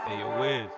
Hey, yo, Wiz.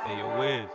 Hey, yo, Wiz.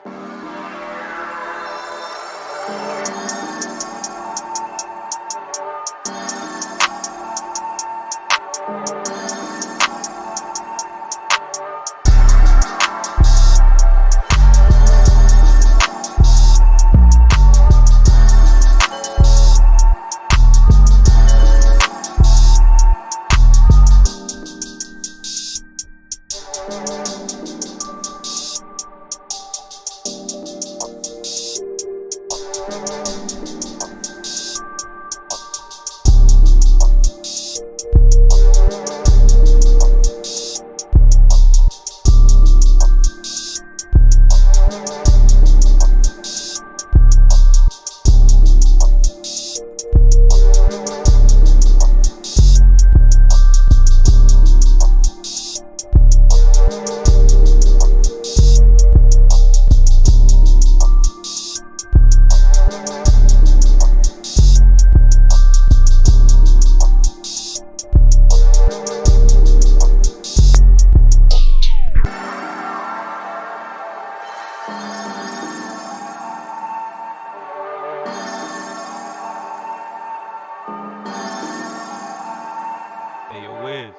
Hey, yo, Wiz.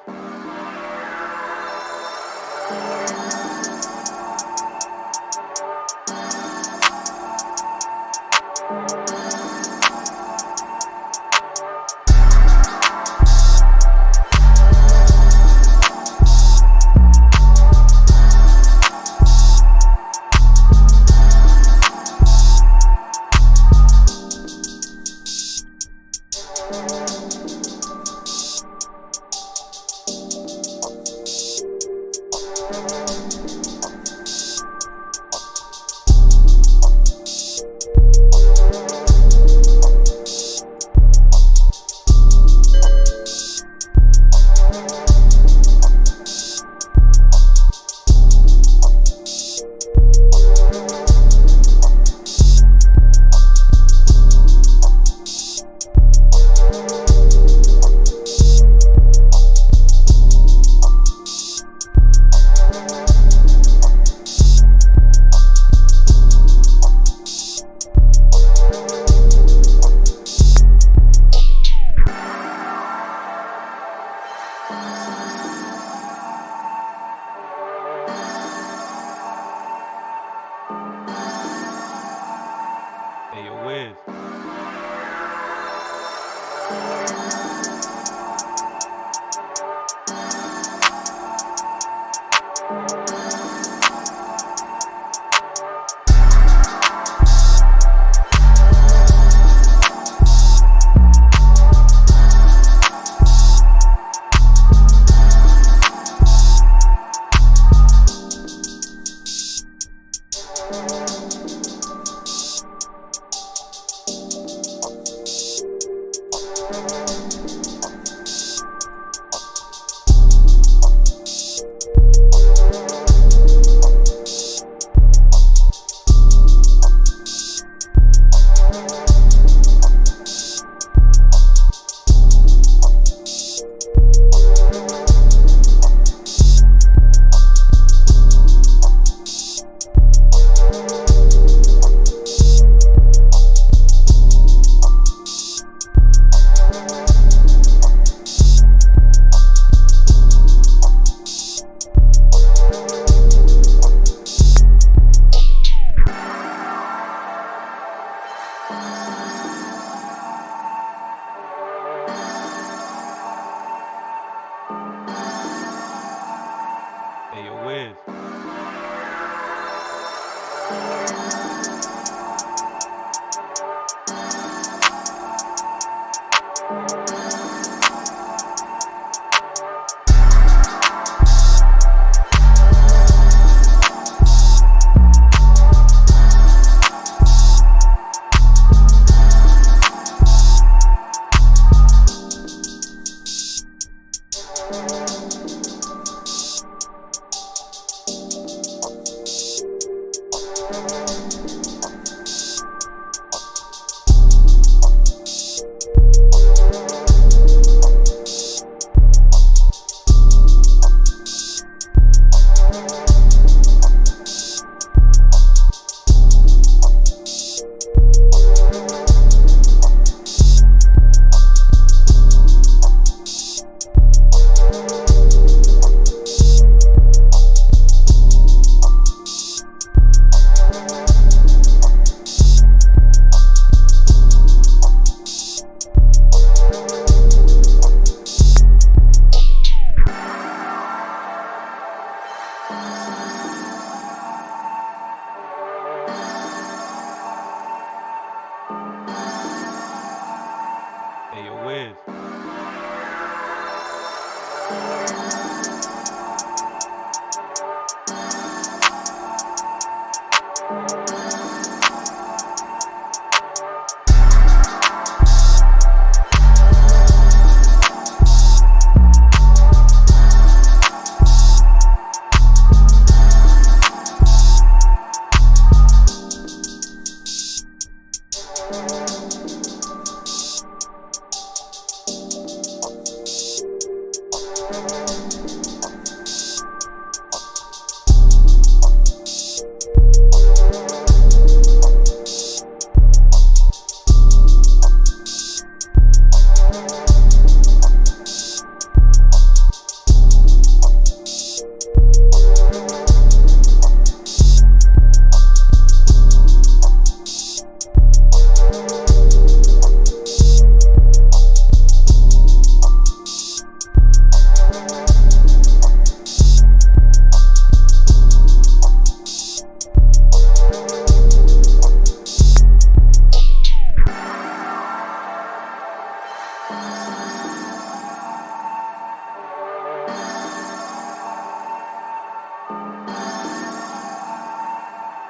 whiz.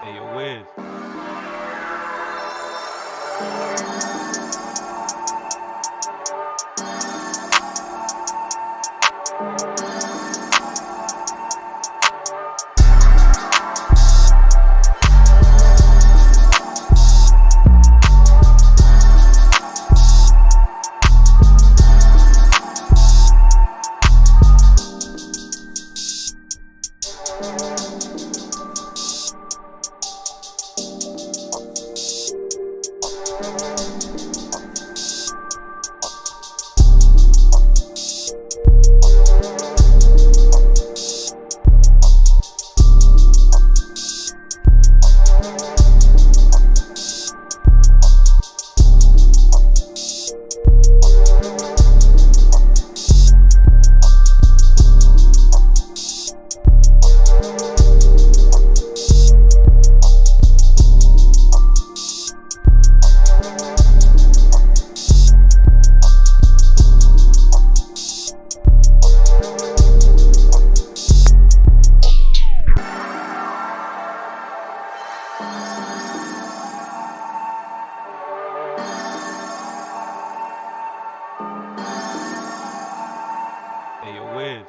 Hey, yo, whiz. Hey, yo, whiz.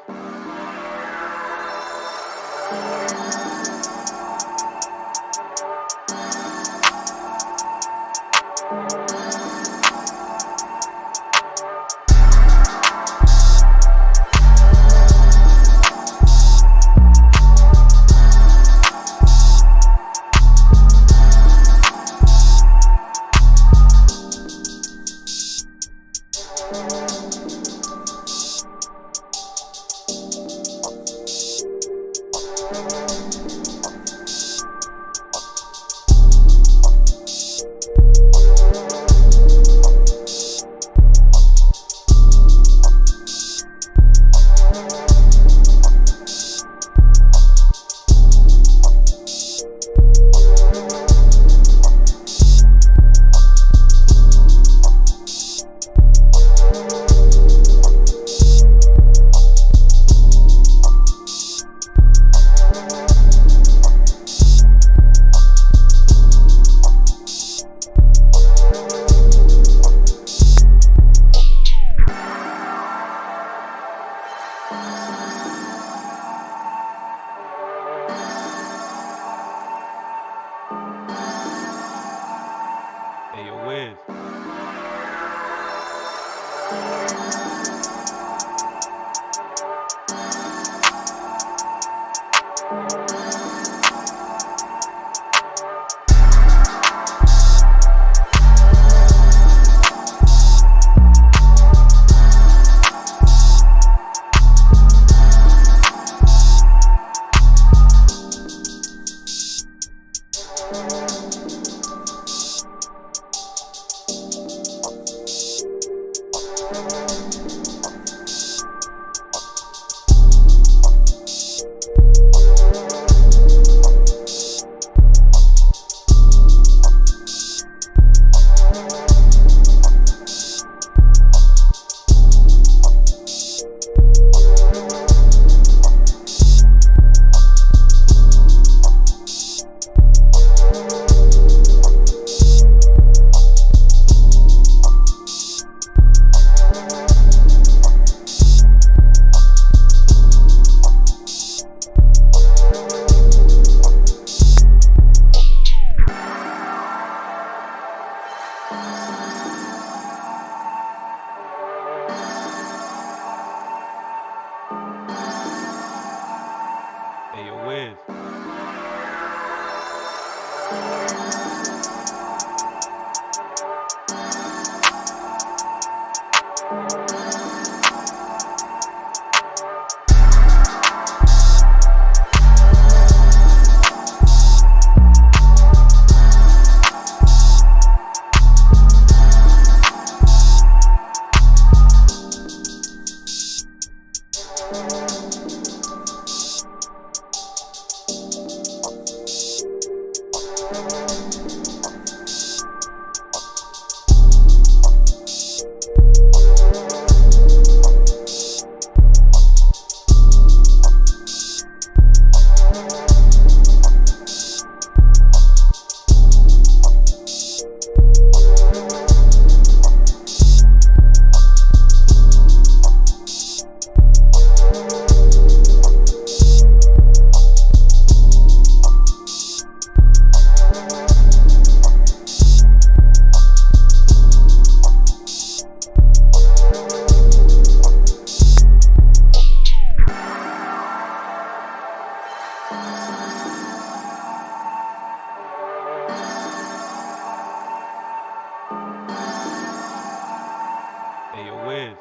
Wiz.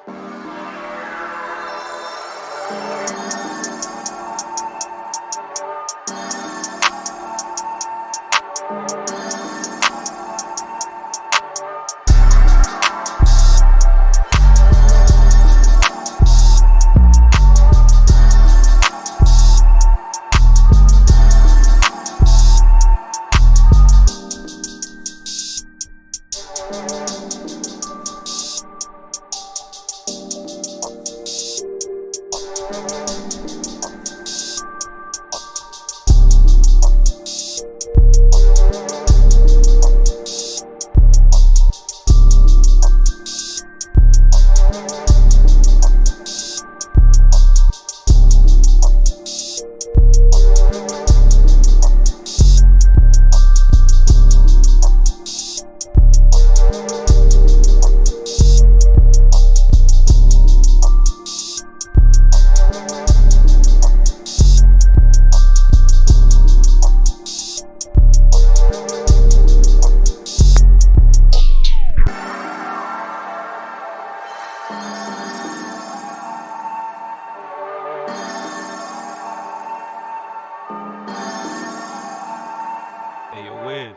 Hey, yo, Wiz.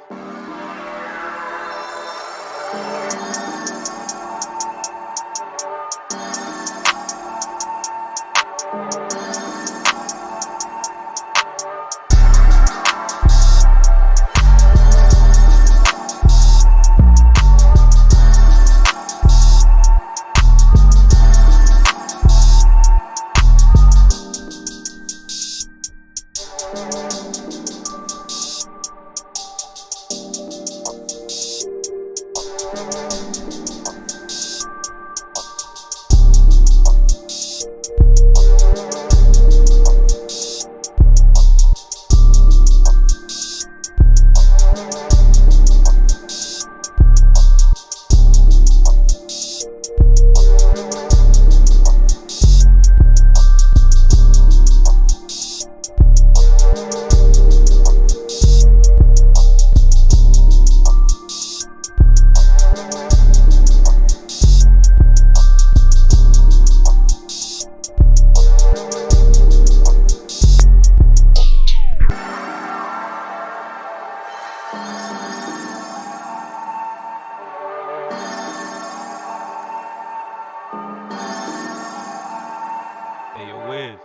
Hey, yo, Wiz.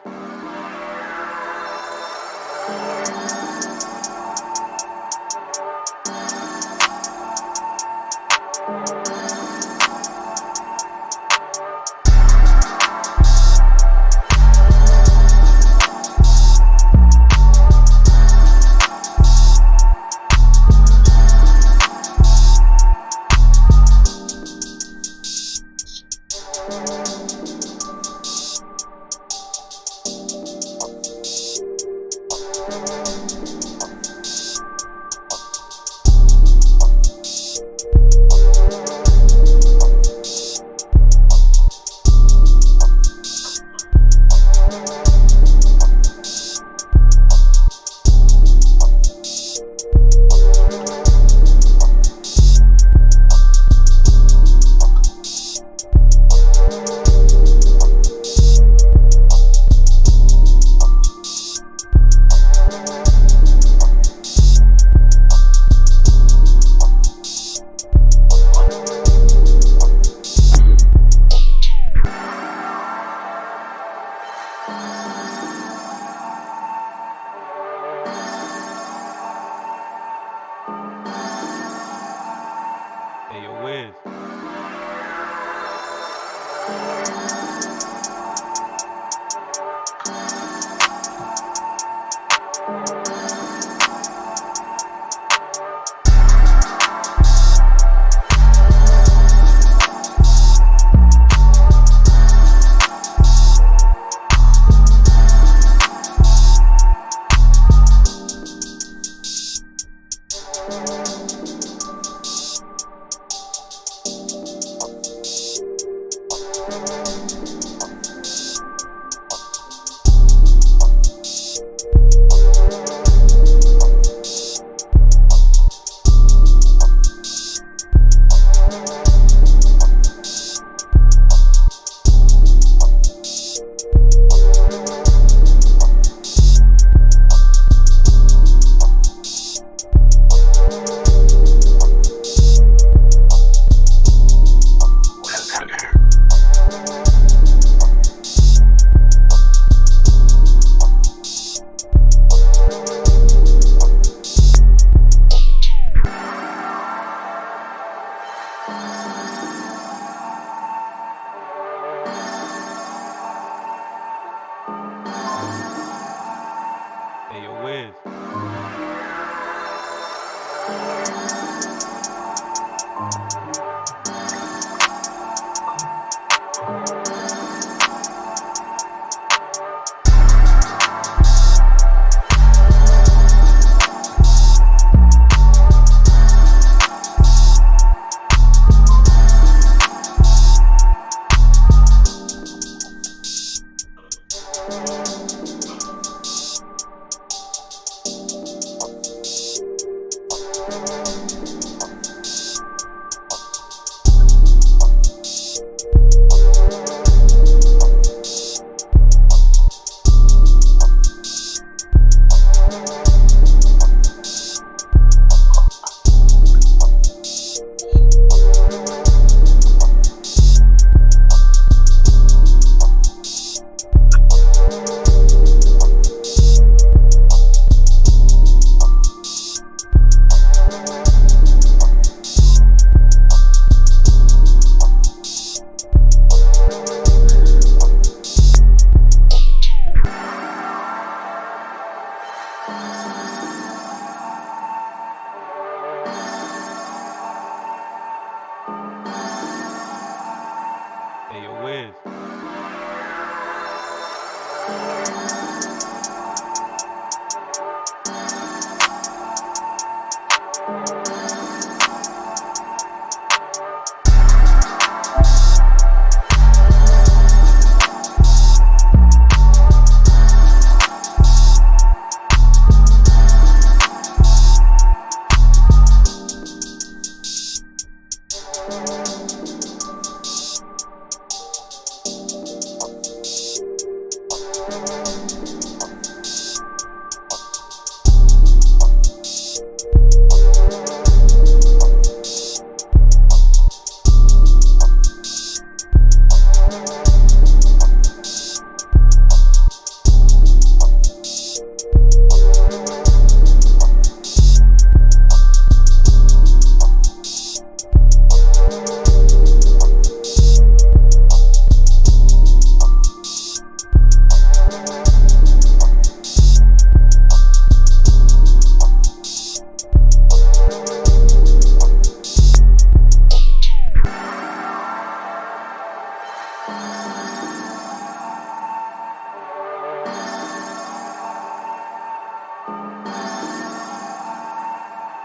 whiz.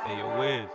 Hey, yo, whiz.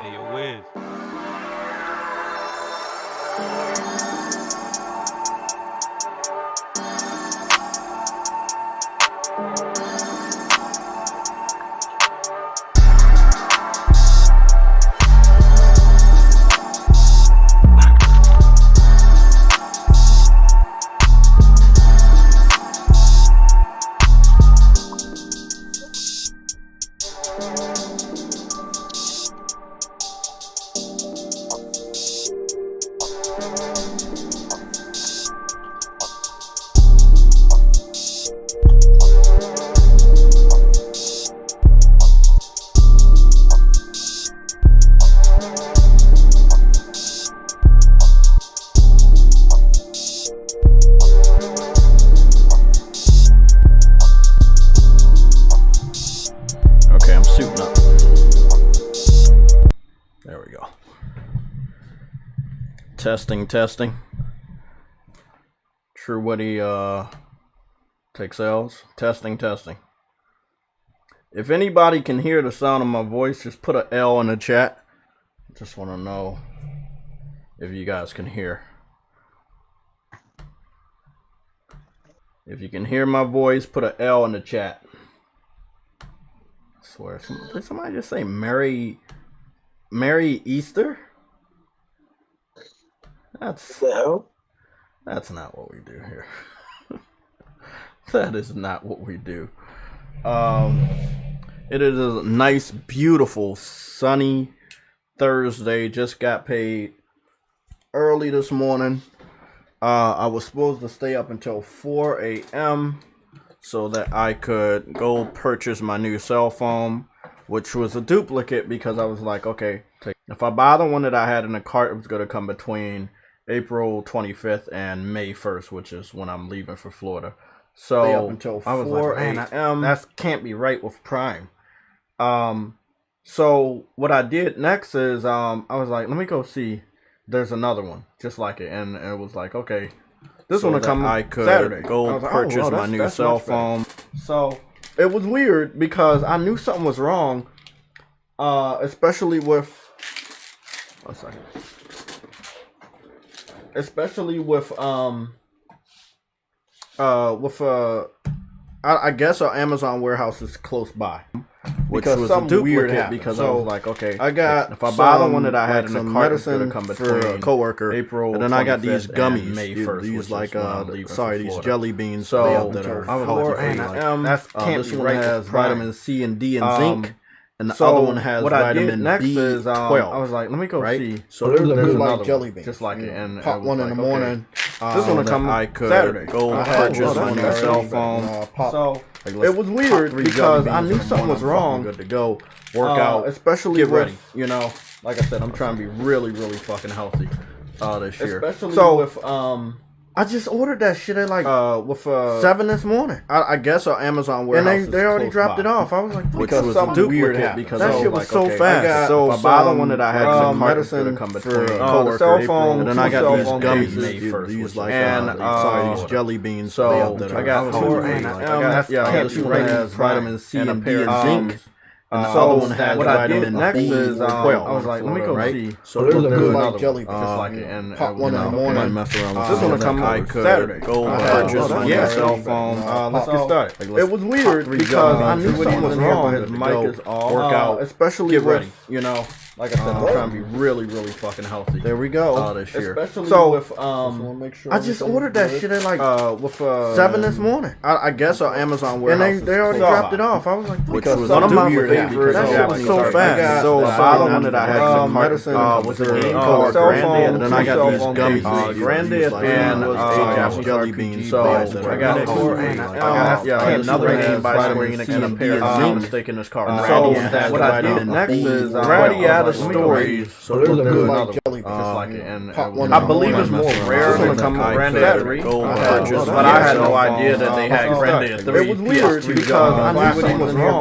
Hey, yo, whiz. Okay, I'm suiting up. There we go. Testing. True Woody takes L's. Testing. If anybody can hear the sound of my voice, just put an L in the chat. Just want to know if you guys can hear. If you can hear my voice, put an L in the chat. I swear, did somebody just say Merry Easter? That's not what we do here. That is not what we do. It is a nice, beautiful, sunny Thursday. Just got paid early this morning. I was supposed to stay up until 4 a.m. so that I could go purchase my new cell phone, which was a duplicate because I was like, okay, if I buy the one that I had in the cart, it was going to come between April 25th and May 1st, which is when I'm leaving for Florida. So Stay up until I was 4 like, man, that can't be right with Prime. So what I did next is I was like, let me go see. There's another one just like it, and it was like, okay, this one will come I could Saturday. go I was like, purchase well, my new cell phone. So it was weird because I knew something was wrong, especially with. One second. Especially with I guess our Amazon warehouse is close by. Which because was something a weird duplicate happened. because So I was like, okay, I got if I buy the one that I had like in the some cart, it's medicine gonna come for between a coworker, April, and then I got these 25th gummies, and May 1st, these which is like when I'm leaving for these Florida. jelly beans. So that are I was for like, that can't this be one right has with Prime. vitamin C and D and zinc. And the So other one has what I did vitamin next is B12. I was like, let me go right? see. So there's there's like another jelly one, beans, just like it, and pop it was one like, in the okay, morning. this one will come I could Saturday. go I had purchase one my new cell already, phone. So Like, it was weird because I knew something was wrong. Good to go. Work out, especially get with, ready. You know, like I said, I'm trying to be really, really fucking healthy this year. Especially with I just ordered that shit at like 7 this morning. I guess our Amazon warehouse and they already dropped it off. I was like, which because was something a weird duplicate happened. because That I was shit was like, so okay, fast. So if I buy the one that I had in the cart, it's medicine gonna come between for coworker, cell phone, and then I got these gummies, May 1st, these like and these jelly beans. So that I got two, and this one has vitamin C and D and zinc. And the other one has what I did vitamin next is B12. I was like, let me go see. So there's another jelly one, just like it, and pop one in the morning. Mess around with this one will come I could Saturday. go purchase my new cell phone. Let's get started. It was weird because I knew something was wrong. His mic is off. Work out, especially get with, ready. You know, like I said, I'm trying to be really, really fucking healthy. There we go. This year. So with I just ordered that shit at like 7 this morning. I guess our Amazon warehouse. And they already dropped it off. I was like, which because was one of my weird favorites. that shit was so fast. So the one that I had in medicine was a game called Granddad, and then I got these gummies, Granddad, and was jelly beans. So I got it. I got another game by Sony and a pair of zinc stick in this car. So what I did next is I already had a story. So there's another jelly beans, just like it, and I believe it's more rare to come with Granddad 3, but I had no idea that they had Granddad 3. It was weird because I knew something was wrong.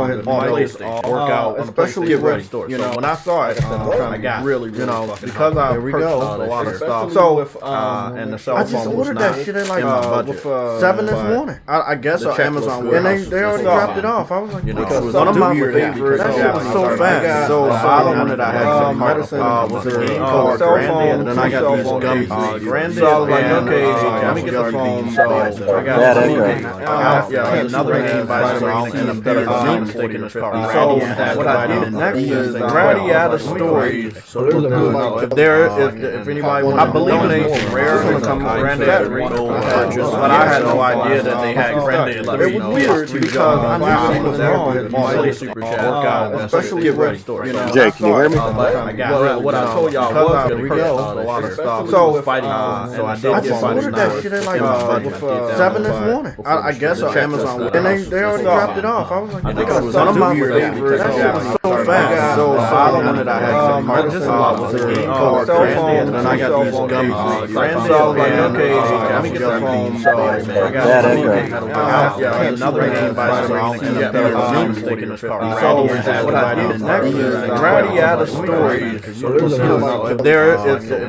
Work out, especially get ready. You know, when I saw it, I got really, you know, because I purchased a lot of stuff. So if and the cell I just phone was ordered not that shit at like in my budget. 7 this morning. I guess our Amazon And warehouse they already dropped it off. I was like, because one of my weird favorites. That shit was so fast. So the other one that I had medicine was a game called cell Granddad, phone, and then I got these gummies. Granddad, So I was like, and, okay, let me get the phone. So I got another game by Sony and a pair of zinc stick in this car. So what I did next is I already had a story. So if anybody wants, I believe it's more rare to come with Granddad 3, but I had no idea that they had Granddad 3. It was weird because I knew something was wrong. Super chat, work out, especially get ready. You know, Jay, can you hear me? What I told y'all was we go. a lot of stuff. So fighting, so I did I get just fighting. ordered that shit at like 7 this morning. I guess our Amazon, And they already dropped it off. I was like, because one of my favorites. favorites. That shit was so fast. So the other one that I had was a game called Granddad, and then I got these gummies. So I was like, okay, let me get the phone. So I got another game by Sony and a pair of zinc stick in this car. So what I did next is I already had a story. If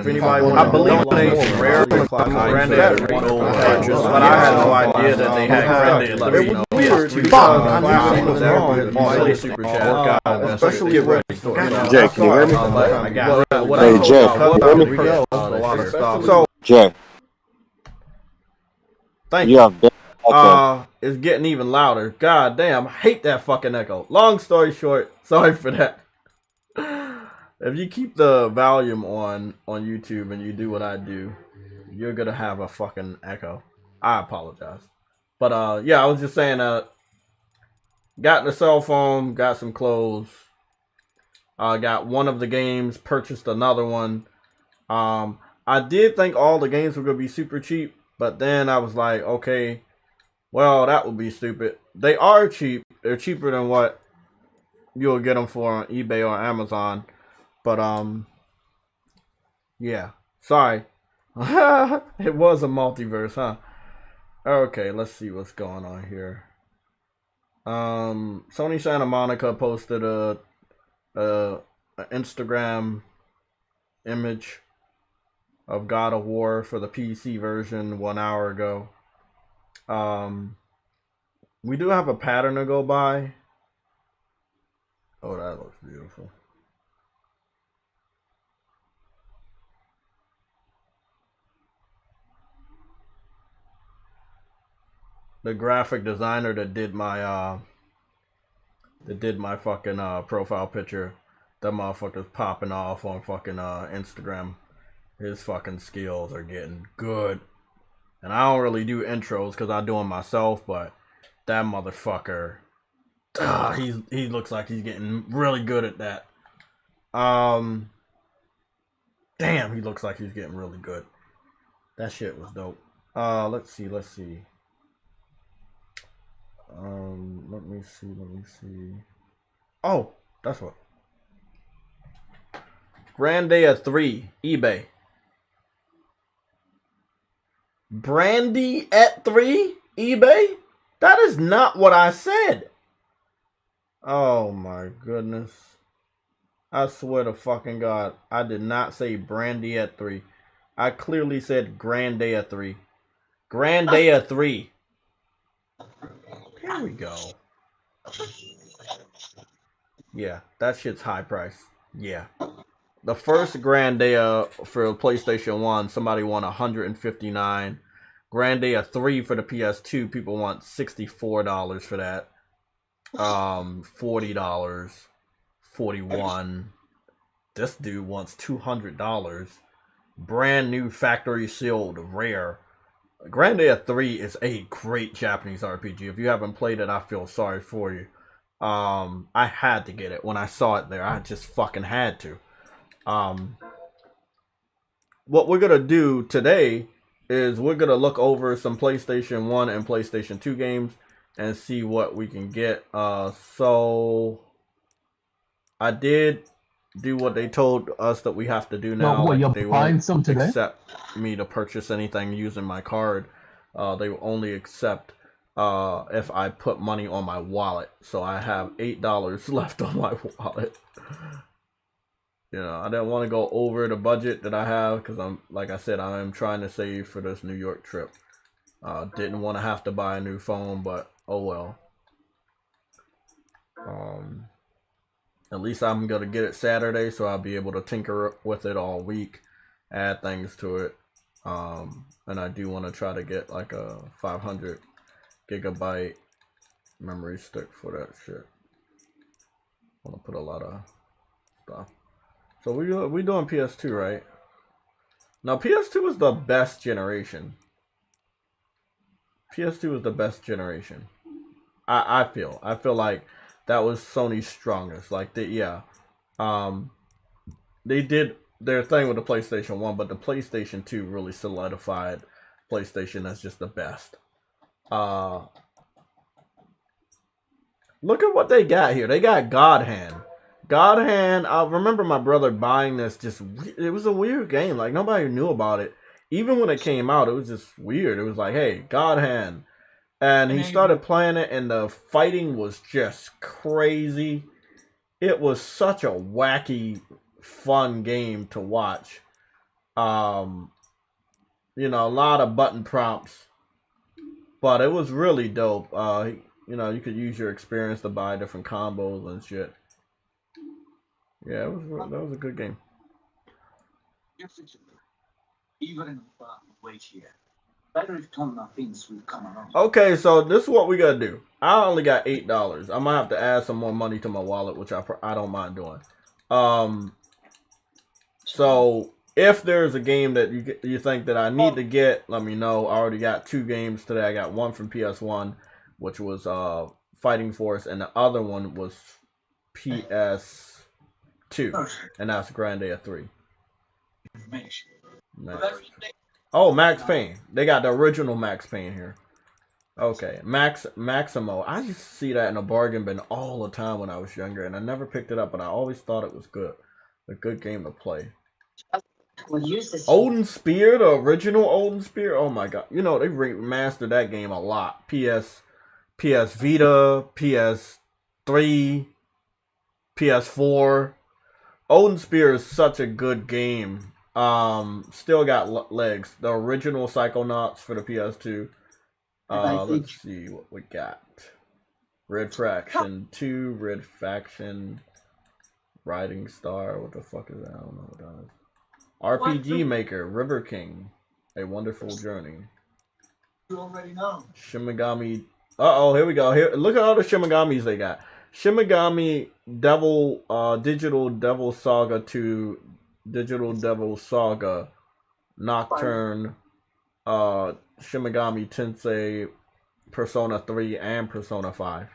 anybody wants, I believe it's rare to come with Granddad 3, but I had no idea that they had Granddad 3. It was weird because I knew something was wrong. Super chat, Especially get ready. Jay, can you hear me? Hey, Jay, can you hear me? So Jay, thank you you. have been echo. It's getting even louder. God damn, I hate that fucking echo. Long story short, sorry for that. If you keep the volume on YouTube and you do what I do, you're gonna have a fucking echo. I apologize. But yeah, I was just saying got the cell phone, got some clothes, got one of the games, purchased another one. I did think all the games were gonna be super cheap, but then I was like, okay, well, that would be stupid. They are cheap. They're cheaper than what you'll get them for on eBay or Amazon. But yeah, sorry. It was a multiverse, huh? Okay, let's see what's going on here. Sony Santa Monica posted a Instagram image of God of War for the PC version 1 hour ago. We do have a pattern to go by. Oh, that looks beautiful. The graphic designer that did my fucking profile picture, that motherfucker's popping off on fucking Instagram. His fucking skills are getting good. And I don't really do intros because I do them myself, but that motherfucker, he looks like he's getting really good at that. Damn, he looks like he's getting really good. That shit was dope. Let's see. Let me see. Oh, that's what. Grandia 3, eBay. Brandy at 3, eBay? That is not what I said. Oh my goodness. I swear to fucking God, I did not say Brandy at 3. I clearly said Grandia 3. Grandia 3. Here we go. Yeah, that shit's high price. Yeah. The first Grandia for PlayStation 1, somebody won $159. Grandia 3 for the PS2, people want $64 for that. $40. $41. This dude wants $200. Brand new factory sealed rare. Grandia 3 is a great Japanese RPG. If you haven't played it, I feel sorry for you. I had to get it when I saw it there. I just fucking had to. What we're gonna do today is we're gonna look over some PlayStation 1 and PlayStation 2 games and see what we can get. So I did do what they told us that we have to do now. What, like, you're buying some today? Accept me to purchase anything using my card. They will only accept if I put money on my wallet. So I have $8 left on my wallet. You know, I didn't want to go over the budget that I have because like I said, I am trying to save for this New York trip. Didn't want to have to buy a new phone, but oh well. At least I'm gonna get it Saturday, so I'll be able to tinker with it all week, add things to it. And I do want to try to get like a 500 gigabyte memory stick for that shit. I want to put a lot of stuff. So we doing PS2, right? Now PS2 is the best generation. PS2 is the best generation. I feel like that was Sony's strongest. Like they did their thing with the PlayStation 1, but the PlayStation 2 really solidified PlayStation as just the best. Look at what they got here. They got God Hand. God Hand, I remember my brother buying this. It was a weird game. Like, nobody knew about it. Even when it came out, it was just weird. It was like, hey, God Hand. And he started playing it, and the fighting was just crazy. It was such a wacky, fun game to watch. You know, a lot of button prompts. But it was really dope. You know, you could use your experience to buy different combos and shit. Yeah, that was a good game. Okay, so this is what we gotta do. I only got $8. I might have to add some more money to my wallet, which I don't mind doing. So if there's a game that you think that I need to get, let me know. I already got 2 games today. I got one from PS1, which was Fighting Force, and the other one was PS2, and that's Grandia 3. Oh, Max Payne. They got the original Max Payne here. Okay, Maximo. I used to see that in a bargain bin all the time when I was younger, and I never picked it up, but I always thought it was good. A good game to play. Odin Spear, the original Odin Spear. Oh my god. You know, they remastered that game a lot. PS PS Vita, PS3, PS4. Odin Spear is such a good game. Still got legs. The original Psychonauts for the PS2. Let's see what we got. Red Faction 2, Red Faction, Riding Star. What the fuck is that? I don't know what that is. RPG Maker, River King, A Wonderful Journey. You already know. Shimigami. Here we go. Here, look at all the Shimigamis they got. Shimigami Devil, Digital Devil Saga 2, Digital Devil Saga, Nocturne, Shimigami Tensei, Persona 3, and Persona 5.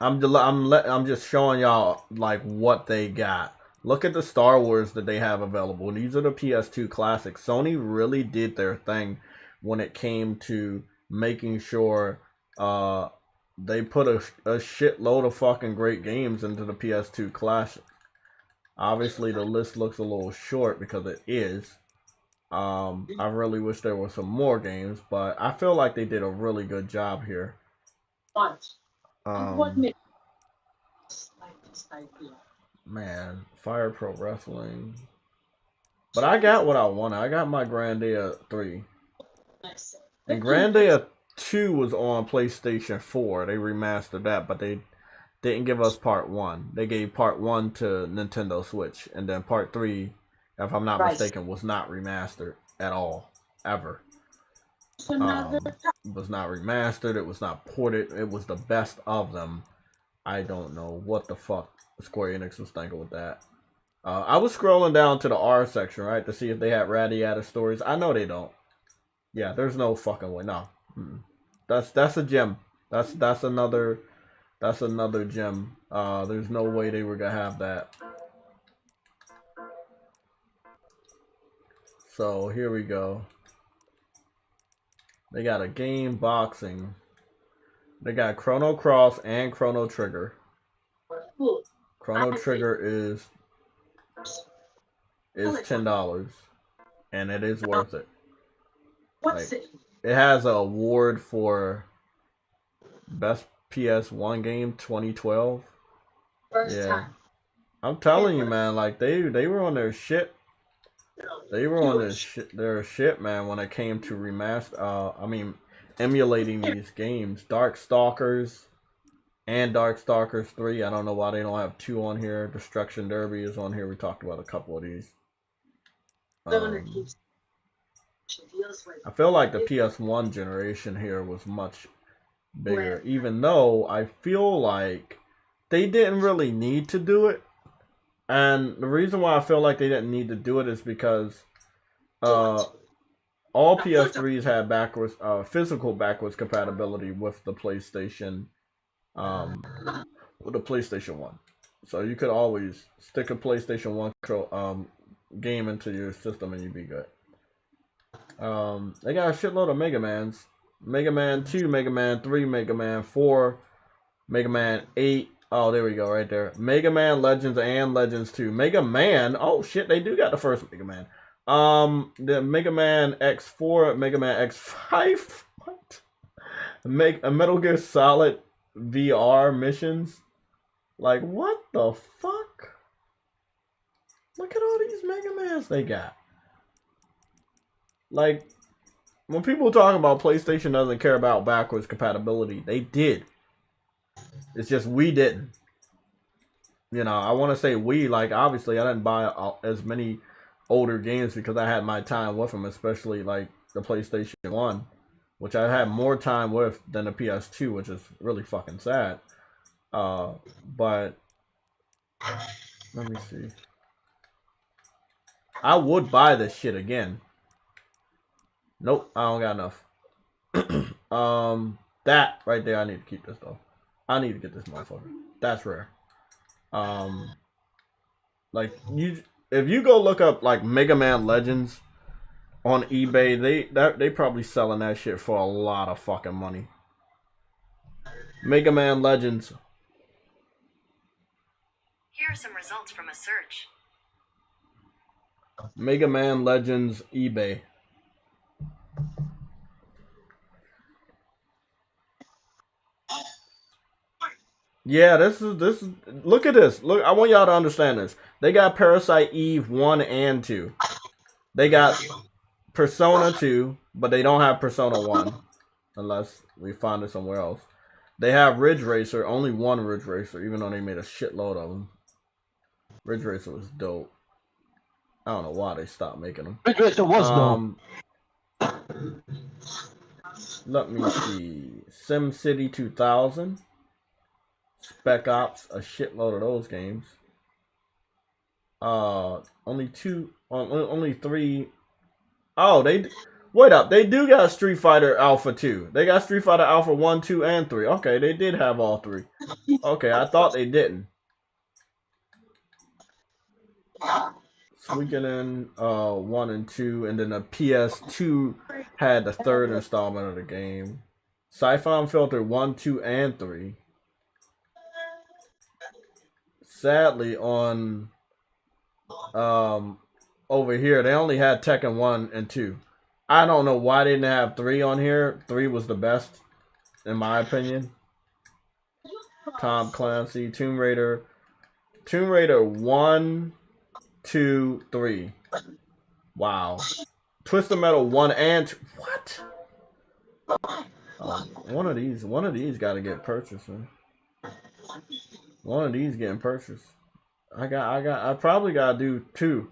I'm just showing y'all like what they got. Look at the Star Wars that they have available. These are the PS2 classics. Sony really did their thing when it came to making sure they put a shitload of fucking great games into the PS2 classic. Obviously, the list looks a little short because it is. I really wish there were some more games, but I feel like they did a really good job here. Man, Fire Pro Wrestling. But I got what I wanted. I got my Grandia 3. And Grandia 2 was on PlayStation 4. They remastered that, but they didn't give us part 1. They gave part 1 to Nintendo Switch. And then part 3, if I'm not mistaken, was not remastered at all. Ever. It was not remastered. It was not ported. It was the best of them. I don't know what the fuck Square Enix was thinking with that. I was scrolling down to the R section, right, to see if they had Radiata stories. I know they don't. Yeah, there's no fucking way. No, that's a gem. That's another gem. There's no way they were gonna have that. So here we go. They got a game boxing. They got Chrono Cross and Chrono Trigger. Chrono Trigger is $10, and it is worth it. Like, it has an award for best PS1 game 2012. Yeah, I'm telling you, man. Like they were on their shit. They were on their shit, man. When it came to remaster, emulating these games. Darkstalkers and Darkstalkers 3. I don't know why they don't have 2 on here. Destruction Derby is on here. We talked about a couple of these. I feel like the PS1 generation here was much bigger, even though I feel like they didn't really need to do it. And the reason why I feel like they didn't need to do it is because all PS3s had physical backwards compatibility with the PlayStation, with the PlayStation 1. So you could always stick a PlayStation 1 game into your system and you'd be good. They got a shitload of Mega Mans. Mega Man 2, Mega Man 3, Mega Man 4, Mega Man 8. Oh, there we go, right there. Mega Man Legends and Legends 2. Mega Man. Oh shit, they do got the first Mega Man. The Mega Man X4, Mega Man X5. What? Metal Gear Solid VR missions. Like, what the fuck? Look at all these Mega Mans they got. Like, when people talk about PlayStation doesn't care about backwards compatibility, they did. It's just we didn't. You know, I want to say we, like, obviously I didn't buy as many older games because I had my time with them, especially like the PlayStation 1, which I had more time with than the PS2, which is really fucking sad. But let me see. I would buy this shit again. Nope, I don't got enough. That right there, I need to keep this though. I need to get this motherfucker. That's rare. Like if you go look up like Mega Man Legends on eBay, they probably selling that shit for a lot of fucking money. Mega Man Legends. Here are some results from a search. Mega Man Legends eBay. Yeah, this is. Look at this. Look, I want y'all to understand this. They got Parasite Eve 1 and 2. They got Persona 2, but they don't have Persona 1, unless we find it somewhere else. They have Ridge Racer, only one Ridge Racer, even though they made a shitload of them. Ridge Racer was dope. I don't know why they stopped making them. Ridge Racer was dope. Let me see. SimCity 2000. Spec Ops, a shitload of those games. Only 3. Oh, wait up. They do got Street Fighter Alpha 2. They got Street Fighter Alpha 1, 2, and 3. Okay, they did have all 3. Okay, I thought they didn't. Suikoden 1 and 2, and then the PS2 had the third installment of the game. Siphon Filter 1, 2, and 3. Sadly, on over here, they only had Tekken 1 and 2. I don't know why they didn't have 3 on here. 3 was the best, in my opinion. Tom Clancy, Tomb Raider 1, 2, 3. Wow. Twisted Metal 1 and 2. What? One of these got to get purchased, man. One of these getting purchased. I probably gotta do 2.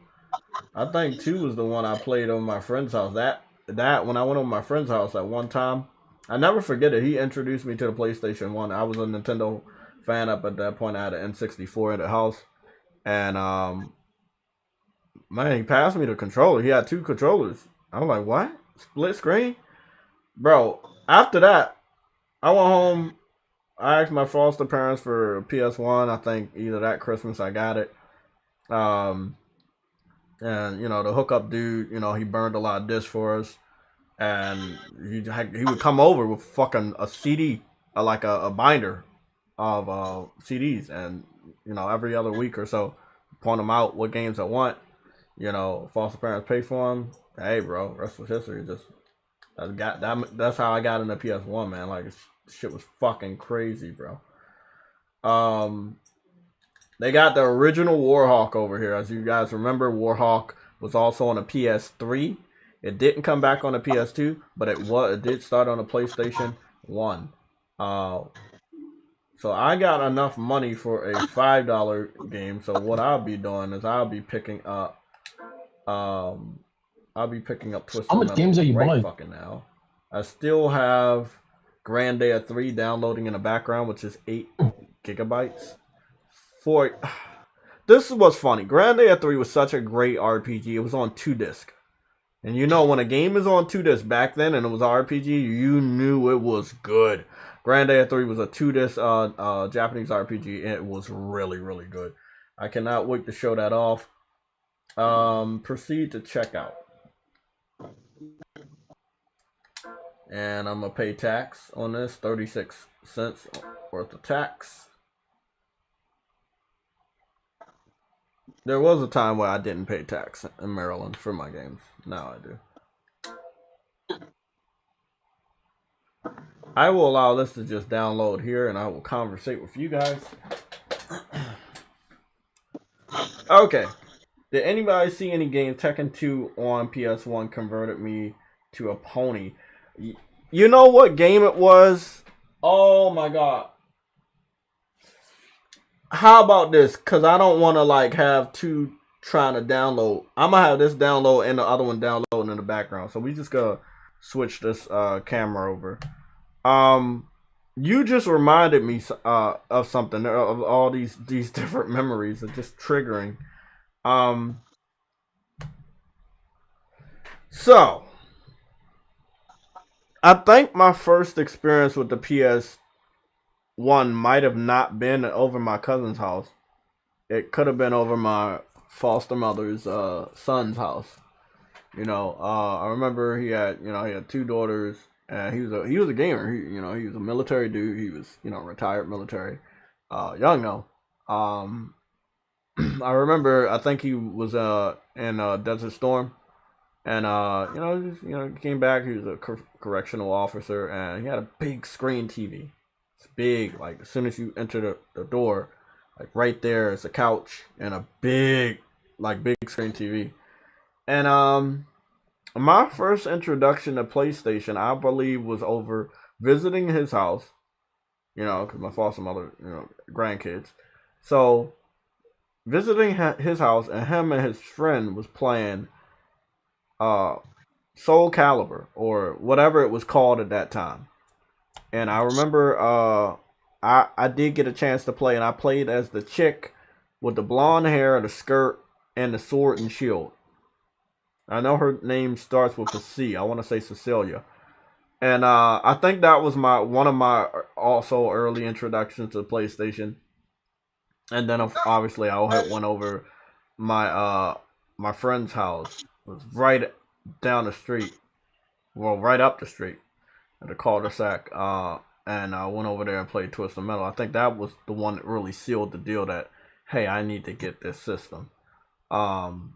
I think 2 was the one I played on my friend's house. That when I went on my friend's house at one time, I never forget it. He introduced me to the PlayStation 1. I was a Nintendo fan up at that point. I had an N64 in the house, and man, he passed me the controller. He had 2 controllers. I was like, what? Split screen, bro. After that, I went home. I asked my foster parents for a PS1. I think either that Christmas I got it. And you know, the hookup dude, you know, he burned a lot of discs for us, and he would come over with fucking a CD, like a binder of CDs, and you know, every other week or so, point them out what games I want. You know, foster parents pay for them. Hey, bro, rest was history. That's how I got into PS1, man. Like, shit was fucking crazy, bro. They got the original Warhawk over here. As you guys remember, Warhawk was also on a PS3. It didn't come back on a PS2, but it did start on a PlayStation 1. So I got enough money for a $5 game. So what I'll be doing is I'll be picking up Twisted How much games are you buying? Fucking now. I still have Grandia 3 downloading in the background, which is 8 gigabytes. This is what's funny. Grandia 3 was such a great RPG. It was on 2 discs. And you know, when a game is on 2 discs back then and it was RPG, you knew it was good. Grandia 3 was a 2 disc Japanese RPG, and it was really, really good. I cannot wait to show that off. Proceed to checkout. And I'm going to pay tax on this, 36 cents worth of tax. There was a time where I didn't pay tax in Maryland for my games. Now I do. I will allow this to just download here, and I will conversate with you guys. Okay. Did anybody see any game? Tekken 2 on PS1 converted me to a pony. You know what game it was? Oh my god. How about this? Because I don't want to like have 2 trying to download. I'm going to have this download and the other one downloading in the background. So we just going to switch this camera over. You just reminded me of something, of all these different memories are just triggering. So I think my first experience with the PS1 might have not been over my cousin's house. It could have been over my foster mother's son's house. You know, I remember he had 2 daughters, and he was a gamer. He was a military dude. He was, retired military. Young though. I remember, I think he was in Desert Storm, and he came back. He was a correctional officer, and he had a big screen TV. It's big. Like as soon as you enter the door, like right there is a couch and a big screen TV. And my first introduction to PlayStation, I believe, was over visiting his house. You know, because my foster mother, you know, grandkids. So visiting his house, and him and his friend was playing Soul Calibur or whatever it was called at that time. And I remember I did get a chance to play, and I played as the chick with the blonde hair, the skirt, and the sword and shield. I know her name starts with a C. I want to say Cecilia. And I think that was one of my also early introductions to PlayStation. And then obviously I went over my my friend's house. It was right down the street, well, right up the street at the cul-de-sac. And I went over there and played Twisted Metal. I think that was the one that really sealed the deal that, hey, I need to get this system. You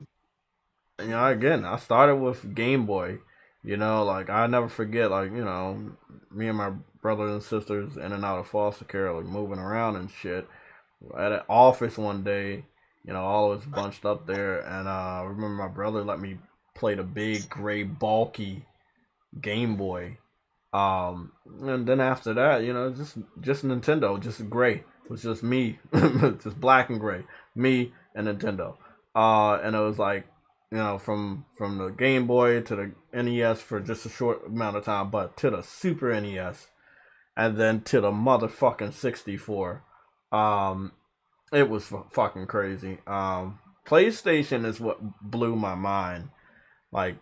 know, again, I started with Game Boy. You know, like, I never forget, like, you know, me and my brothers and sisters in and out of foster care, like, moving around and shit. At an office one day, you know, all of us bunched up there, and I remember my brother let me play the big, gray, bulky Game Boy. And then after that, you know, just Nintendo, just gray. It was just me, just black and gray. Me and Nintendo. And it was like, you know, from the Game Boy to the NES for just a short amount of time, but to the Super NES, and then to the motherfucking 64. It was fucking crazy. PlayStation is what blew my mind. Like,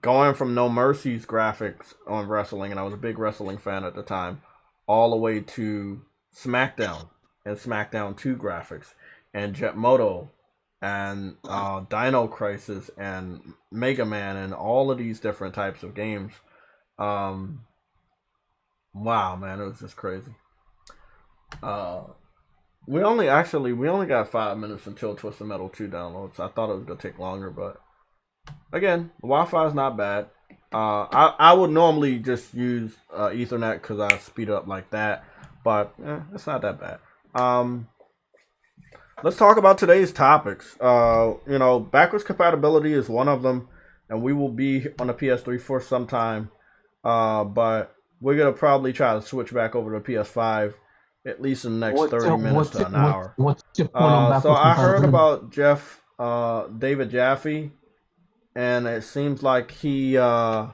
going from No Mercy's graphics on wrestling, and I was a big wrestling fan at the time, all the way to SmackDown and SmackDown 2 graphics, and Jet Moto, and Dino Crisis, and Mega Man, and all of these different types of games. Wow, man, it was just crazy. We only got 5 minutes until Twisted Metal 2 downloads. I thought it was gonna take longer, but again, the Wi-Fi is not bad. I would normally just use Ethernet because I speed up like that, but it's not that bad. Let's talk about today's topics. You know, backwards compatibility is one of them, and we will be on the PS3 for some time. But we're gonna probably try to switch back over to PS5 at least in the next 30 minutes to an hour. What's your point on So I heard compatibility? about David Jaffe, and it seems like he said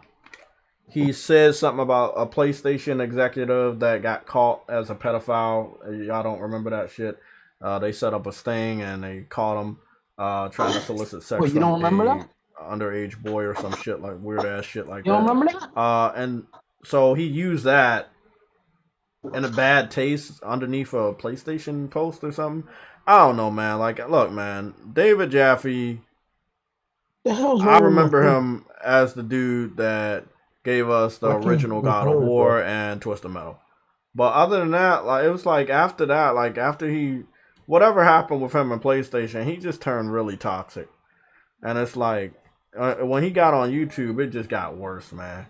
something about a PlayStation executive that got caught as a pedophile. Y'all don't remember that shit? They set up a sting and they caught him trying to solicit sex Wait, you don't remember that? underage boy or some shit, like weird ass shit like that. You don't remember that? And so he used that in a bad taste underneath a PlayStation post or something. I don't know, man. Like, look, man, David Jaffe, I remember him as the dude that gave us the original God of War and Twisted Metal. But other than that, like, it was like after that, like after whatever happened with him and PlayStation, he just turned really toxic. And it's like, when he got on YouTube, it just got worse, man.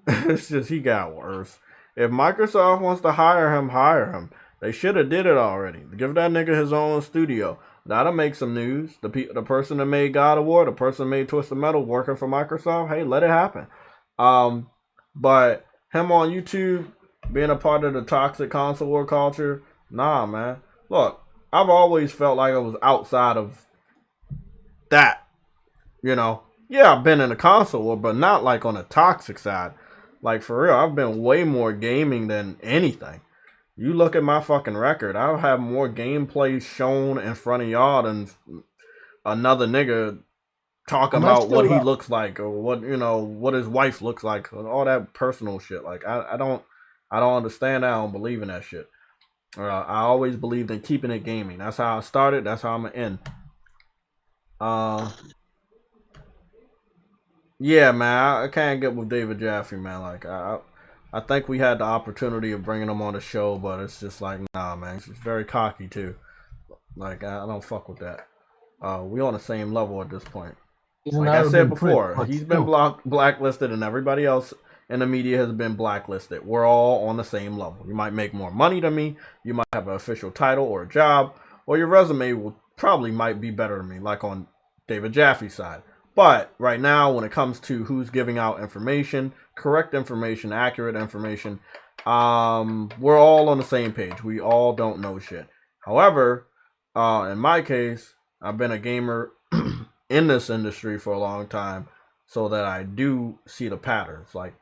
It's just, he got worse. If Microsoft wants to hire him. They should have did it already. Give that nigga his own studio. That'll make some news. The person that made God of War, the person that made Twisted Metal working for Microsoft, hey, let it happen. But him on YouTube, being a part of the toxic console war culture, nah, man. Look, I've always felt like I was outside of that. You know? Yeah, I've been in a console war, but not like on a toxic side. Like, for real, I've been way more gaming than anything. You look at my fucking record, I'll have more gameplay shown in front of y'all than another nigga talking about what he looks like or what, you know, what his wife looks like, all that personal shit. Like, I don't understand that. I don't believe in that shit. I always believed in keeping it gaming. That's how I started. That's how I'm gonna end. Yeah, man, I can't get with David Jaffe, man. Like, I think we had the opportunity of bringing him on the show, but it's just like, nah, man. He's very cocky, too. Like, I don't fuck with that. We on the same level at this point. Like I said before, he's been blacklisted, and everybody else in the media has been blacklisted. We're all on the same level. You might make more money than me. You might have an official title or a job, or your resume will probably might be better than me, like on David Jaffe's side. But right now, when it comes to who's giving out information, correct information, accurate information, we're all on the same page. We all don't know shit. However, in my case, I've been a gamer in this industry for a long time, so that I do see the patterns. Like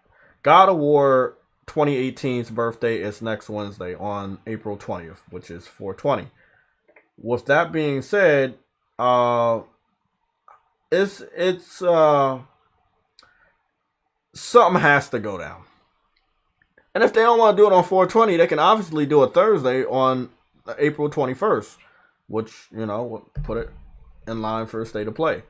God of War 2018's birthday is next Wednesday on April 20th, which is 420. With that being said, it's something has to go down. And if they don't want to do it on 420, they can obviously do it Thursday on April 21st, which, you know, would put it in line for a state of play.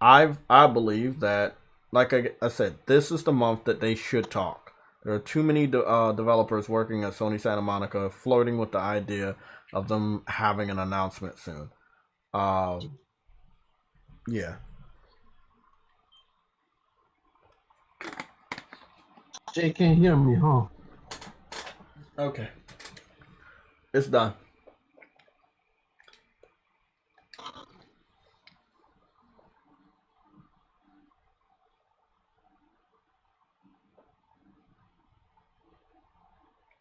I believe that, like I said, this is the month that they should talk. There are too many developers working at Sony Santa Monica flirting with the idea of them having an announcement soon. Yeah. Jay can't hear me, huh? Okay. It's done.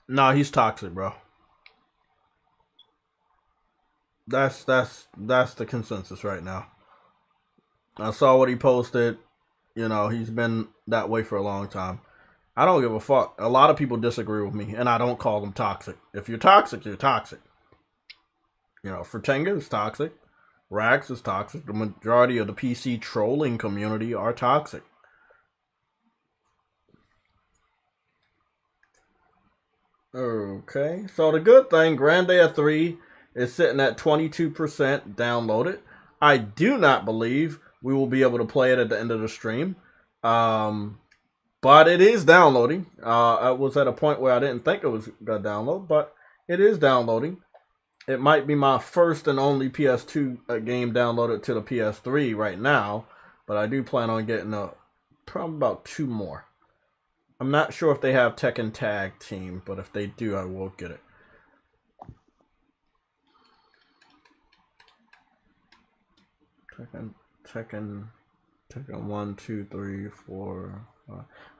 Nah, he's toxic, bro. That's the consensus right now. I saw what he posted. You know, he's been that way for a long time. I don't give a fuck. A lot of people disagree with me, and I don't call them toxic. If you're toxic, you're toxic. You know, Furtenga is toxic. Rax is toxic. The majority of the PC trolling community are toxic. Okay, so the good thing, Grandia 3 is sitting at 22% downloaded. I do not believe we will be able to play it at the end of the stream. But it is downloading. I was at a point where I didn't think it was going to download, but it is downloading. It might be my first and only PS2 game downloaded to the PS3 right now, but I do plan on getting probably about 2 more. I'm not sure if they have Tekken Tag Team, but if they do, I will get it. Tekken 1, 2, 3, 4.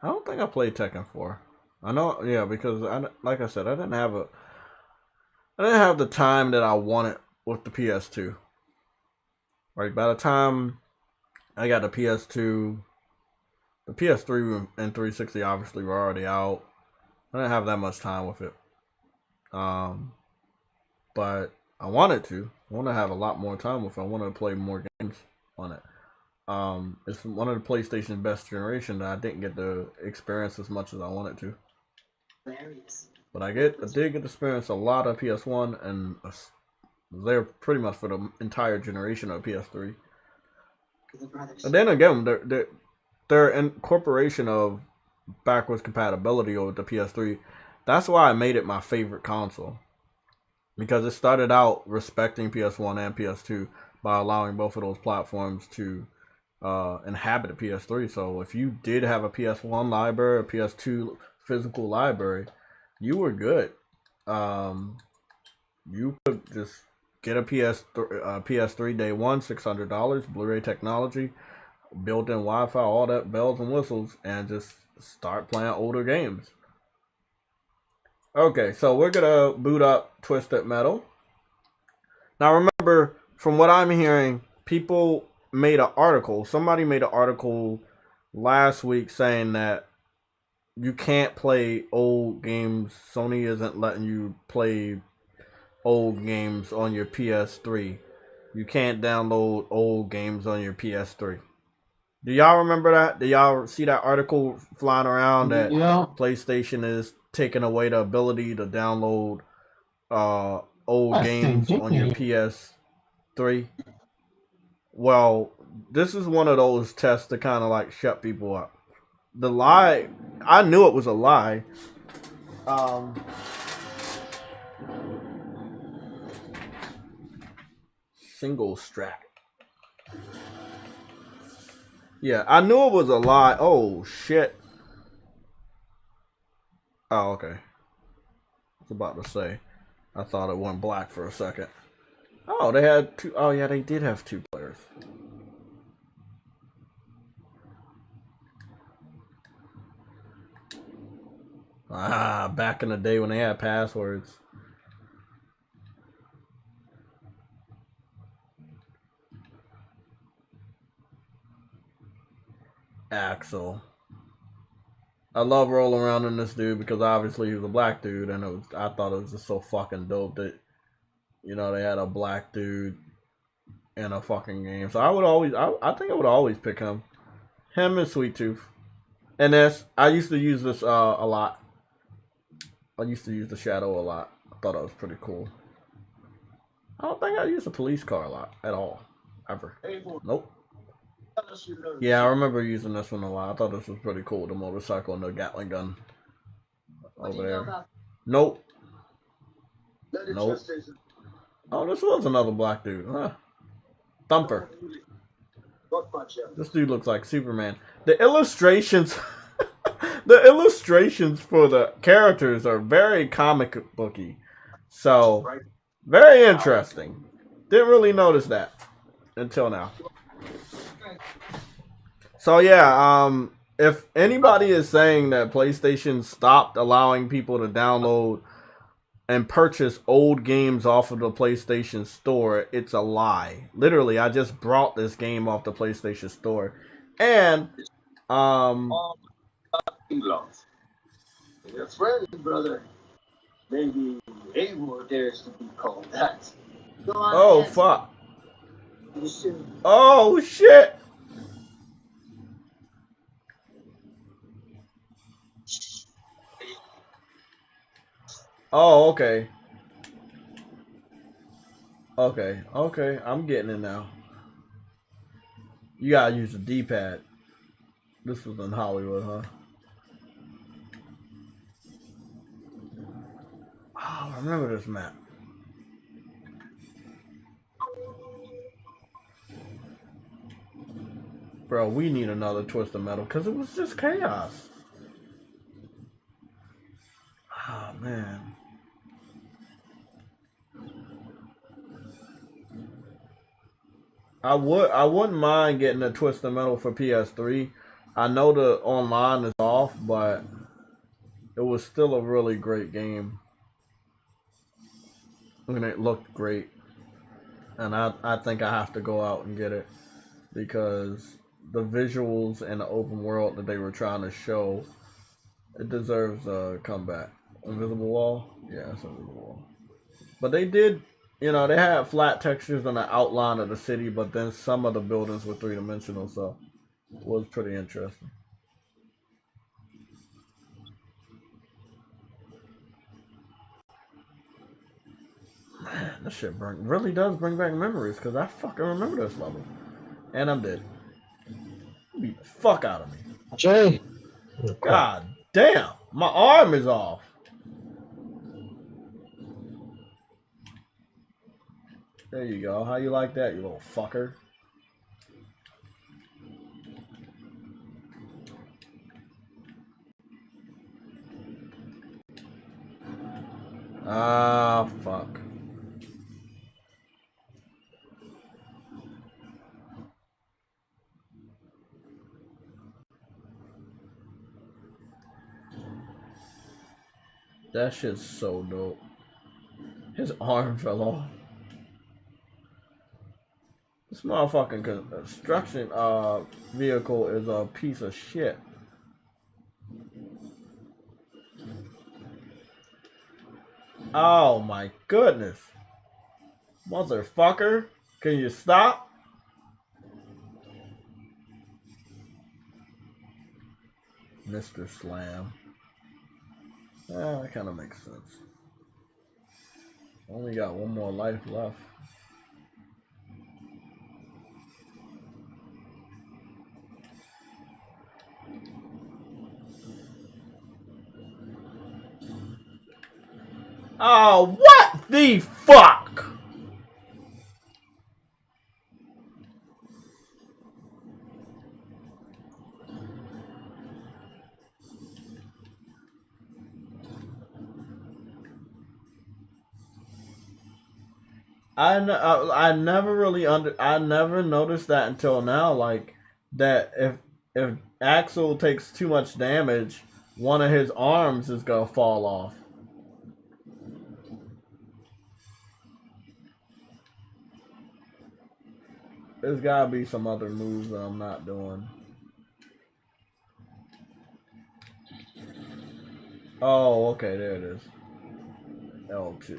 I don't think I played Tekken 4. I know, yeah, because like I said, I didn't have the time that I wanted with the PS2. Right, by the time I got the PS2, the PS3 and 360 obviously were already out. I didn't have that much time with it. But I wanted to. I want to have a lot more time with it. I wanted to play more games on it. It's one of the PlayStation's best generation that I didn't get to experience as much as I wanted to. But I did get to experience a lot of PS1, and they're pretty much for the entire generation of PS3. And then again, their incorporation of backwards compatibility over the PS3, that's why I made it my favorite console. Because it started out respecting PS1 and PS2 by allowing both of those platforms to inhabit a PS3. So if you did have a PS1 library, a PS2 physical library, you were good. You could just get a PS3 day one, $600, Blu-ray technology, built-in Wi-Fi, all that bells and whistles, and just start playing older games. Okay, so we're gonna boot up Twisted Metal. Now remember, from what I'm hearing, people made an article. Somebody made an article last week saying that you can't play old games. Sony isn't letting you play old games on your PS3. You can't download old games on your PS3. Do y'all remember that? Do y'all see that article flying around that PlayStation is taking away the ability to download old games on your PS3? Well, this is one of those tests to kind of like shut people up. The lie, I knew it was a lie. Single strap. Yeah, I knew it was a lie. Oh, shit. Oh, okay. I was about to say. I thought it went black for a second. Oh, they had two. Oh, yeah, they did have 2 players. Ah, back in the day when they had passwords. Axel. I love rolling around in this dude because obviously he was a black dude, and I thought it was just so fucking dope that, you know, they had a black dude in a fucking game. So I think I would always pick him. Him and Sweet Tooth. And I used to use this a lot. I used to use the Shadow a lot. I thought it was pretty cool. I don't think I used the police car a lot at all. Ever. Nope. Yeah, I remember using this one a lot. I thought this was pretty cool. The motorcycle and the Gatling gun over there. Nope. Nope. Oh, this was another black dude. Huh. Thumper. This dude looks like Superman. The illustrations... the illustrations for the characters are very comic booky. So, very interesting. Didn't really notice that until now. So yeah, if anybody is saying that PlayStation stopped allowing people to download and purchase old games off of the PlayStation Store, it's a lie. Literally, I just brought this game off the PlayStation Store. And Your friend, brother. Maybe Abel dares to be called that. Oh fuck. Oh shit. Oh, okay. Okay, I'm getting it now. You gotta use the D-pad. This was in Hollywood, huh? Oh, I remember this map. Bro, we need another Twisted Metal because it was just chaos. Oh, man. I wouldn't mind getting a Twisted Metal for PS3. I know the online is off, but it was still a really great game. And it looked great. And I think I have to go out and get it because the visuals and the open world that they were trying to show, it deserves a comeback. Invisible Wall? Yeah, it's Invisible Wall. But they did, you know, they had flat textures on the outline of the city, but then some of the buildings were 3-dimensional, so it was pretty interesting. Man, this shit really does bring back memories, because I fucking remember this level. And I'm dead. Beat the fuck out of me. Jay. God damn, my arm is off. There you go. How you like that, you little fucker? Ah, fuck. That shit's so dope. His arm fell off. This motherfucking construction vehicle is a piece of shit. Oh my goodness. Motherfucker. Can you stop? Mr. Slam. That kind of makes sense. Only got one more life left. Oh, what the fuck? I never really I never noticed that until now. Like that if Axel takes too much damage, one of his arms is gonna fall off. There's gotta be some other moves that I'm not doing. Oh, okay, there it is. L2.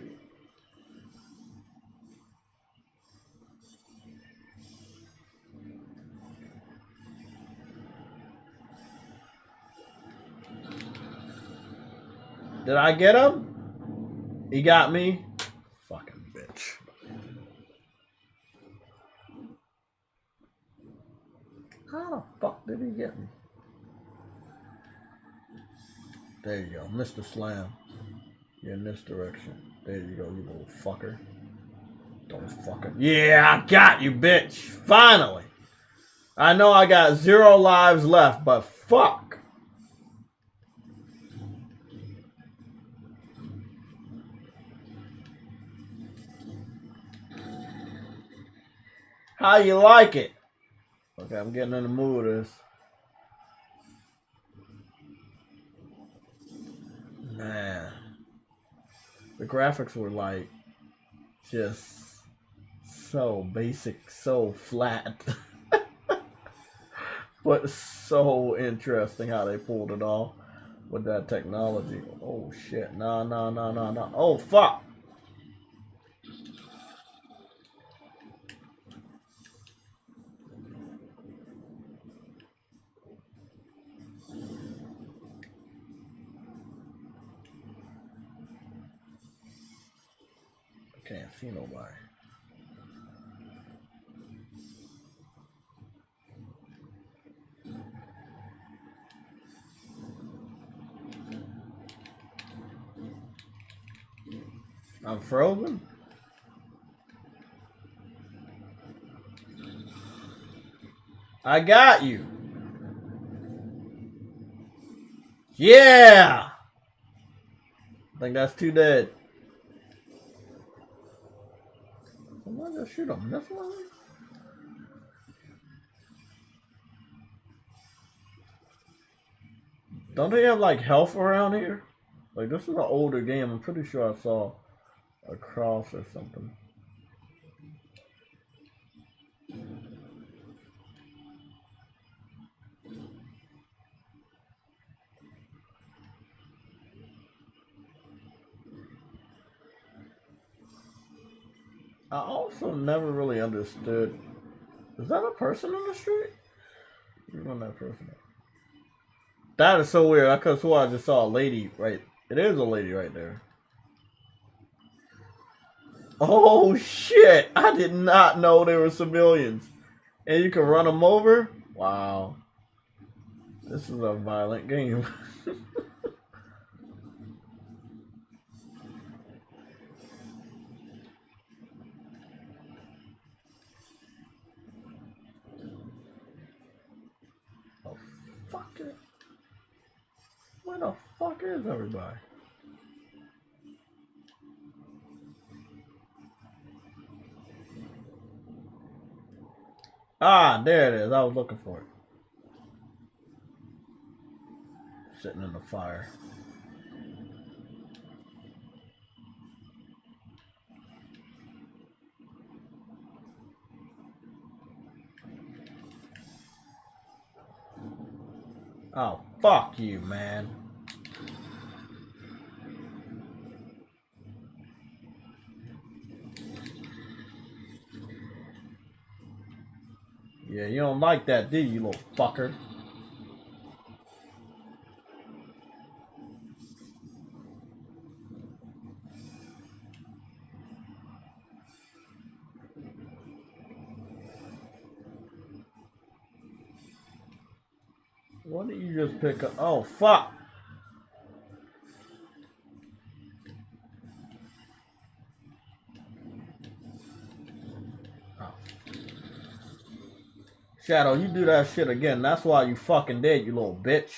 Did I get him? He got me? Fucking bitch. How the fuck did he get me? There you go, Mr. Slam. You're in this direction. There you go, you little fucker. Don't fucking... Yeah, I got you, bitch! Finally! I know I got 0 lives left, but fuck! How you like it? Okay, I'm getting in the mood of this. Man. The graphics were like just so basic, so flat. But so interesting how they pulled it off with that technology. Oh shit. No. Oh fuck. Can't see nobody. I'm frozen? I got you. Yeah! I think that's 2 dead. Why did I shoot him this way? Don't they have like health around here? Like this is an older game. I'm pretty sure I saw a cross or something. I also never really understood. Is that a person on the street? You run that person up. That is so weird. I could have sworn I just saw a lady right. It is a lady right there. Oh shit! I did not know they were civilians. And you can run them over? Wow. This is a violent game. Oh, fuck it. Where the fuck is everybody? Ah, there it is. I was looking for it. Sitting in the fire. Oh, fuck you, man. Yeah, you don't like that, do you, little fucker? What did you just pick up? Oh, fuck! Oh. Shadow, you do that shit again. That's why you fucking dead, you little bitch.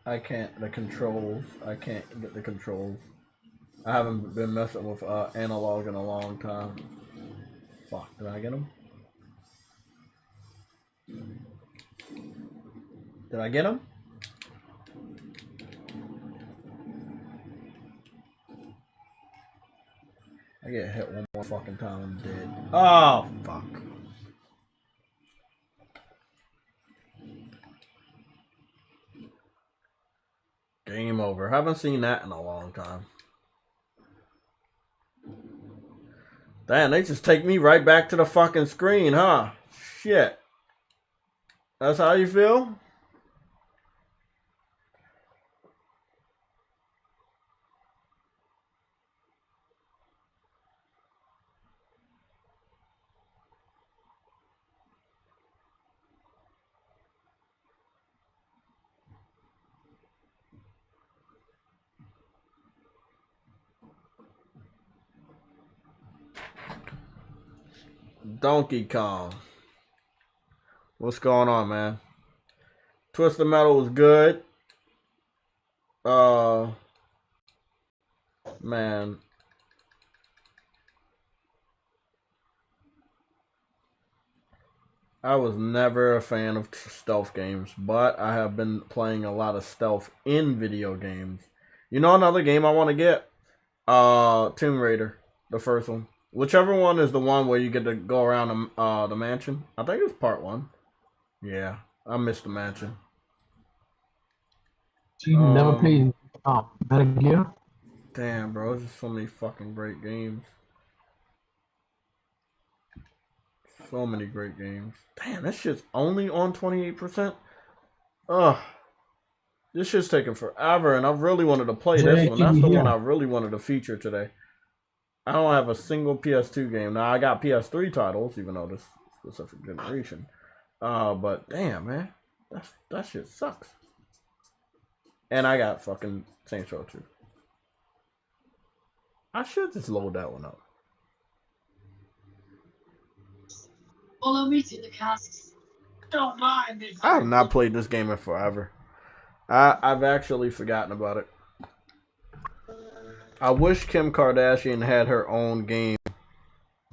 I can't. The controls. I can't get the controls. I haven't been messing with analog in a long time. Fuck, did I get him? Did I get him? I get hit one more fucking time, I'm dead. Oh, fuck. Game over. Haven't seen that in a long time. Damn, they just take me right back to the fucking screen, huh? Shit. That's how you feel? Donkey Kong. What's going on, man? Twisted Metal was good. Man. I was never a fan of stealth games, but I have been playing a lot of stealth in video games. You know another game I want to get? Tomb Raider, the first one. Whichever one is the one where you get to go around the mansion. I think it was part 1. Yeah, I missed the mansion. So you never played Metal Gear? Damn, bro, there's just so many fucking great games. So many great games. Damn, that shit's only on 28%. Ugh. This shit's taking forever, and I really wanted to play this one. That's the one I really wanted to feature today. I don't have a single PS2 game. Now, I got PS3 titles, even though this specific generation. But damn, man. That shit sucks. And I got fucking Saints Row 2. I should just load that one up. Follow me to the casks. Don't mind this. I have not played this game in forever. I've actually forgotten about it. I wish Kim Kardashian had her own game.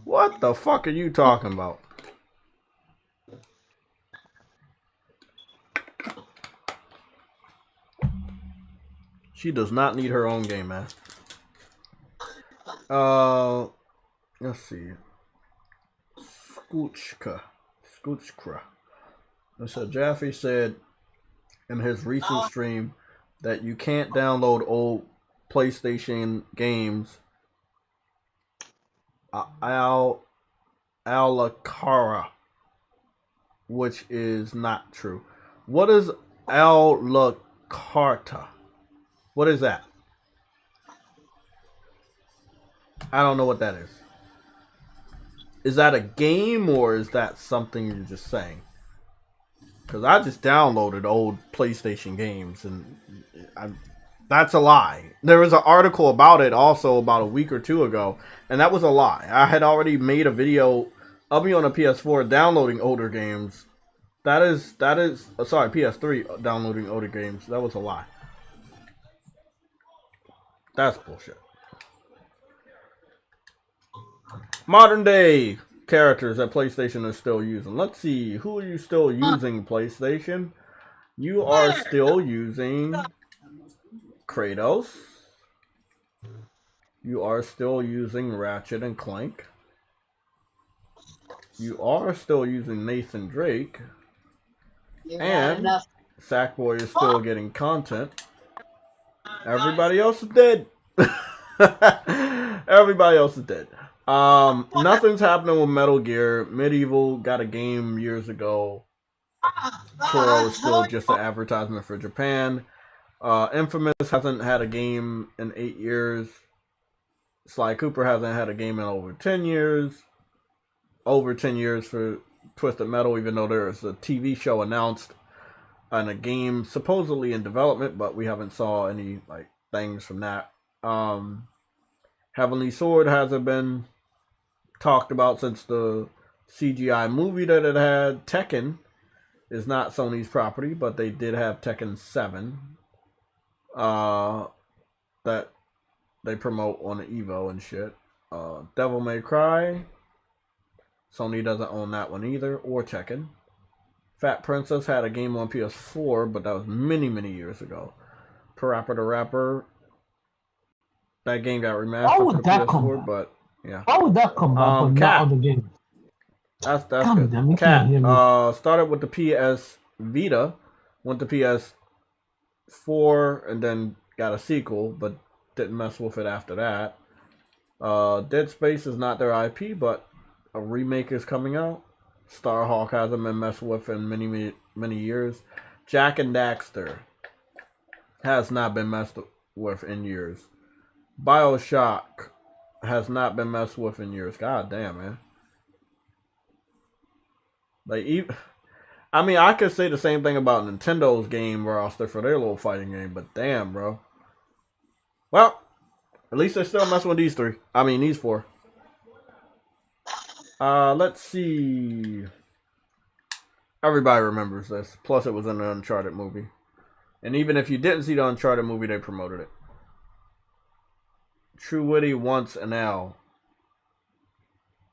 What the fuck are you talking about? She does not need her own game, man. Let's see. Scoochka. So Jaffe said in his recent stream that you can't download old PlayStation games. Al-Lakara, which is not true. What is Al-Lakarta? What is that? I don't know what that is. Is that a game or is that something you're just saying? Because I just downloaded old PlayStation games and that's a lie. There was an article about it also about a week or two ago, and that was a lie. I had already made a video of me on a PS4 downloading older games. That is sorry, PS3 downloading older games. That was a lie. That's bullshit. Modern day characters that PlayStation is still using. Let's see, who are you still using, PlayStation? You are still using Kratos. You are still using Ratchet and Clank. You are still using Nathan Drake. And Sackboy is still getting content. Everybody else is dead. Everybody else is dead. Nothing's happening with Metal Gear. Medieval got a game years ago. Toro is still just an advertisement for Japan. Infamous hasn't had a game in 8 years. Sly Cooper hasn't had a game in over 10 years. Over 10 years for Twisted Metal, even though there is a TV show announced and a game supposedly in development, but we haven't saw any like things from that. Heavenly Sword hasn't been talked about since the CGI movie that it had. Tekken is not Sony's property, but they did have Tekken 7. that they promote on the Evo and shit. Devil May Cry. Sony doesn't own that one either, or Tekken. Fat Princess had a game on PS4, but that was many, many years ago. Parappa the Rapper. That game got remastered for the PS4, but yeah. How would that come back on that other game? That's Calm good. down, you can't hear me. Started with the PS Vita, went to PS4, and then got a sequel, but didn't mess with it after that. Dead Space is not their IP, but a remake is coming out. Starhawk hasn't been messed with in many, many years. Jack and Daxter has not been messed with in years. BioShock has not been messed with in years. God damn, man. I could say the same thing about Nintendo's game roster for their little fighting game, but damn, bro. Well, at least they're still messing with these these four. Let's see. Everybody remembers this. Plus, it was in an Uncharted movie. And even if you didn't see the Uncharted movie, they promoted it. True Witty wants an L.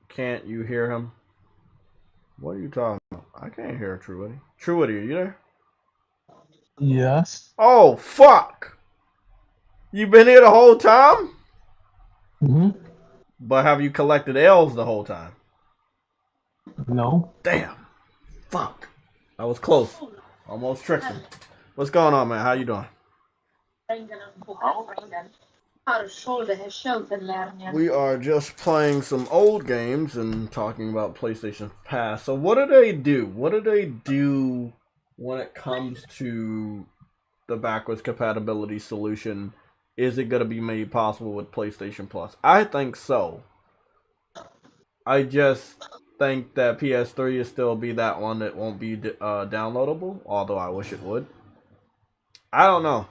Can't you hear him? What are you talking about? I can't hear True Witty. True Witty, are you there? Yes. Oh, fuck! You been here the whole time? Mm-hmm. But have you collected L's the whole time? No. Damn. Fuck. I was close. Almost tricked him. What's going on, man? How you doing? We are just playing some old games and talking about PlayStation Pass. So what do they do? What do they do when it comes to the backwards compatibility solution? Is it going to be made possible with PlayStation Plus? I think so. I just think that PS3 will still be that one that won't be downloadable, although I wish it would. I don't know.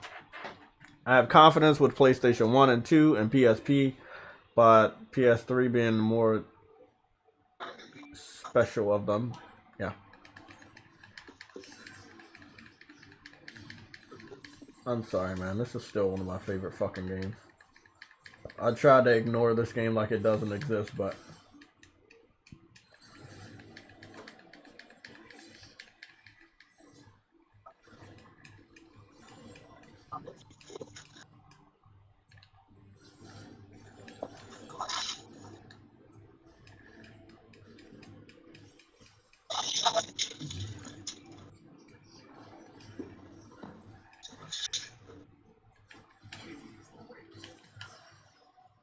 I have confidence with PlayStation 1 and 2 and PSP, but PS3 being the more special of them. Yeah. I'm sorry, man. This is still one of my favorite fucking games. I tried to ignore this game like it doesn't exist, but...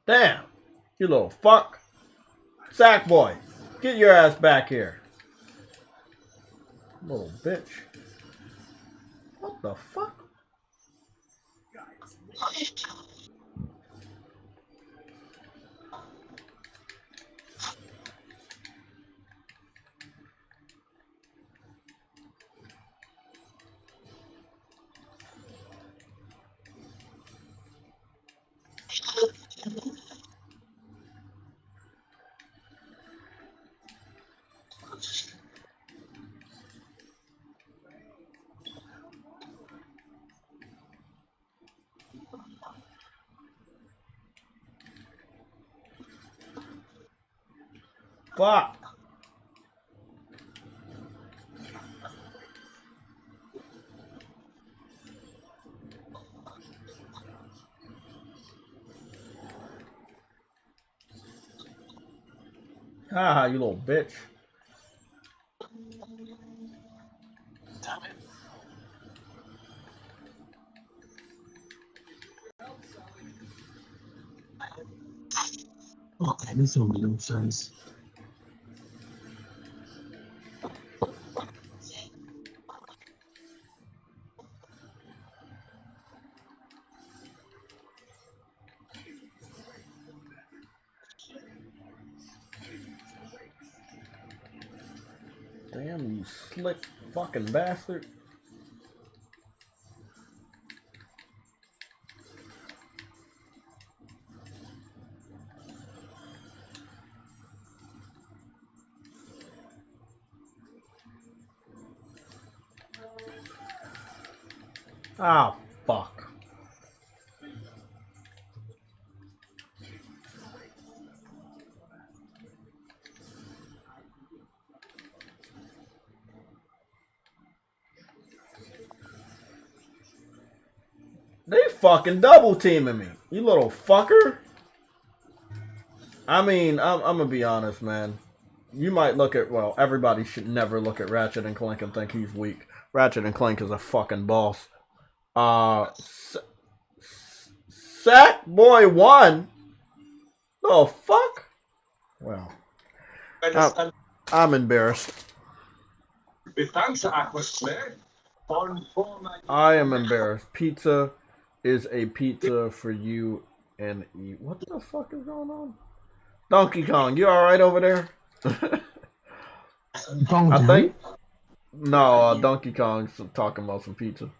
Damn! You little fuck! Sackboy! Get your ass back here! Little bitch. What the fuck? Fuck! Ah, you little bitch. Damn it. Okay, this will make no sense. Damn, you slick fucking bastard. Ah, fuck. They fucking double teaming me. You little fucker. I mean, I'm gonna be honest, man. You might look at, well, everybody should never look at Ratchet and Clank and think he's weak. Ratchet and Clank is a fucking boss. Sackboy won? The fuck? Well, I'm embarrassed. I am embarrassed. Pizza is a pizza for you and eat. What the fuck is going on? Donkey Kong, you alright over there? I think. No, Donkey Kong's talking about some pizza.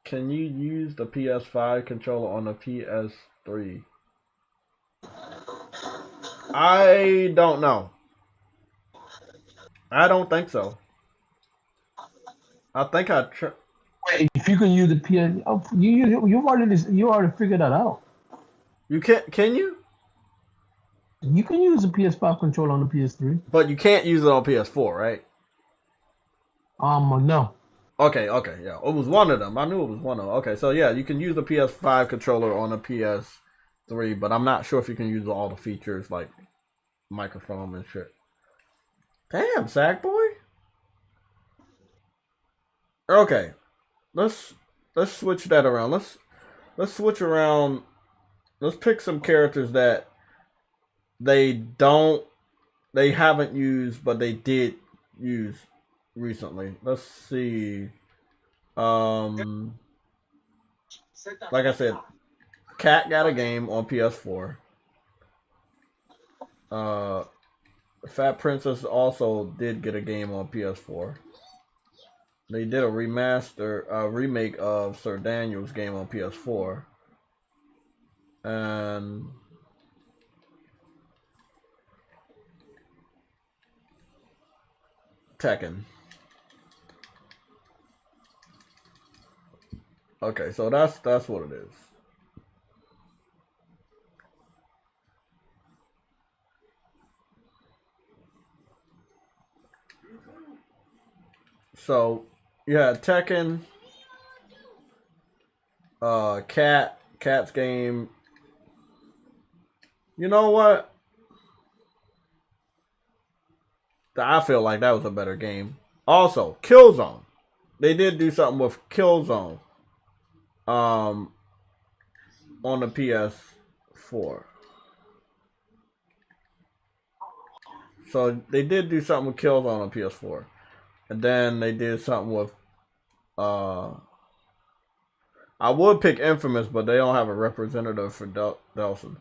Can you use the PS5 controller on the PS3? I don't know. I don't think so. I think I. Wait, if you can use the PS, you already figured that out. You can't? Can you? You can use the PS5 controller on the PS3. But you can't use it on PS4, right? No. Okay, yeah. It was one of them. I knew it was one of them. Okay, so yeah, you can use the PS5 controller on a PS3, but I'm not sure if you can use all the features like microphone and shit. Damn, Sackboy. Okay, let's switch that around. Let's switch around. Let's pick some characters that they haven't used, but they did use recently. Let's see. Like I said, Cat got a game on PS4. Fat Princess also did get a game on PS4. They did a remake of Sir Daniel's game on PS4. And Tekken. Okay, so that's what it is. So yeah, Tekken, Cat's game. You know what? I feel like that was a better game. Also, Killzone. They did do something with Killzone. On the PS4. So they did do something with Killzone on PS4. And then they did something with I would pick Infamous, but they don't have a representative for Delson.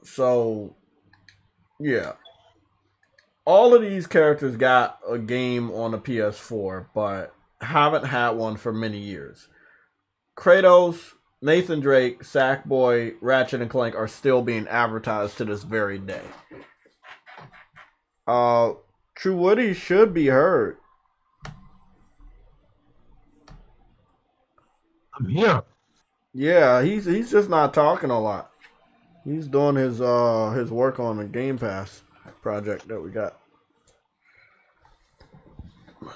So yeah. All of these characters got a game on the PS4, but haven't had one for many years. Kratos, Nathan Drake, Sackboy, Ratchet and Clank are still being advertised to this very day. True Woody should be heard. I'm here. Yeah, he's just not talking a lot. He's doing his work on the Game Pass project that we got.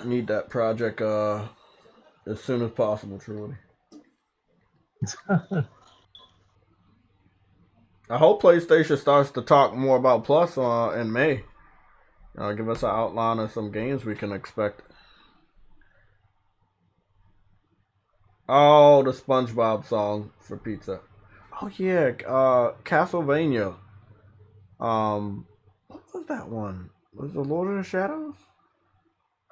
I need that project as soon as possible, True Woody. I hope PlayStation starts to talk more about Plus in May. Give us an outline of some games we can expect. Oh, the SpongeBob song for pizza. Oh yeah, Castlevania. What was that one? Was it Lord of the Shadows?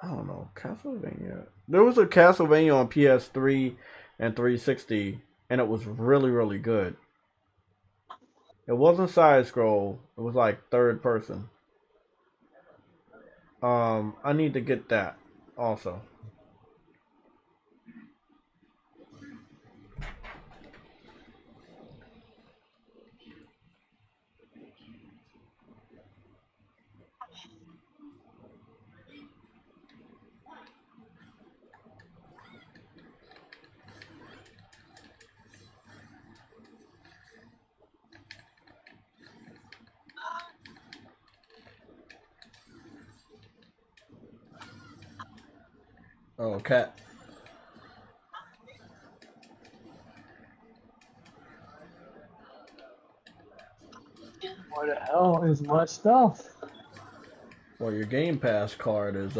I don't know. Castlevania. There was a Castlevania on PS3 and 360, and it was really, really good. It wasn't side scroll. It was like third person. I need to get that also. Oh, Cat. What the hell is my stuff? Well, your Game Pass card is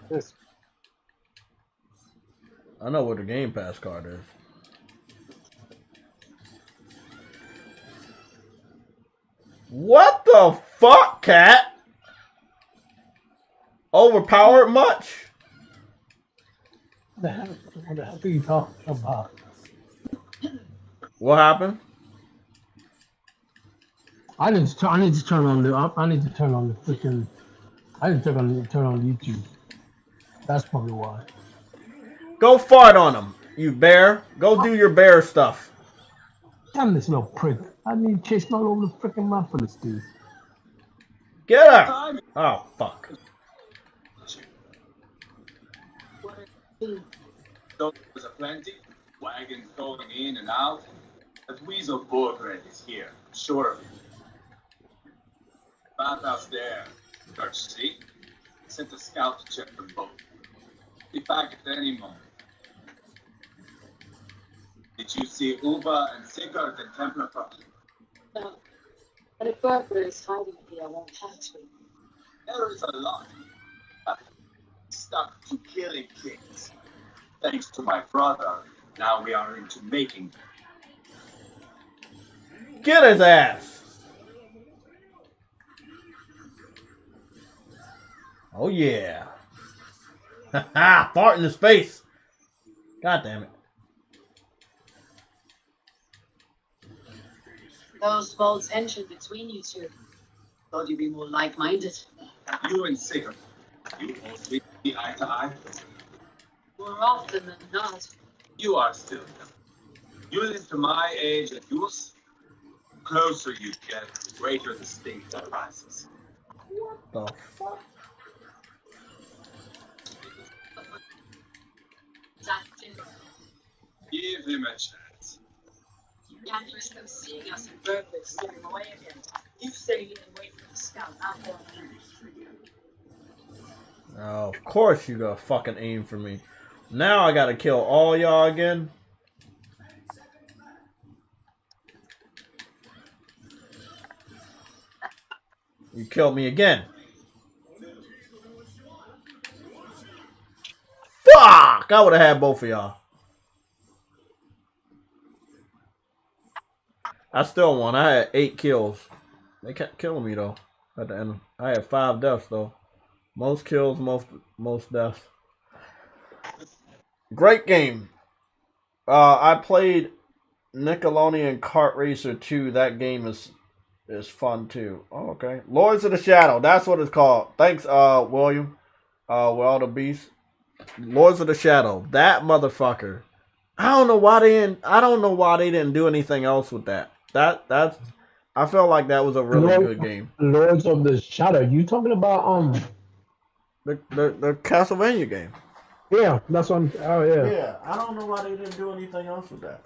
This I know what the Game Pass card is. What the fuck, cat? Overpowered much? what the heck are you talking about? What happened? I need to turn on the freaking. I need to turn on YouTube. That's probably why. Go fart on him, you bear. Go do your bear stuff. Damn this little prick. I need chasing all over the freaking map for this dude. Get her. Oh, fuck. There's a plenty. Wagons going in and out. That weasel Borgred is here, sure of it. Bathhouse there. Don't you see? Sent a scout to check them both. Be back at any moment. Did you see Uba and Sigurd and Templar? No. But if Berber is hiding here, I won't catch him. There is a lot. Stuck to killing kings. Thanks to my brother, now we are into making. Get his ass. Oh, yeah. Ha fart in his face. God damn it. Those boats entered between you two. Thought you'd be more like-minded. You and Sigurd, you mostly see eye to eye. More often than not. You are still young. You live to my age and yours. The closer you get, the greater the stink arises. The fuck? Give him a chance. Can't risk them seeing us and Berber slipping away again. You stay here and wait for the scout. I'll go on. Oh, of course you gotta fucking aim for me. Now I gotta kill all y'all again. You killed me again. Fuck! I would have had both of y'all. I still won. I had 8 kills. They kept killing me though. At the end, I had 5 deaths though. Most kills, most deaths. Great game. I played Nickelodeon Kart Racer 2. That game is fun too. Oh, okay. Lords of the Shadow. That's what it's called. Thanks, William. Well, the Beast. Lords of the Shadow. That motherfucker. I don't know why they didn't do anything else with that. That's. I felt like that was a really good game. Lords of the Shadow. You talking about the Castlevania game. Yeah, that's one. Oh yeah. Yeah, I don't know why they didn't do anything else with that.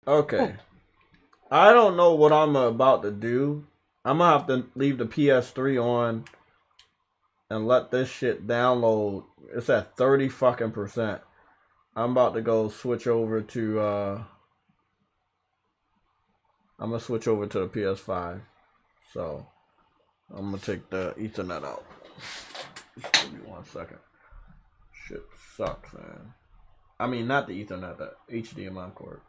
Okay. I don't know what I'm about to do. I'm gonna have to leave the PS3 on and let this shit download. It's at 30 fucking %. I'm about to go switch over to I'm gonna switch over to the PS5. So I'm gonna take the Ethernet out. Just give me 1 second. Shit sucks, man. I mean, not the Ethernet, the HDMI cord.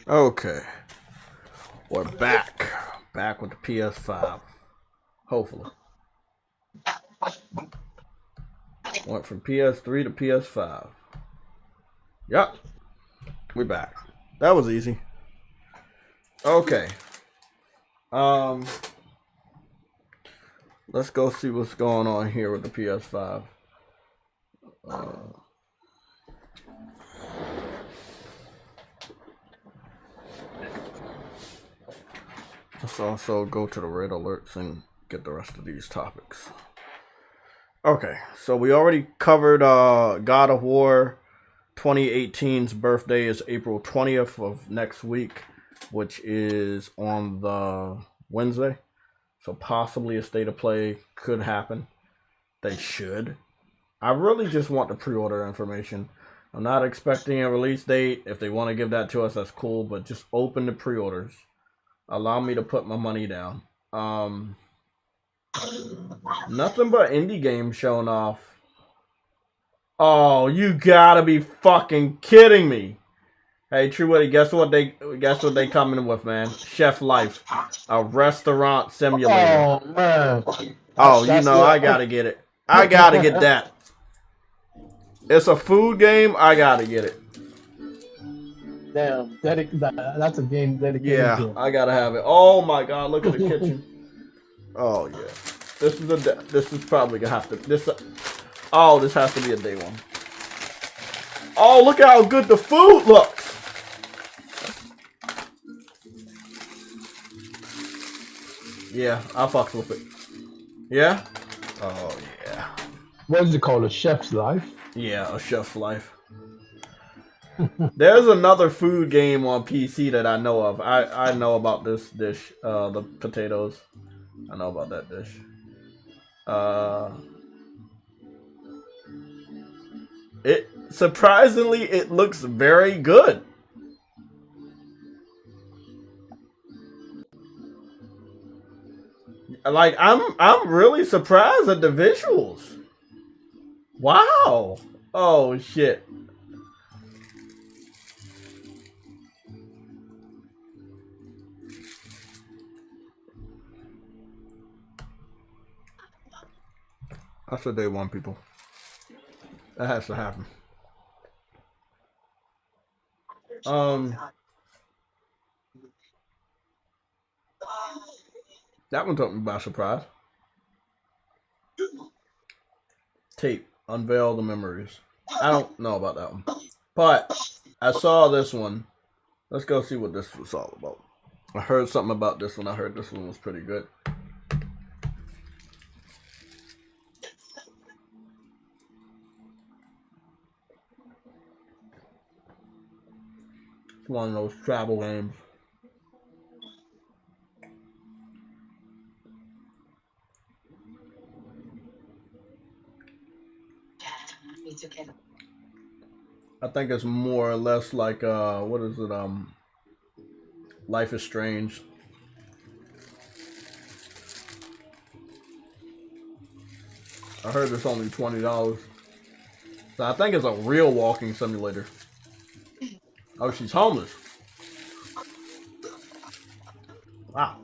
Okay, we're back with the PS5. Hopefully, went from PS3 to PS5. Yep. We back. That was easy. Okay. Let's go see what's going on here with the PS5. Let's also go to the red alerts and get the rest of these topics. Okay, so we already covered God of War 2018's birthday is April 20th of next week, which is on the Wednesday. So possibly a state of play could happen. They should. I really just want the pre-order information. I'm not expecting a release date. If they want to give that to us, that's cool. But just open the pre-orders. Allow me to put my money down. Nothing but indie games showing off. Oh, you gotta be fucking kidding me. Hey, True Witty, guess what they coming with, man? Chef Life, a restaurant simulator. Oh man. Oh, you know, I gotta get it. I gotta get that. It's a food game. I gotta get it. Damn, that's a game dedicated. Yeah, I gotta have it. Oh my God, look at the kitchen. Oh yeah, this is probably gonna have to this. Oh, this has to be a day one. Oh, look at how good the food looks. Yeah, I fucked with it. Yeah? Oh, yeah. What is it called? A Chef's Life? Yeah, a Chef's Life. There's another food game on PC that I know of. I know about this dish, the potatoes. I know about that dish. It surprisingly, it looks very good. Like I'm really surprised at the visuals. Wow. Oh shit. That's what they want, people. That has to happen. That one took me by surprise. Tape. Unveil the memories. I don't know about that one. But I saw this one. Let's go see what this was all about. I heard something about this one. I heard this one was pretty good. It's one of those travel games. I think it's more or less like what is it? Life is Strange. I heard it's only $20. So I think it's a real walking simulator. Oh, she's homeless. Wow.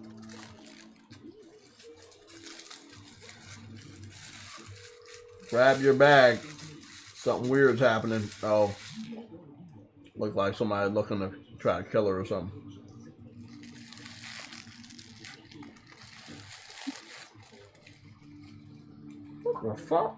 Grab your bag. Something weird's happening. Oh. Looks like somebody looking to try to kill her or something. What the fuck?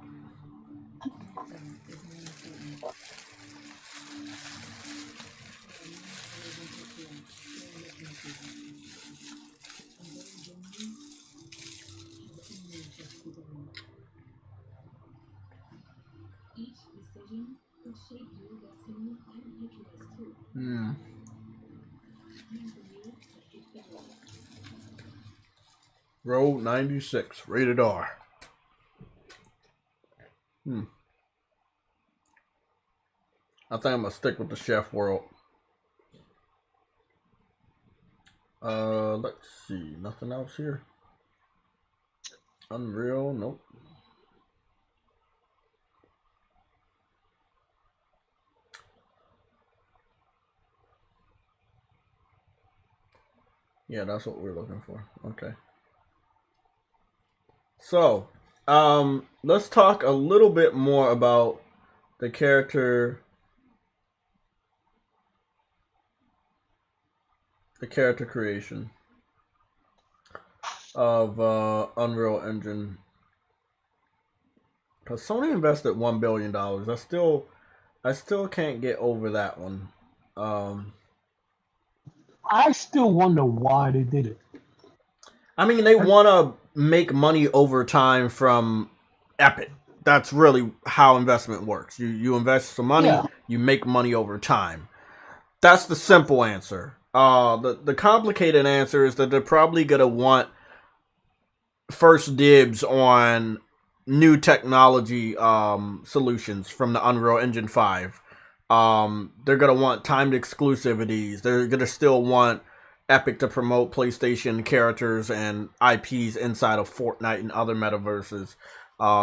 Road 96, rated R. I think I'm gonna stick with the chef world. Let's see, nothing else here. Unreal, nope. Yeah, that's what we're looking for. Okay. So, let's talk a little bit more about the character the character creation of Unreal Engine. Because Sony invested $1 billion. I still can't get over that one. I still wonder why they did it. I mean, they want to make money over time from Epic. That's really how investment works. You invest some money, you make money over time. That's the simple answer. The complicated answer is that they're probably going to want first dibs on new technology solutions from the Unreal Engine 5. They're going to want timed exclusivities. They're going to still want Epic to promote PlayStation characters and IPs inside of Fortnite and other metaverses.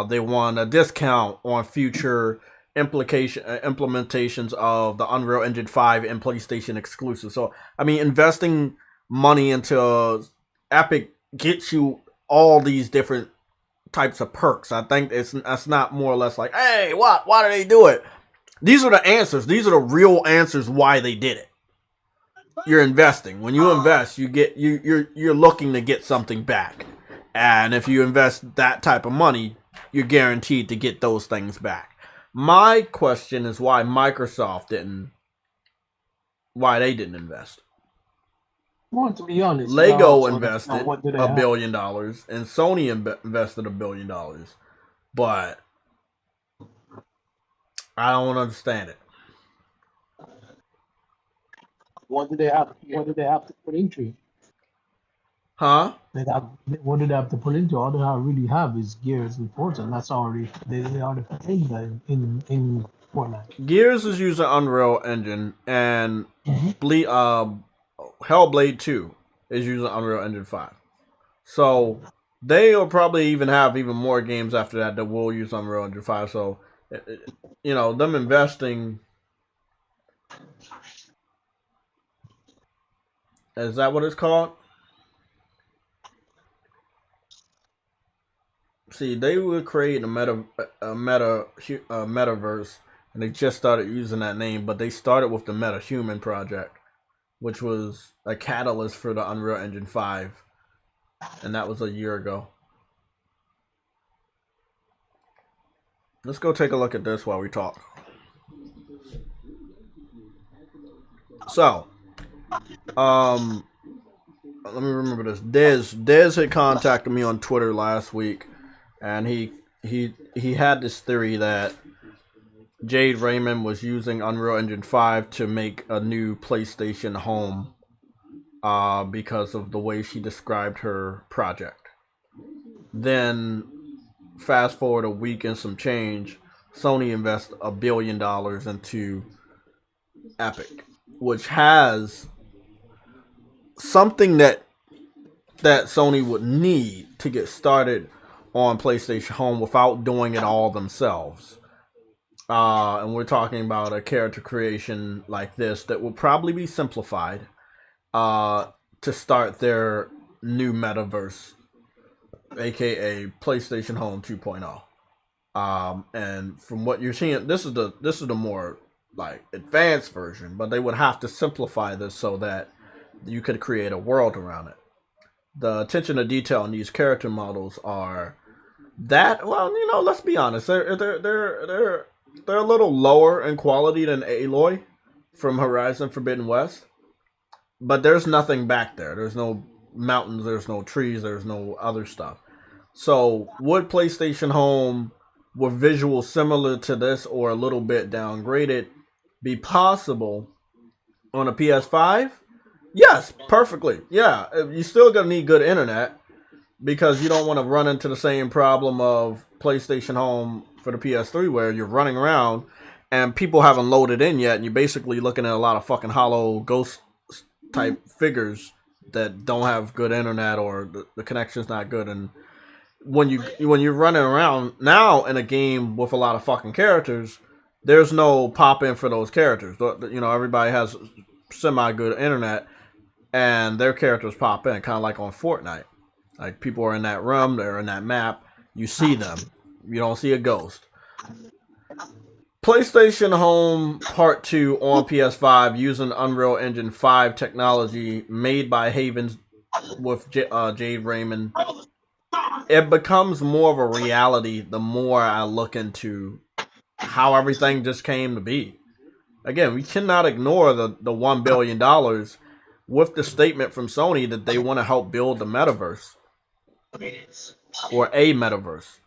They want a discount on future implementations of the Unreal Engine 5 and PlayStation exclusives. So, I mean, investing money into Epic gets you all these different types of perks. I think that's not more or less like, hey, why do they do it? These are the answers. These are the real answers why they did it. You're investing. When you invest, you're looking to get something back. And if you invest that type of money, you're guaranteed to get those things back. My question is why Microsoft didn't invest. Well, to be honest, Lego invested $1 billion and Sony invested $1 billion. But I don't understand it. What did they have to put into it? Huh? What did they have to put into it? All they really have is Gears and Forza, and that's already they already put in Fortnite. Gears is using Unreal Engine, and Hellblade 2 is using Unreal Engine 5. So they'll probably even have even more games after that will use Unreal Engine 5. So, you know, them investing. Is that what it's called? See, they were creating a metaverse, and they just started using that name, but they started with the MetaHuman project, which was a catalyst for the Unreal Engine 5, and that was a year ago. Let's go take a look at this while we talk. So, let me remember this. Dez had contacted me on Twitter last week, and he had this theory that Jade Raymond was using Unreal Engine 5 to make a new PlayStation home because of the way she described her project. Then, fast forward a week and some change, Sony invests $1 billion into Epic, which has something that Sony would need to get started on PlayStation Home without doing it all themselves. And we're talking about a character creation like this that will probably be simplified to start their new metaverse, aka PlayStation Home 2.0. And from what you're seeing, this is the more like advanced version, but they would have to simplify this so that you could create a world around it. The attention to detail in these character models are that, well, you know, let's be honest, they're a little lower in quality than Aloy from Horizon Forbidden West, but there's nothing back there. There's no mountains, there's no trees, there's no other stuff. So would PlayStation Home with visuals similar to this or a little bit downgraded be possible on a PS5? Yes, perfectly. Yeah, you still gonna need good internet because you don't want to run into the same problem of PlayStation Home for the PS3 where you're running around and people haven't loaded in yet and you're basically looking at a lot of fucking hollow ghost type figures that don't have good internet or the connection's not good. And when you're running around now in a game with a lot of fucking characters, there's no pop in for those characters. You know, everybody has semi good internet and their characters pop in, kind of like on Fortnite. Like people are in that room, they're in that map, you see them. You don't see a ghost. PlayStation Home Part 2 on PS5 using Unreal Engine 5 technology made by Havens with Jade Raymond. It becomes more of a reality the more I look into how everything just came to be. Again, we cannot ignore the $1 billion with the statement from Sony that they want to help build the metaverse. Or a metaverse.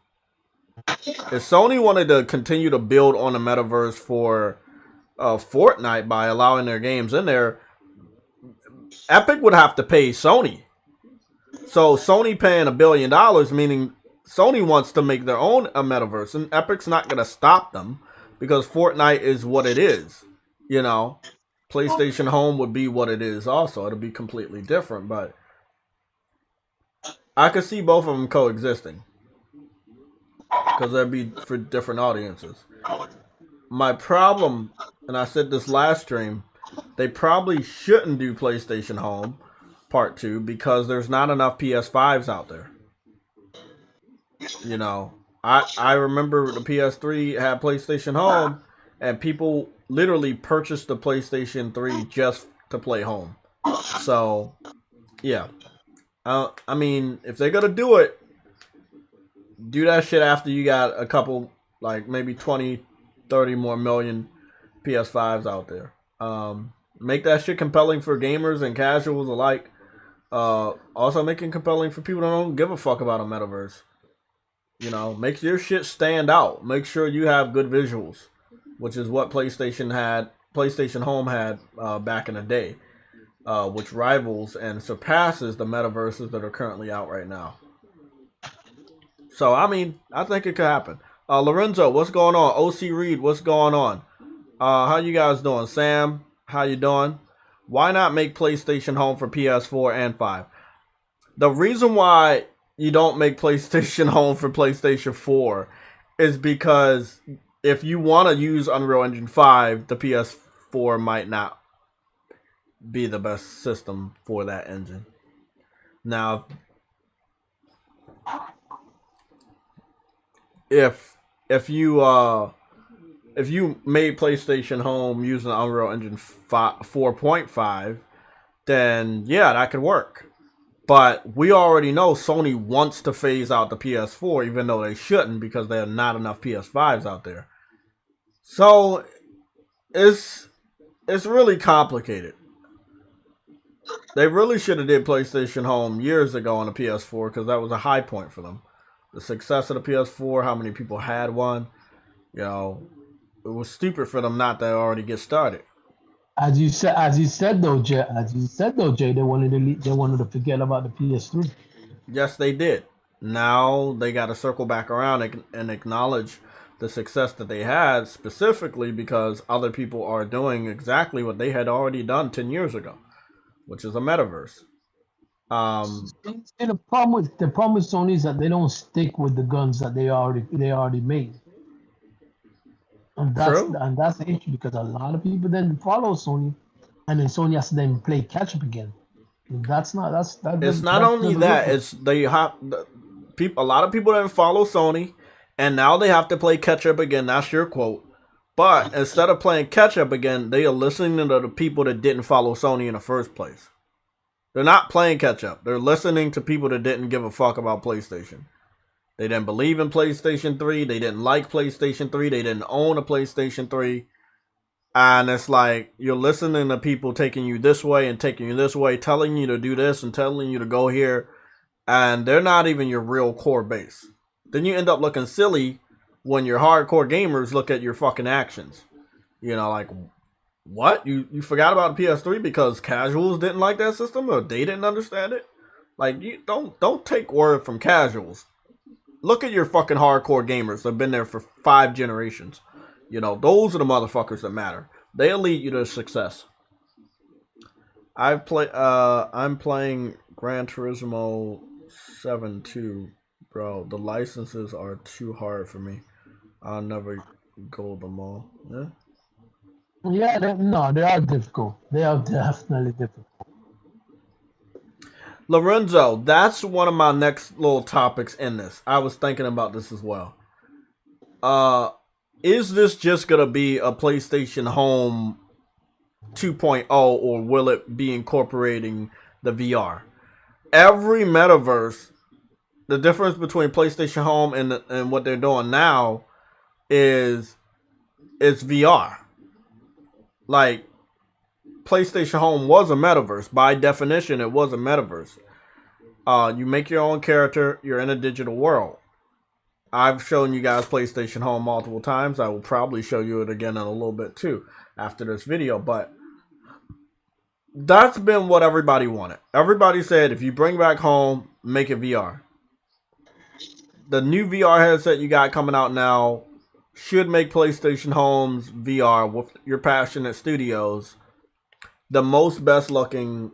If Sony wanted to continue to build on the metaverse for Fortnite by allowing their games in there, Epic would have to pay Sony. So Sony paying $1 billion, meaning Sony wants to make their own metaverse, and Epic's not going to stop them because Fortnite is what it is. You know, PlayStation Home would be what it is also. It'll be completely different, but I could see both of them coexisting because that'd be for different audiences. My problem, and I said this last stream, they probably shouldn't do PlayStation Home Part 2 because there's not enough PS5s out there. You know, I remember the PS3 had PlayStation Home and people literally purchased the PlayStation 3 just to play home. So, yeah. I mean, if they're going to do it, do that shit after you got a couple, like maybe 20, 30 more million PS5s out there. Make that shit compelling for gamers and casuals alike. Also make it compelling for people that don't give a fuck about a metaverse. You know, make your shit stand out. Make sure you have good visuals, which is what PlayStation Home had back in the day, which rivals and surpasses the metaverses that are currently out right now. So, I mean, I think it could happen. Lorenzo, what's going on? OC Reed, what's going on? How you guys doing? Sam, how you doing? Why not make PlayStation Home for PS4 and 5? The reason why you don't make PlayStation Home for PlayStation 4 is because if you want to use Unreal Engine 5, the PS4 might not be the best system for that engine. Now, if you made PlayStation Home using Unreal Engine 4.5, then yeah, that could work. But we already know Sony wants to phase out the PS4, even though they shouldn't because there are not enough PS5s out there. So it's really complicated. They really should have did PlayStation Home years ago on the PS4 because that was a high point for them. The success of the PS4, how many people had one, you know, it was stupid for them not to already get started. As you said though, Jay, they wanted to forget about the PS3. Yes, they did. Now they got to circle back around and acknowledge the success that they had, specifically because other people are doing exactly what they had already done 10 years ago, which is a metaverse. And the problem with Sony is that they don't stick with the guns that they already made. And that's the issue because a lot of people then follow Sony, and then Sony has to then play catch up again. It's not only that. It's a lot of people didn't follow Sony, and now they have to play catch up again. That's your quote. But instead of playing catch up again, they are listening to the people that didn't follow Sony in the first place. They're not playing catch up. They're listening to people that didn't give a fuck about PlayStation. They didn't believe in PlayStation 3. They didn't like PlayStation 3. They didn't own a PlayStation 3. And it's like you're listening to people taking you this way and taking you this way, telling you to do this and telling you to go here. And they're not even your real core base. Then you end up looking silly when your hardcore gamers look at your fucking actions. You know, like, what? You forgot about the PS3 because casuals didn't like that system or they didn't understand it? Like, you don't take word from casuals. Look at your fucking hardcore gamers that have been there for 5 generations. You know, those are the motherfuckers that matter. They'll lead you to success. I'm playing Gran Turismo 7 2, bro. The licenses are too hard for me. I'll never go them all. Yeah? Yeah, they are difficult. They are definitely difficult. Lorenzo, that's one of my next little topics in this. I was thinking about this as well. is this just gonna be a PlayStation Home 2.0, or will it be incorporating the VR? Every Metaverse, the difference between PlayStation Home and what they're doing now is it's VR. Like, PlayStation Home was a Metaverse. By definition, it was a Metaverse. You make your own character. You're in a digital world. I've shown you guys PlayStation Home multiple times. I will probably show you it again in a little bit too after this video. But that's been what everybody wanted. Everybody said, if you bring back Home, make it VR. The new VR headset you got coming out now should make PlayStation Home's VR, with your passionate studios, the most best looking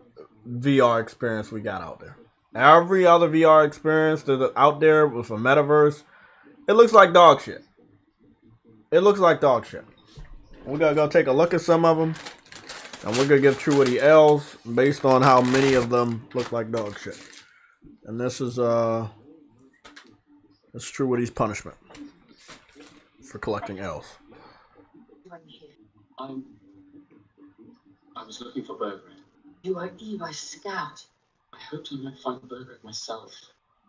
VR experience we got out there. Every other VR experience that's out there with a Metaverse, it looks like dog shit. It looks like dog shit. We're going to go take a look at some of them, and we're going to give TrueWitty L's based on how many of them look like dog shit. And this is TrueWitty's punishment for collecting L's. I was looking for Burger. You are Eva's scout. I hoped I might find Burger myself.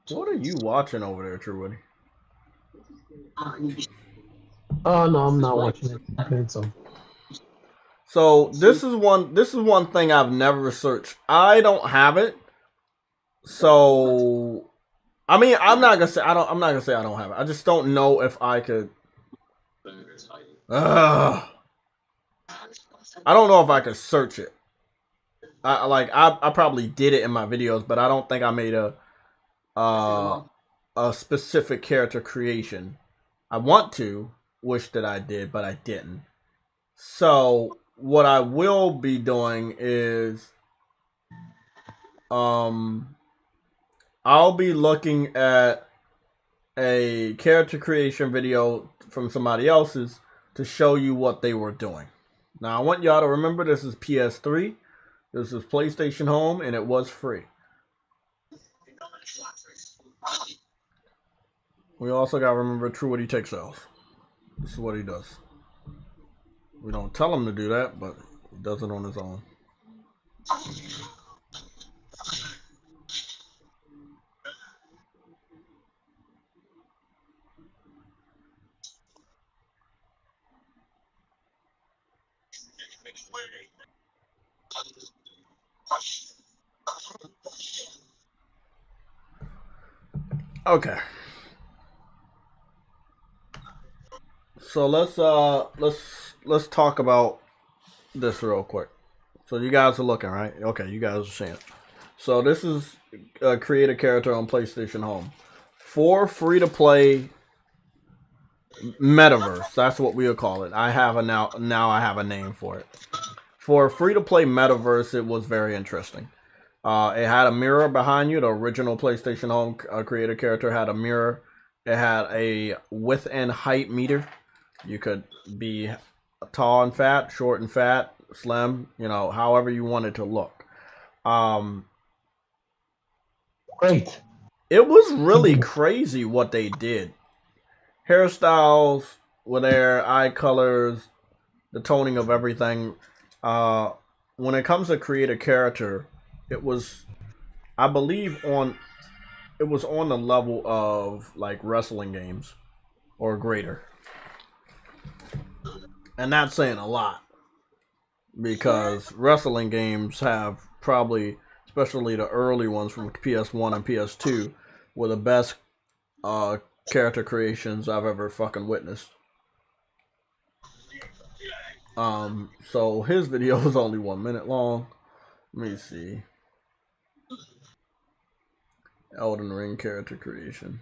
What are you watching over there, TrueWitty? How can you be? Oh no, I'm not watching it. I played some. So this is one thing I've never researched. I don't have it. So I mean, I'm not gonna say I don't have it. I just don't know if I could. I don't know if I could search it. I probably did it in my videos, but I don't think I made a specific character creation. I want to, wish that I did, but I didn't. So what I will be doing is, I'll be looking at a character creation video from somebody else's to show you what they were doing. Now I want y'all to remember this is PS3, this is PlayStation Home, and it was free. We also gotta remember TrueWitty takes L's. This is what he does. We don't tell him to do that, but he does it on his own. Okay. So let's talk about this real quick. So you guys are looking, right? Okay, you guys are seeing it. So this is create a character on PlayStation Home for free-to-play Metaverse. That's what we'll call it. I have a now I have a name for it. For free-to-play Metaverse, it was very interesting. It had a mirror behind you. The original PlayStation Home creator character had a mirror. It had a width and height meter. You could be tall and fat, short and fat, slim, you know, however you wanted to look. Great. It was really crazy what they did. Hairstyles were there, eye colors, the toning of everything. When it comes to create a character, it was, I believe, it was on the level of like wrestling games or greater. And that's saying a lot, because wrestling games have probably, especially the early ones from PS1 and PS2, were the best character creations I've ever fucking witnessed. So his video was only 1 minute long. Let me see. Elden Ring character creation.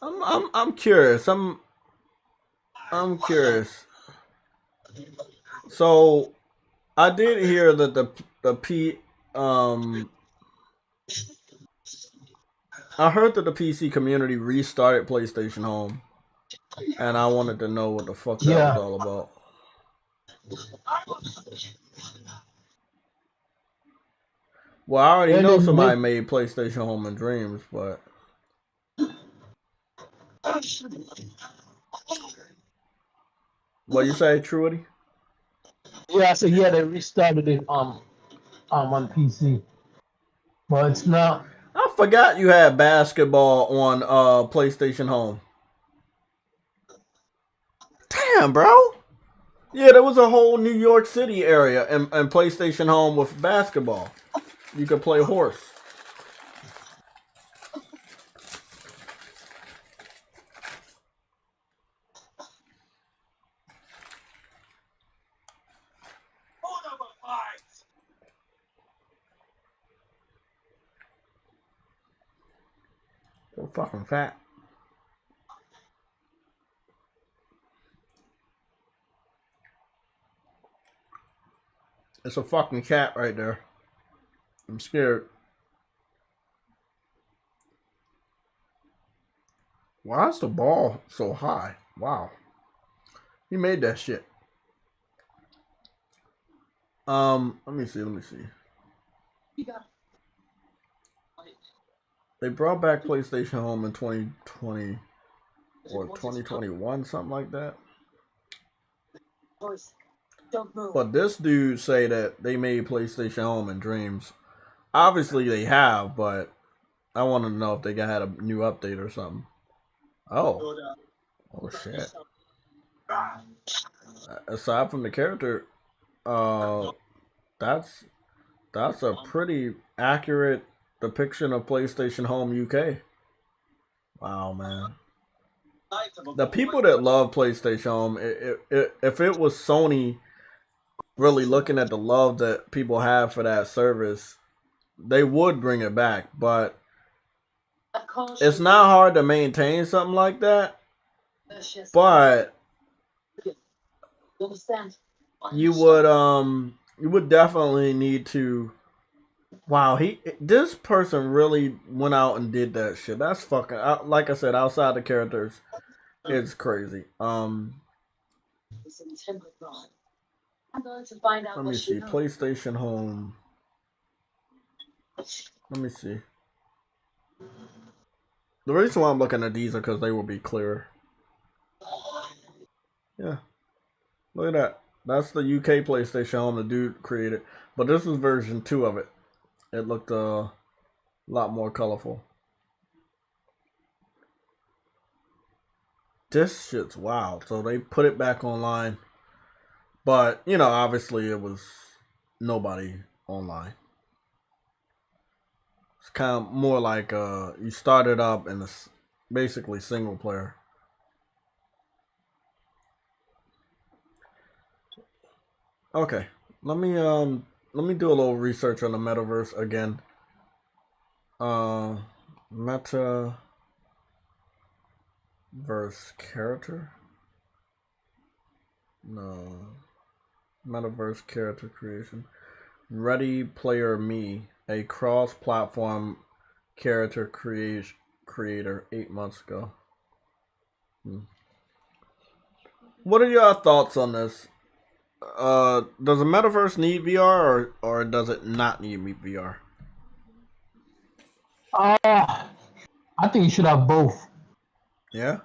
I'm curious. I'm curious. So I did hear that I heard that the PC community restarted PlayStation Home, and I wanted to know what the fuck that was all about. Well, I already And know then somebody made PlayStation Home and Dreams, but what you say, Truity? yeah, so yeah, they restarted it on PC, but it's not. I forgot you had basketball on PlayStation Home. Damn, bro. Yeah, there was a whole New York City area and PlayStation Home with basketball. You could play horse. So fucking fat. It's a fucking cat right there. I'm scared. Why is the ball so high? Wow. He made that shit. Let me see. They brought back PlayStation Home in 2020 or 2021, something like that. But this dude say that they made PlayStation Home and Dreams. Obviously they have, but I want to know if they had a new update or something. Oh shit. Aside from the character, that's a pretty accurate depiction of PlayStation Home UK. Wow, man. The people that love PlayStation Home, if it was Sony really looking at the love that people have for that service, they would bring it back. But it's not hard to maintain something like that. But you would definitely need to. Wow, this person really went out and did that shit. That's fucking, like I said, outside the characters, it's crazy. Let me see, PlayStation Home. Let me see. The reason why I'm looking at these are because they will be clearer. Yeah, look at that. That's the UK PlayStation Home the dude created, but this is version 2 of it. It looked a lot more colorful. This shit's wild. So they put it back online. But, you know, obviously it was nobody online. It's kind of more like you started up and it's basically single player. Okay. Let me do a little research on the Metaverse again. Metaverse character? No. Metaverse character creation. Ready Player Me, a cross-platform character creator 8 months ago. What are your thoughts on this? Does a Metaverse need VR or does it not need VR? I think you should have both. Yeah?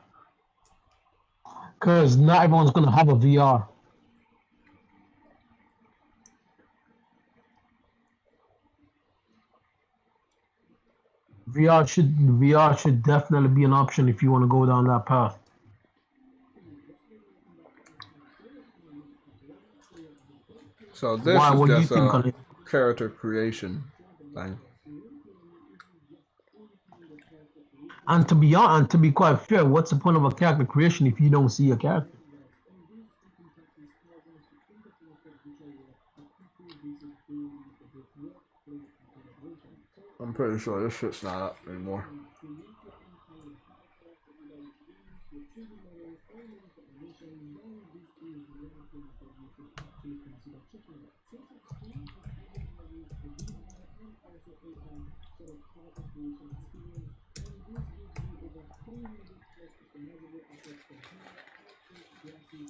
Because not everyone's going to have a VR. VR should definitely be an option if you want to go down that path. So this is just a character creation thing. And to be quite fair, what's the point of a character creation if you don't see a character? I'm pretty sure this shit's not up anymore.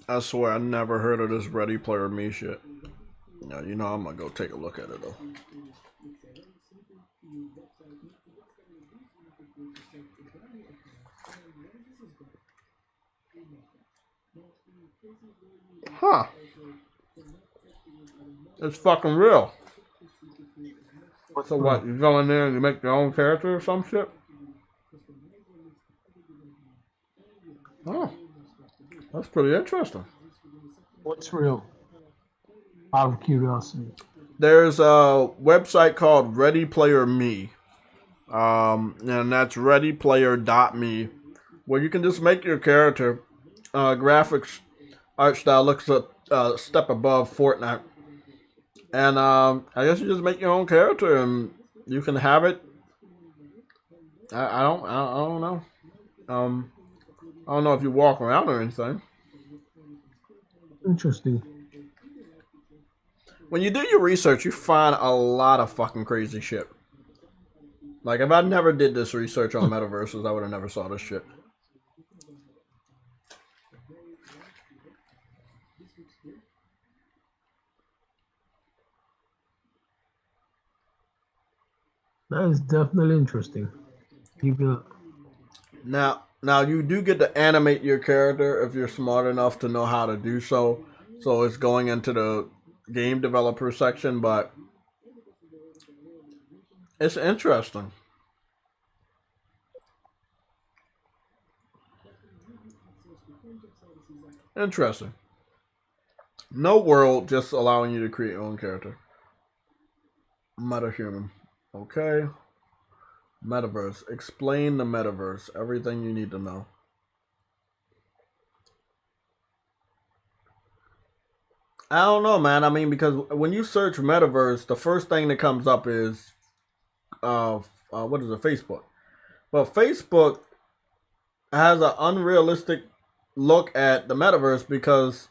I swear I never heard of this Ready Player Me shit. Now, you know I'm gonna go take a look at it though. Huh. It's fucking real. So what, you go in there and you make your own character or some shit? Oh. That's pretty interesting. What's real? Out of curiosity. There's a website called Ready Player Me. And that's readyplayer.me, where you can just make your character. Graphics, art style looks a step above Fortnite. And I guess you just make your own character and you can have it. I don't know. I don't know if you walk around or anything. Interesting. When you do your research, you find a lot of fucking crazy shit. Like, if I never did this research on metaverses, I would have never saw this shit. That is definitely interesting. Now you do get to animate your character if you're smart enough to know how to do so. So it's going into the game developer section, but it's interesting. Interesting. No world, just allowing you to create your own character. Metahuman. Okay. Metaverse. Explain the metaverse. Everything you need to know. I don't know, man. I mean, because when you search metaverse, the first thing that comes up is what is it? Facebook. But Facebook has an unrealistic look at the metaverse because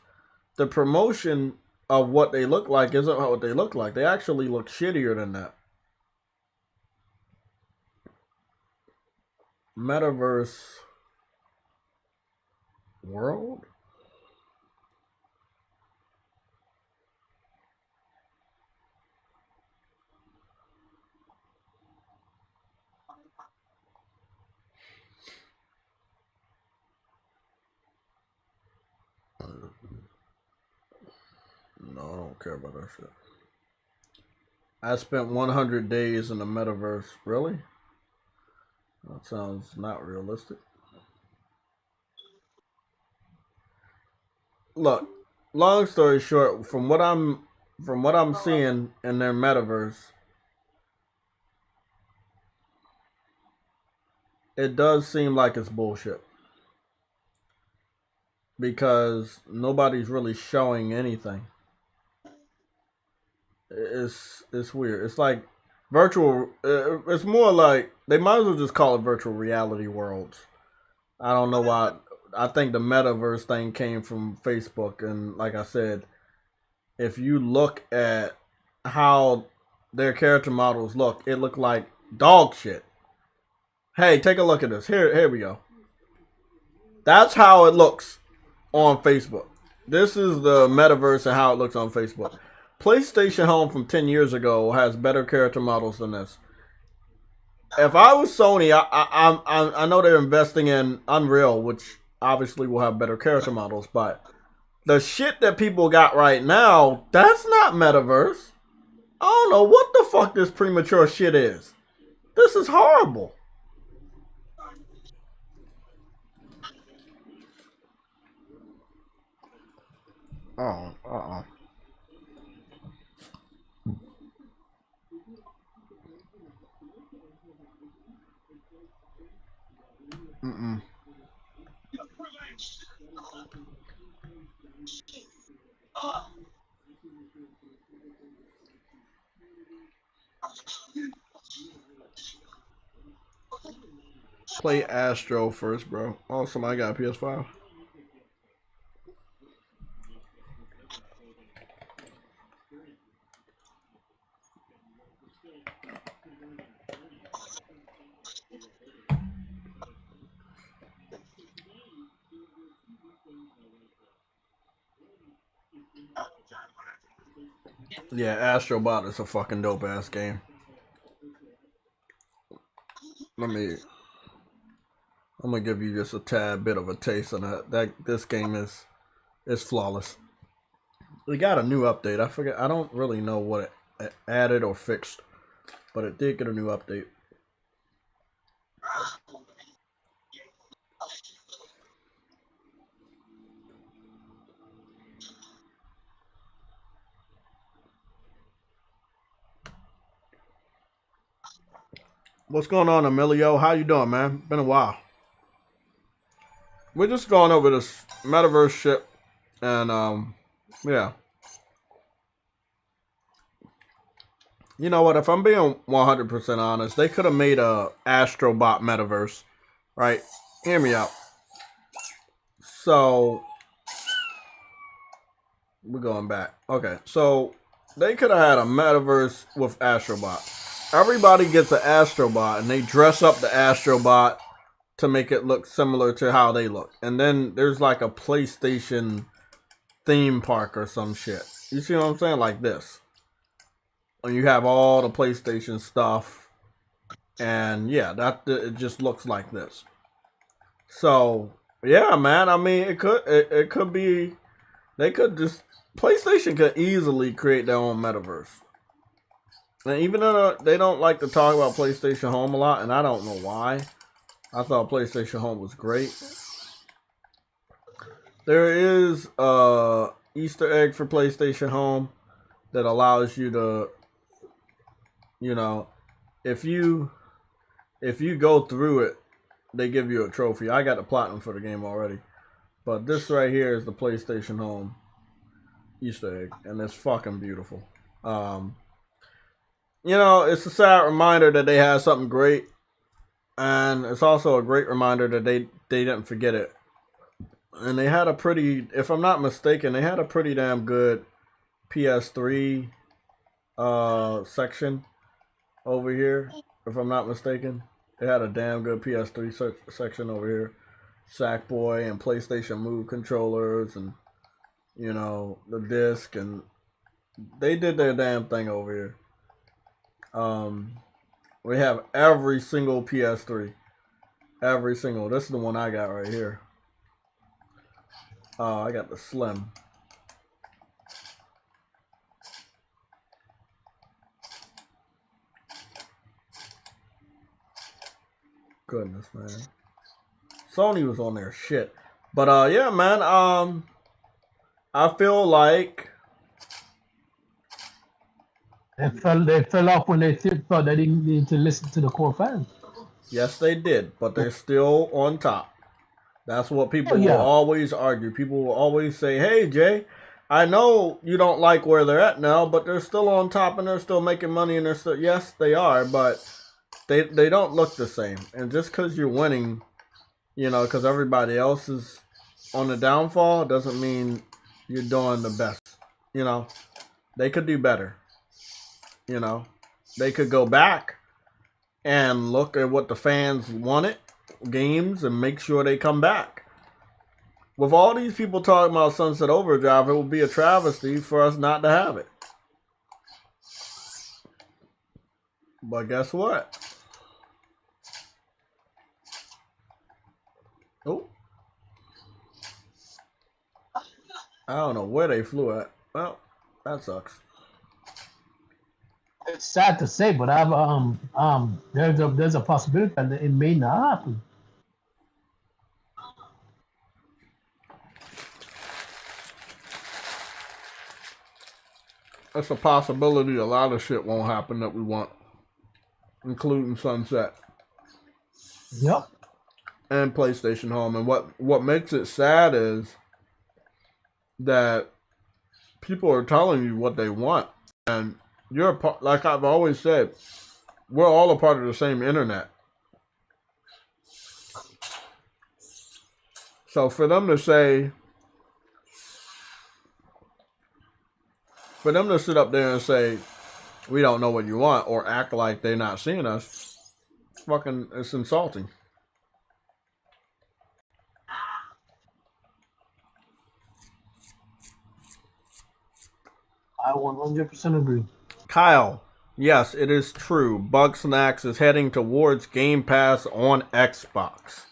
the promotion of what they look like isn't what they look like. They actually look shittier than that. Metaverse world? No, I don't care about that shit. I spent 100 days in the metaverse. Really? That sounds not realistic. Look, long story short, from what I'm seeing in their metaverse, it does seem like it's bullshit. Because nobody's really showing anything. It's weird. It's like virtual. It's more like they might as well just call it virtual reality worlds. I don't know why. I think the metaverse thing came from Facebook, and like I said, if you look at how their character models look, it looked like dog shit. Hey, take a look at this. Here we go. That's how it looks on Facebook. This is the metaverse and how it looks on Facebook. PlayStation Home from 10 years ago has better character models than this. If I was Sony, I know they're investing in Unreal, which obviously will have better character models, but the shit that people got right now, that's not metaverse. I don't know what the fuck this premature shit is. This is horrible. Oh, Play Astro first, bro. Oh, somebody got a PS5. Yeah, Astro Bot is a fucking dope ass game. I'm gonna give you just a tad bit of a taste of that. This game is flawless. We got a new update. I forget. I don't really know what it added or fixed, but it did get a new update. What's going on, Emilio? How you doing, man? Been a while. We're just going over this Metaverse shit, and yeah. You know what? If I'm being 100% honest, they could have made a Astro Bot Metaverse, right? Hear me out. So we're going back. Okay, so they could have had a Metaverse with Astro Bot. Everybody gets an Astro Bot, and they dress up the Astro Bot to make it look similar to how they look. And then there's like a PlayStation theme park or some shit. You see what I'm saying? Like this. And you have all the PlayStation stuff. And yeah, it just looks like this. So, yeah, man. I mean, it could be, PlayStation could easily create their own Metaverse. And even though they don't like to talk about PlayStation Home a lot, and I don't know why. I thought PlayStation Home was great. There is a Easter egg for PlayStation Home that allows you to, you know, if you go through it, they give you a trophy. I got the platinum for the game already. But this right here is the PlayStation Home Easter egg, and it's fucking beautiful. You know, it's a sad reminder that they had something great. And it's also a great reminder that they didn't forget it. And they had a pretty, if I'm not mistaken, they had a pretty damn good PS3 section over here. If I'm not mistaken, they had a damn good PS3 section over here. Sackboy and PlayStation Move controllers and, you know, the disc. And they did their damn thing over here. We have every single PS3. Every single. This is the one I got right here. I got the Slim. Goodness, man. Sony was on their shit. But, yeah, man. I feel like They fell off when they thought they didn't need to listen to the core fans. yes, they did, but they're still on top. That's what people will always argue. People will always say, hey, Jay, I know you don't like where they're at now, but they're still on top and they're still making money and they're still, yes, they are, but they don't look the same. And just because you're winning, you know, because everybody else is on the downfall, doesn't mean you're doing the best. You know, they could do better. You know, they could go back and look at what the fans wanted, games, and make sure they come back. With all these people talking about Sunset Overdrive, it would be a travesty for us not to have it. But guess what? Oh. I don't know where they flew at. Well, that sucks. It's sad to say, but there's a possibility that it may not happen. That's a possibility. A lot of shit won't happen that we want, including Sunset. Yep. And PlayStation Home. And what makes it sad is that people are telling you what they want, and you're a part, like I've always said, we're all a part of the same internet. So for them to say, for them to sit up there and say, we don't know what you want, or act like they're not seeing us, it's insulting. I 100% agree. Kyle, yes, it is true. Bugsnax is heading towards Game Pass on Xbox.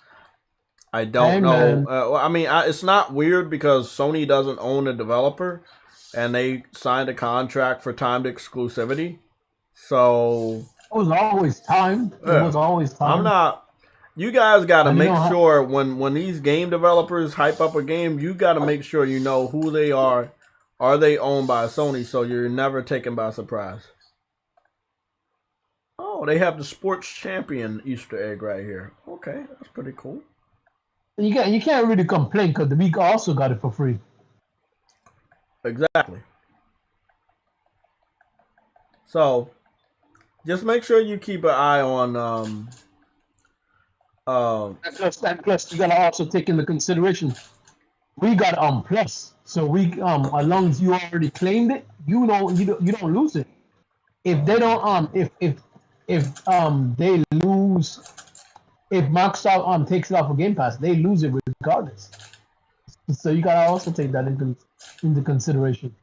I don't know. I mean, it's not weird because Sony doesn't own a developer. and they signed a contract for timed exclusivity. So it was always timed. It was always timed. I'm not. You guys got to make sure when these game developers hype up a game, you got to make sure you know who they are. Are they owned by Sony? So you're never taken by surprise. Oh, they have the Sports Champion Easter egg right here. Okay, that's pretty cool. You can't really complain because the week also got it for free. Exactly. So just make sure you keep an eye on and plus you gotta also take into consideration we got plus. So we as long as you already claimed it, you don't lose it. If they don't if they lose, if Microsoft takes it off of Game Pass, they lose it regardless. So you gotta also take that into consideration.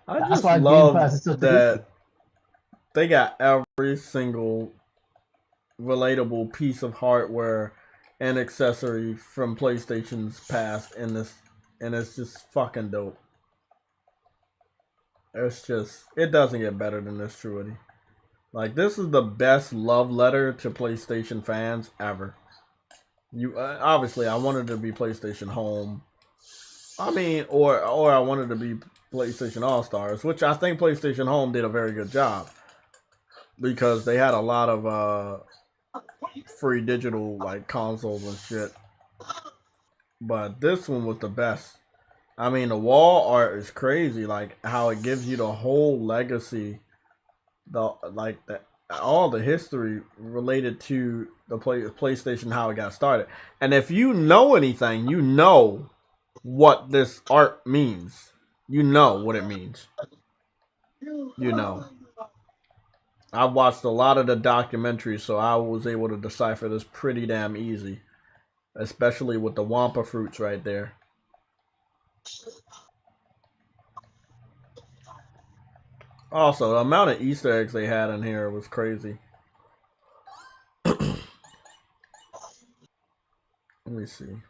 I just love that they got every single relatable piece of hardware and accessory from PlayStation's past in this, and it's just fucking dope. It doesn't get better than this, truly. Like, this is the best love letter to PlayStation fans ever. Obviously, I wanted to be PlayStation Home. I mean, or I wanted to be PlayStation All-Stars, which I think PlayStation Home did a very good job because they had a lot of free digital like consoles and shit. But this one was the best. I mean, the wall art is crazy, like how it gives you the whole legacy, all the history related to the PlayStation, how it got started. And if you know anything, you know what this art means. You know what it means. You know. I've watched a lot of the documentaries, so I was able to decipher this pretty damn easy. Especially with the Wampa fruits right there. Also, the amount of Easter eggs they had in here was crazy. Let me see.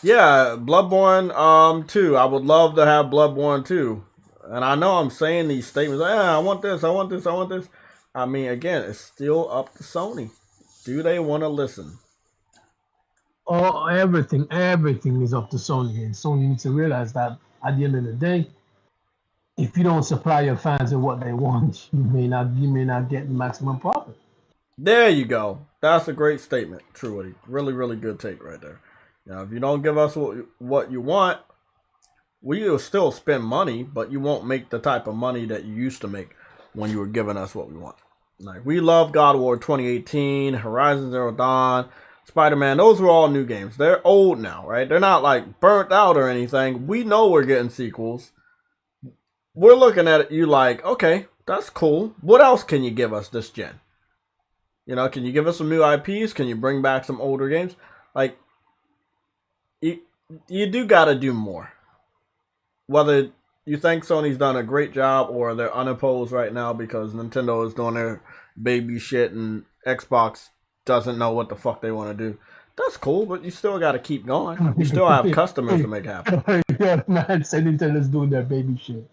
Yeah, Bloodborne 2. I would love to have Bloodborne 2. And I know I'm saying these statements, I want this, I want this, I want this. I mean, again, it's still up to Sony. Do they want to listen? Oh, everything is up to Sony, and Sony needs to realize that at the end of the day, if you don't supply your fans with what they want, you may not get the maximum profit. There you go. That's a great statement, truly. Really, really good take right there. Now, if you don't give us what you want, we will still spend money, but you won't make the type of money that you used to make when you were giving us what we want. Like, we love God of War 2018, Horizon Zero Dawn, Spider-Man. Those were all new games. They're old now, right? They're not like burnt out or anything. We know we're getting sequels. We're looking at it, you like, okay, that's cool. What else can you give us this gen? You know, can you give us some new IPs? Can you bring back some older games? Like, you do got to do more. Whether you think Sony's done a great job or they're unopposed right now because Nintendo is doing their baby shit and Xbox doesn't know what the fuck they want to do. That's cool, but you still got to keep going. You still have customers to make happen. Yeah, man, say Nintendo's doing their baby shit.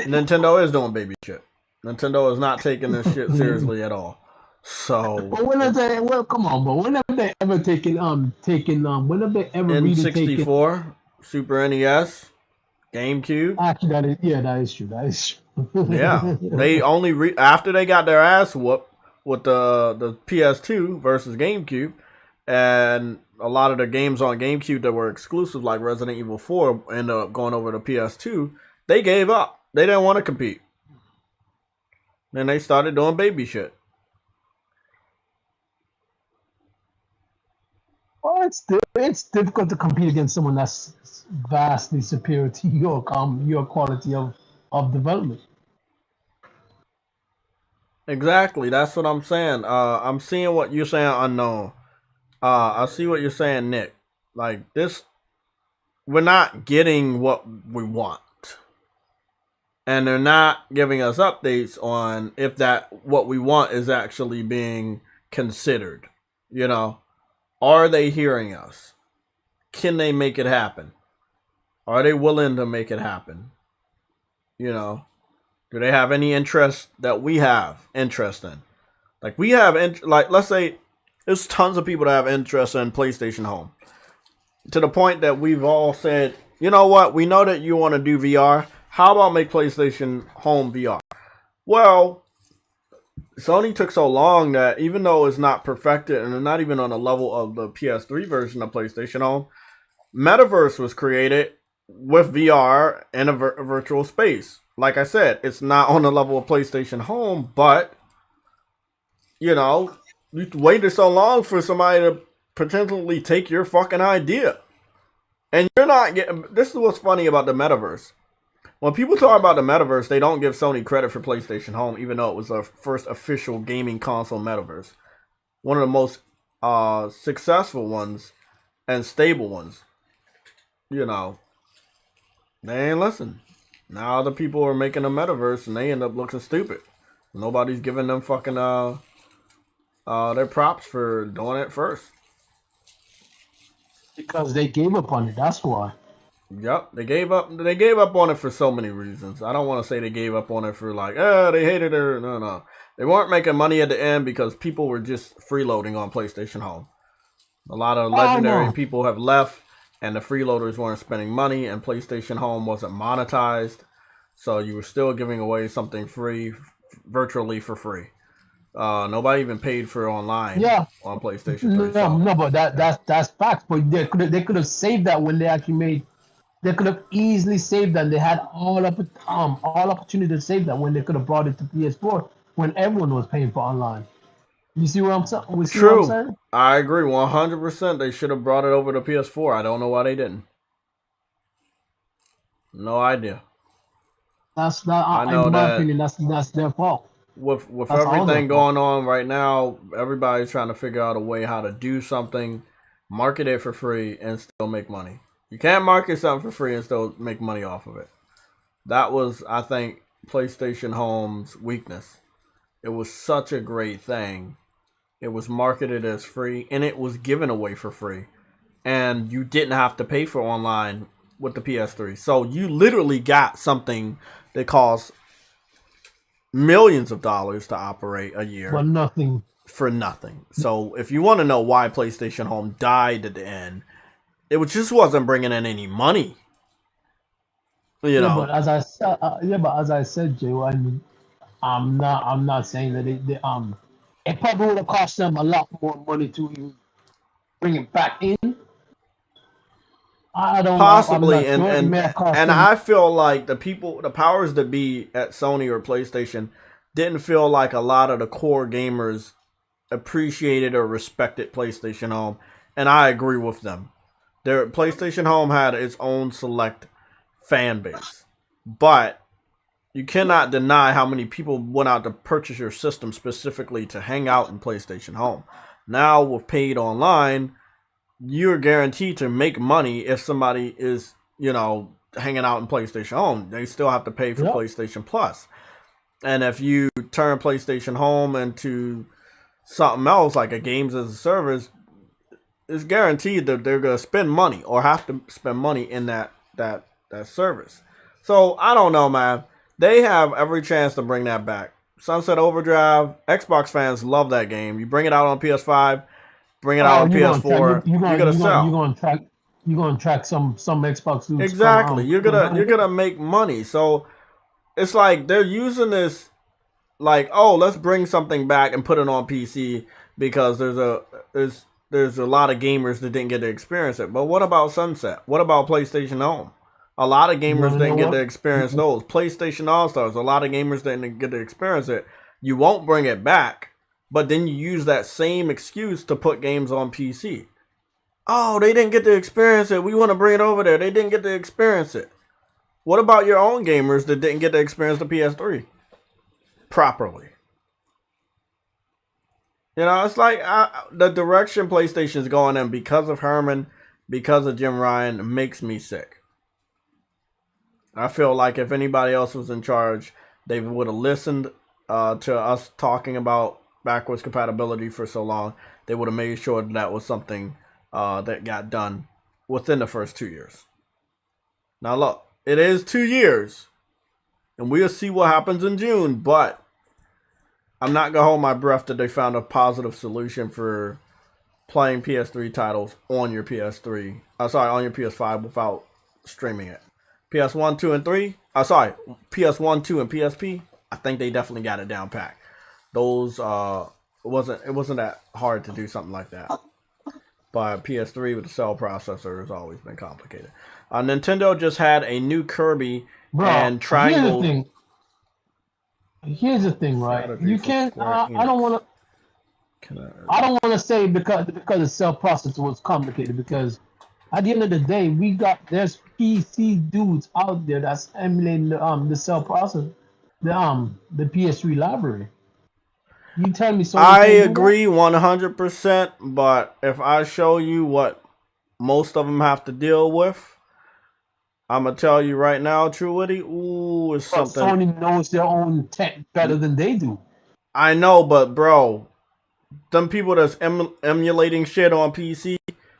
Nintendo is doing baby shit. Nintendo is not taking this shit seriously at all. So, but when have they? Well, come on, but when have they ever taken when have they ever really N64, taken Super NES, GameCube? Actually, that is true. That is true. Yeah, they only after they got their ass whooped with the PS2 versus GameCube, and a lot of the games on GameCube that were exclusive, like Resident Evil 4, ended up going over to PS2. They gave up. They didn't want to compete. Then they started doing baby shit. Well, it's difficult to compete against someone that's vastly superior to your quality of development. Exactly, that's what I'm saying. I'm seeing what you're saying, Unknown. I see what you're saying, Nick. Like this, we're not getting what we want, and they're not giving us updates on if that what we want is actually being considered? You know, are they hearing us? Can they make it happen? Are they willing to make it happen? You know, do they have any interest that we have interest in? Like we have, like let's say there's tons of people that have interest in PlayStation Home. To the point that we've all said, you know what? We know that you want to do VR. How about make PlayStation Home VR? Well, Sony took so long that even though it's not perfected and not even on the level of the PS3 version of PlayStation Home, Metaverse was created with VR in a virtual space. Like I said, it's not on the level of PlayStation Home, but, you know, you waited so long for somebody to potentially take your fucking idea. And you're not getting... This is what's funny about the Metaverse. When people talk about the Metaverse, they don't give Sony credit for PlayStation Home, even though it was the first official gaming console Metaverse. One of the most successful ones and stable ones. You know, they ain't listen. Now other people are making a Metaverse and they end up looking stupid. Nobody's giving them fucking their props for doing it first. Because they gave up on it. That's why. Yep, they gave up on it for so many reasons. I don't want to say they gave up on it for like, they hated it. No. They weren't making money at the end because people were just freeloading on PlayStation Home. A lot of legendary people have left and the freeloaders weren't spending money and PlayStation Home wasn't monetized. So you were still giving away something free, virtually for free. Nobody even paid for online on PlayStation 3. No, but that's facts. But they could have saved that when they actually made. They could have easily saved that. They had all opportunity to save that when they could have brought it to PS4 when everyone was paying for online. You see what I'm saying? True. I agree 100%. They should have brought it over to PS4. I don't know why they didn't. No idea. That's not. In my opinion, that's their fault. With everything going on right now, everybody's trying to figure out a way how to do something, market it for free, and still make money. You can't market something for free and still make money off of it. That was, I think, PlayStation Home's weakness. It was such a great thing. It was marketed as free, and it was given away for free. And you didn't have to pay for online with the PS3. So you literally got something that costs millions of dollars to operate a year. For nothing. For nothing. So if you want to know why PlayStation Home died at the end, it just wasn't bringing in any money. You know. But as I said, Jay, I mean, I'm not saying that it probably would have cost them a lot more money to even bring it back in. I don't possibly, and I feel like the powers that be at Sony or PlayStation didn't feel like a lot of the core gamers appreciated or respected PlayStation Home, and I agree with them. Their PlayStation Home had its own select fan base, but you cannot deny how many people went out to purchase your system specifically to hang out in PlayStation Home. Now with paid online, you're guaranteed to make money if somebody is, you know, hanging out in PlayStation Home. They still have to pay for PlayStation Plus. And if you turn PlayStation Home into something else, like a games as a service, it's guaranteed that they're going to spend money or have to spend money in that service. So, I don't know, man. They have every chance to bring that back. Sunset Overdrive, Xbox fans love that game. You bring it out on PS5, bring it out on PS4, you're gonna sell. You're gonna track some Xbox dudes. Exactly. You're gonna make money. So it's like they're using this like, oh, let's bring something back and put it on PC because there's a lot of gamers that didn't get to experience it. But what about Sunset? What about PlayStation Home? A lot of gamers didn't get to experience those. PlayStation All-Stars, a lot of gamers didn't get to experience it. You won't bring it back, but then you use that same excuse to put games on PC. Oh, they didn't get to experience it. We want to bring it over there. They didn't get to experience it. What about your own gamers that didn't get to experience the PS3 properly? You know, it's like the direction PlayStation is going in because of Herman, because of Jim Ryan, makes me sick. I feel like if anybody else was in charge, they would have listened to us talking about backwards compatibility for so long, they would have made sure that was something that got done within the first 2 years. Now look, it is 2 years, and we'll see what happens in June, but I'm not going to hold my breath that they found a positive solution for playing PS3 titles on your PS3. On your PS5 without streaming it. PS1, 2, and 3. PS1, 2, and PSP. I think they definitely got it down pat. Those it wasn't that hard to do something like that. But PS3 with the cell processor has always been complicated. Nintendo just had a new Kirby and Triangle. Here's the thing, right? You can't. I don't want to. I don't want to say because the cell processor was complicated, because at the end of the day, there's PC dudes out there that's emulating the cell processor, the PS3 library. You tell me so. I agree 100%, but if I show you what most of them have to deal with, I'm gonna tell you right now, True Witty. Ooh, it's something. Sony knows their own tech better than they do. I know, but bro, them people that's emulating shit on PC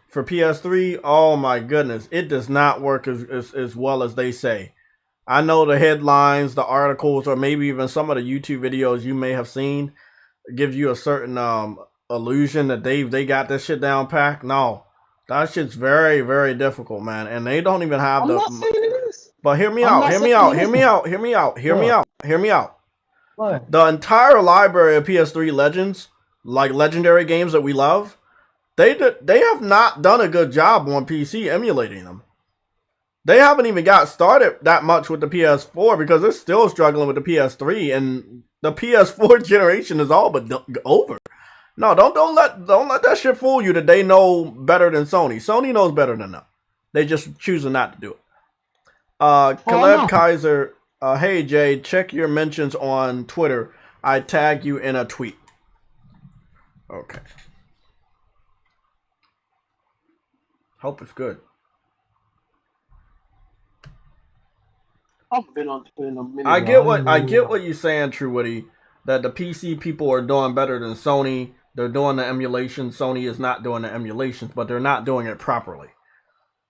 for PS3, oh my goodness, it does not work as well as they say. I know the headlines, the articles, or maybe even some of the YouTube videos you may have seen give you a certain illusion that they got this shit down packed. No, that shit's very, very difficult, man, and they don't even have I'm not saying it is. But hear me out. What? The entire library of PS3 Legends, like legendary games that we love, they have not done a good job on PC emulating them. They haven't even got started that much with the PS4 because they're still struggling with the PS3, and the PS4 generation is all but over. No, don't let that shit fool you that they know better than Sony. Sony knows better than them. They just choosing not to do it. Caleb Kaiser, hey Jay, check your mentions on Twitter. I tag you in a tweet. Okay. Hope it's good. I've been on Twitter in a minute. I get what you're saying, True Witty, that the PC people are doing better than Sony. They're doing the emulation. Sony is not doing the emulations, but they're not doing it properly.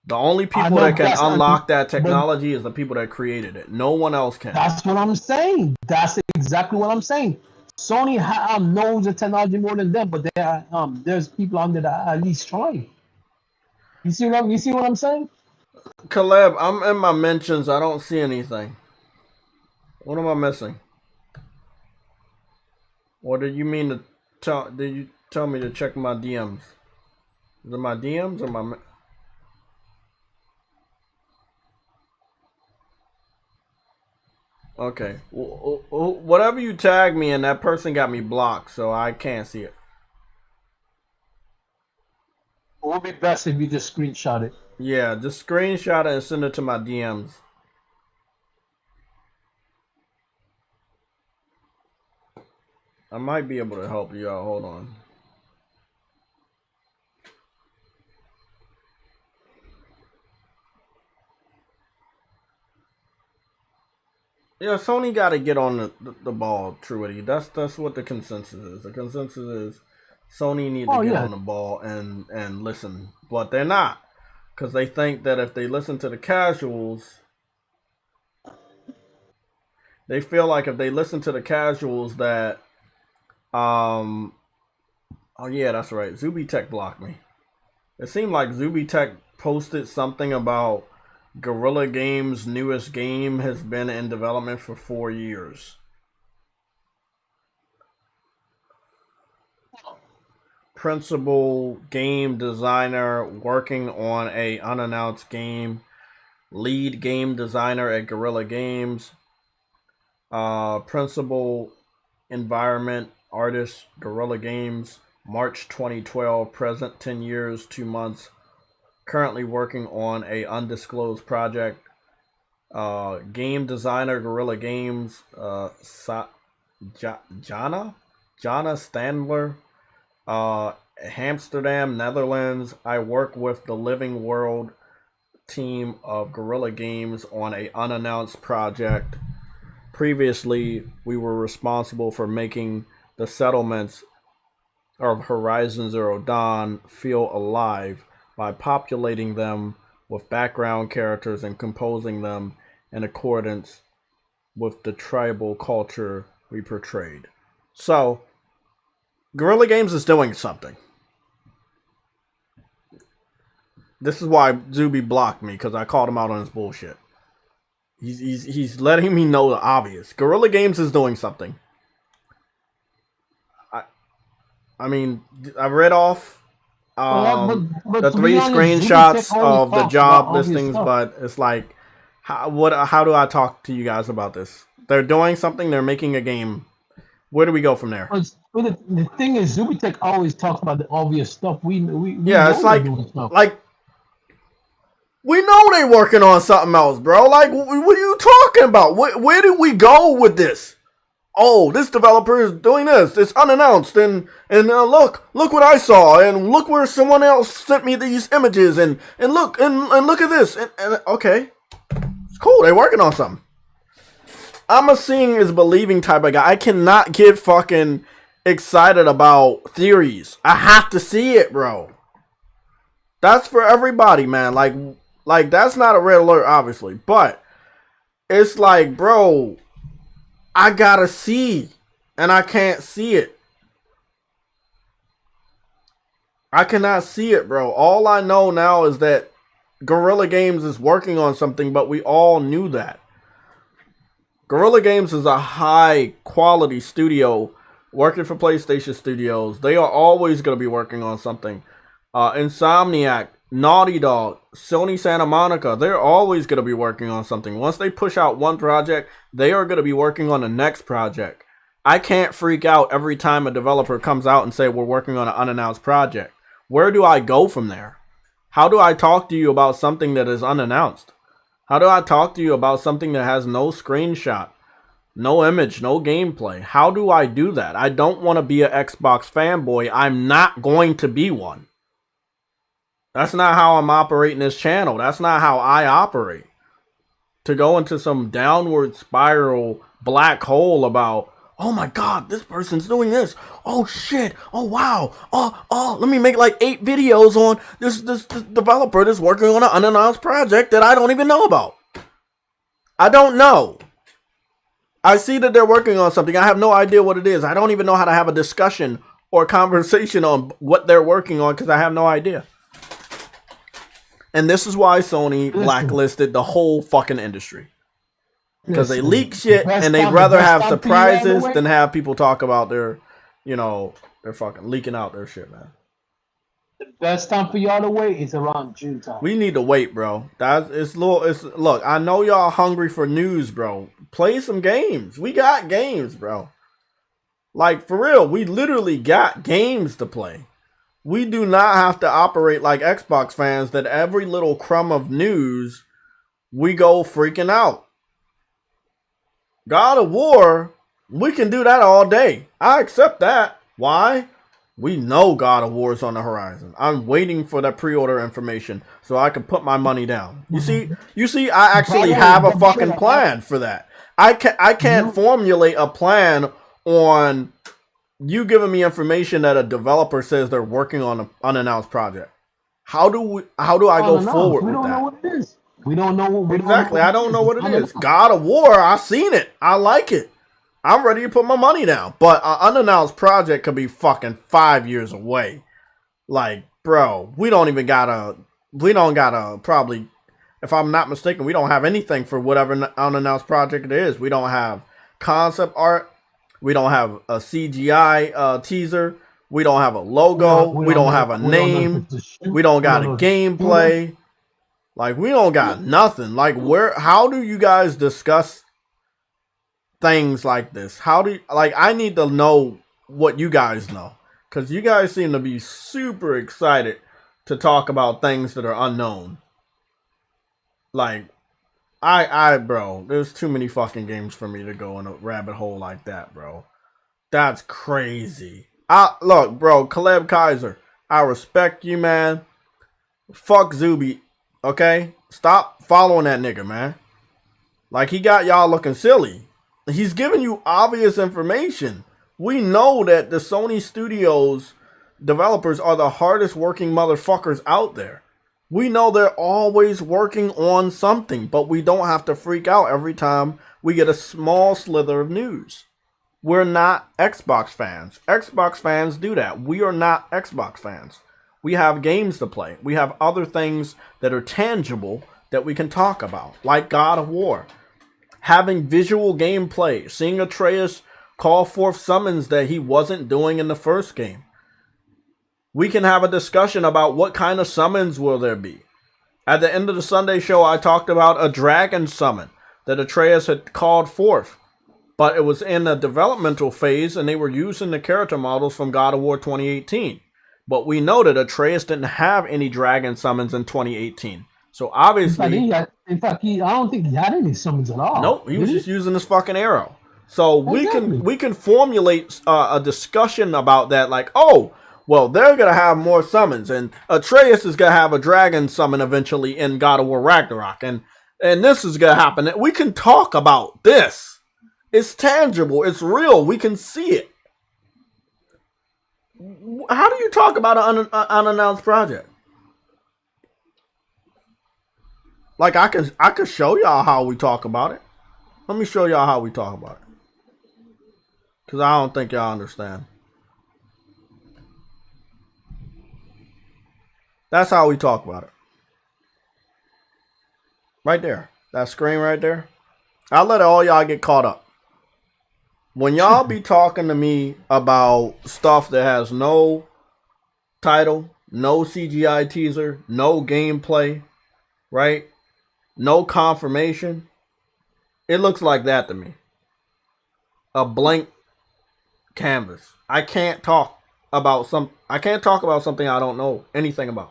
The only people that can unlock that technology is the people that created it. No one else can. That's what I'm saying. That's exactly what I'm saying. Sony knows the technology more than them, but there's people out there that are at least trying. You see what I'm saying? Caleb, I'm in my mentions. I don't see anything. What am I missing? Or did you mean to did you tell me to check my DMs? Is it my DMs or my... Okay. Whatever you tag me in, that person got me blocked, so I can't see it. It would be best if you just screenshot it. Yeah, just screenshot it and send it to my DMs. I might be able to help you out. Hold on. Yeah, Sony got to get on the ball, Truity. That's what the consensus is. The consensus is Sony need to get on the ball and listen. But they're not. Because they think that if they listen to the casuals, they feel like if they listen to the casuals that, oh yeah, that's right. Zubitech blocked me. It seemed like Zubitech posted something about Guerrilla Games' newest game has been in development for 4 years. Principal game designer working on a unannounced game. Lead game designer at Guerrilla Games. Principal environment artist, Guerrilla Games. March 2012, present 10 years, 2 months. Currently working on a undisclosed project. Game designer, Guerrilla Games. Jana Standler. Amsterdam, Netherlands. I work with the Living World team of Guerrilla Games on a unannounced project. Previously, we were responsible for making the settlements of Horizon Zero Dawn feel alive by populating them with background characters and composing them in accordance with the tribal culture we portrayed. So, Guerrilla Games is doing something. This is why Zuby blocked me, because I called him out on his bullshit. He's letting me know the obvious. Guerrilla Games is doing something. I mean, I read off the 3 screenshots of the job listings, but it's like, how do I talk to you guys about this? They're doing something. They're making a game. Where do we go from there? But the thing is, Zubitech always talks about the obvious stuff. We yeah, it's like we know they working on something else, bro. Like, what are you talking about? Where did we go with this? Oh, this developer is doing this. It's unannounced, and look what I saw, and look where someone else sent me these images, and look at this, and okay, it's cool. They're working on something. I'm a seeing is believing type of guy. I cannot get fucking excited about theories. I have to see it, bro. That's for everybody, man. Like that's not a red alert, obviously, but it's like, bro, I gotta see, and I can't see it. I cannot see it, bro. All I know now is that Guerrilla Games is working on something, but we all knew that. Guerrilla Games is a high quality studio working for PlayStation Studios. They are always going to be working on something. Insomniac, Naughty Dog, Sony Santa Monica, they're always going to be working on something. Once they push out one project, they are going to be working on the next project. I can't freak out every time a developer comes out and say we're working on an unannounced project. Where do I go from there? How do I talk to you about something that is unannounced? How do I talk to you about something that has no screenshot, no image, no gameplay? How do I do that? I don't want to be an Xbox fanboy. I'm not going to be one. That's not how I'm operating this channel. That's not how I operate. To go into some downward spiral black hole about, oh my god, this person's doing this. Oh shit. Oh wow. Oh, let me make like 8 videos on this developer that's working on an unannounced project that I don't even know about. I don't know. I see that they're working on something. I have no idea what it is. I don't even know how to have a discussion or a conversation on what they're working on because I have no idea. And this is why Sony blacklisted the whole fucking industry. Because they leak shit and they'd rather have surprises than have people talk about their, they're fucking leaking out their shit, man. The best time for y'all to wait is around June time. We need to wait, bro. Look, I know y'all hungry for news, bro. Play some games. We got games, bro. Like, for real, we literally got games to play. We do not have to operate like Xbox fans that every little crumb of news, we go freaking out. God of War, we can do that all day. I accept that. Why? We know God of War is on the horizon. I'm waiting for that pre-order information so I can put my money down. You see, I actually have a fucking plan for that. I can't formulate a plan on you giving me information that a developer says they're working on an unannounced project. How do I go forward with that? We don't know what it is. We don't know. Exactly. I don't know what it is. God of War, I've seen it. I like it. I'm ready to put my money down. But an unannounced project could be fucking 5 years away. Like, bro, we don't gotta probably, if I'm not mistaken, we don't have anything for whatever unannounced project it is. We don't have concept art. We don't have a CGI teaser. We don't have a logo. We don't have a name. We don't got a gameplay. Like, we don't got nothing. Like, how do you guys discuss things like this? I need to know what you guys know. Because you guys seem to be super excited to talk about things that are unknown. Like, bro, there's too many fucking games for me to go in a rabbit hole like that, bro. That's crazy. Look, bro, Caleb Kaiser, I respect you, man. Fuck Zuby, okay? Stop following that nigga, man. Like, he got y'all looking silly. He's giving you obvious information. We know that the Sony Studios developers are the hardest working motherfuckers out there. We know they're always working on something, but we don't have to freak out every time we get a small slither of news. We're not Xbox fans. Xbox fans do that. We are not Xbox fans. We have games to play. We have other things that are tangible that we can talk about, like God of War. Having visual gameplay, seeing Atreus call forth summons that he wasn't doing in the first game. We can have a discussion about what kind of summons will there be. At the end of the Sunday show, I talked about a dragon summon that Atreus had called forth, but it was in a developmental phase and they were using the character models from God of War 2018. But we know that Atreus didn't have any dragon summons in 2018. So obviously... I don't think he had any summons at all. Nope, he was just using this fucking arrow. So we can formulate a discussion about that, like, oh, well, they're going to have more summons, and Atreus is going to have a dragon summon eventually in God of War Ragnarok, and this is going to happen. We can talk about this. It's tangible. It's real. We can see it. How do you talk about an unannounced project? Like, I could show y'all how we talk about it. Let me show y'all how we talk about it. Because I don't think y'all understand. That's how we talk about it. Right there. That screen right there. I'll let all y'all get caught up. When y'all be talking to me about stuff that has no title, no CGI teaser, no gameplay, right? No confirmation. It looks like that to me. A blank canvas. I can't talk about something I don't know anything about.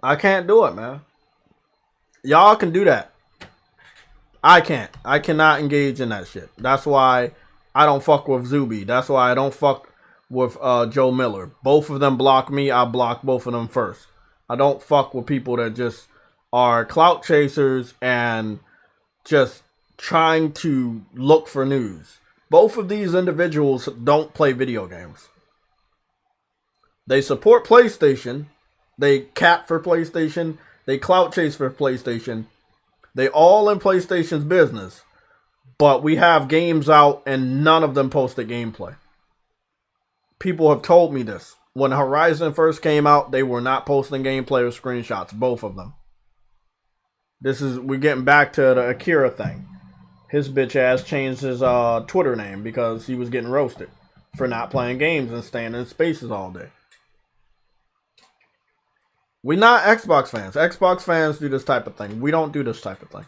I can't do it, man. Y'all can do that. I can't. I cannot engage in that shit. That's why I don't fuck with Zuby. That's why I don't fuck with Joe Miller. Both of them block me. I block both of them first. I don't fuck with people that just are clout chasers and just trying to look for news. Both of these individuals don't play video games. They support PlayStation. They cap for PlayStation. They clout chase for PlayStation. They all in PlayStation's business. But we have games out and none of them posted gameplay. People have told me this. When Horizon first came out, they were not posting gameplay or screenshots. Both of them. We're getting back to the Akira thing. His bitch ass changed his Twitter name because he was getting roasted for not playing games and staying in spaces all day. We're not Xbox fans. Xbox fans do this type of thing. We don't do this type of thing.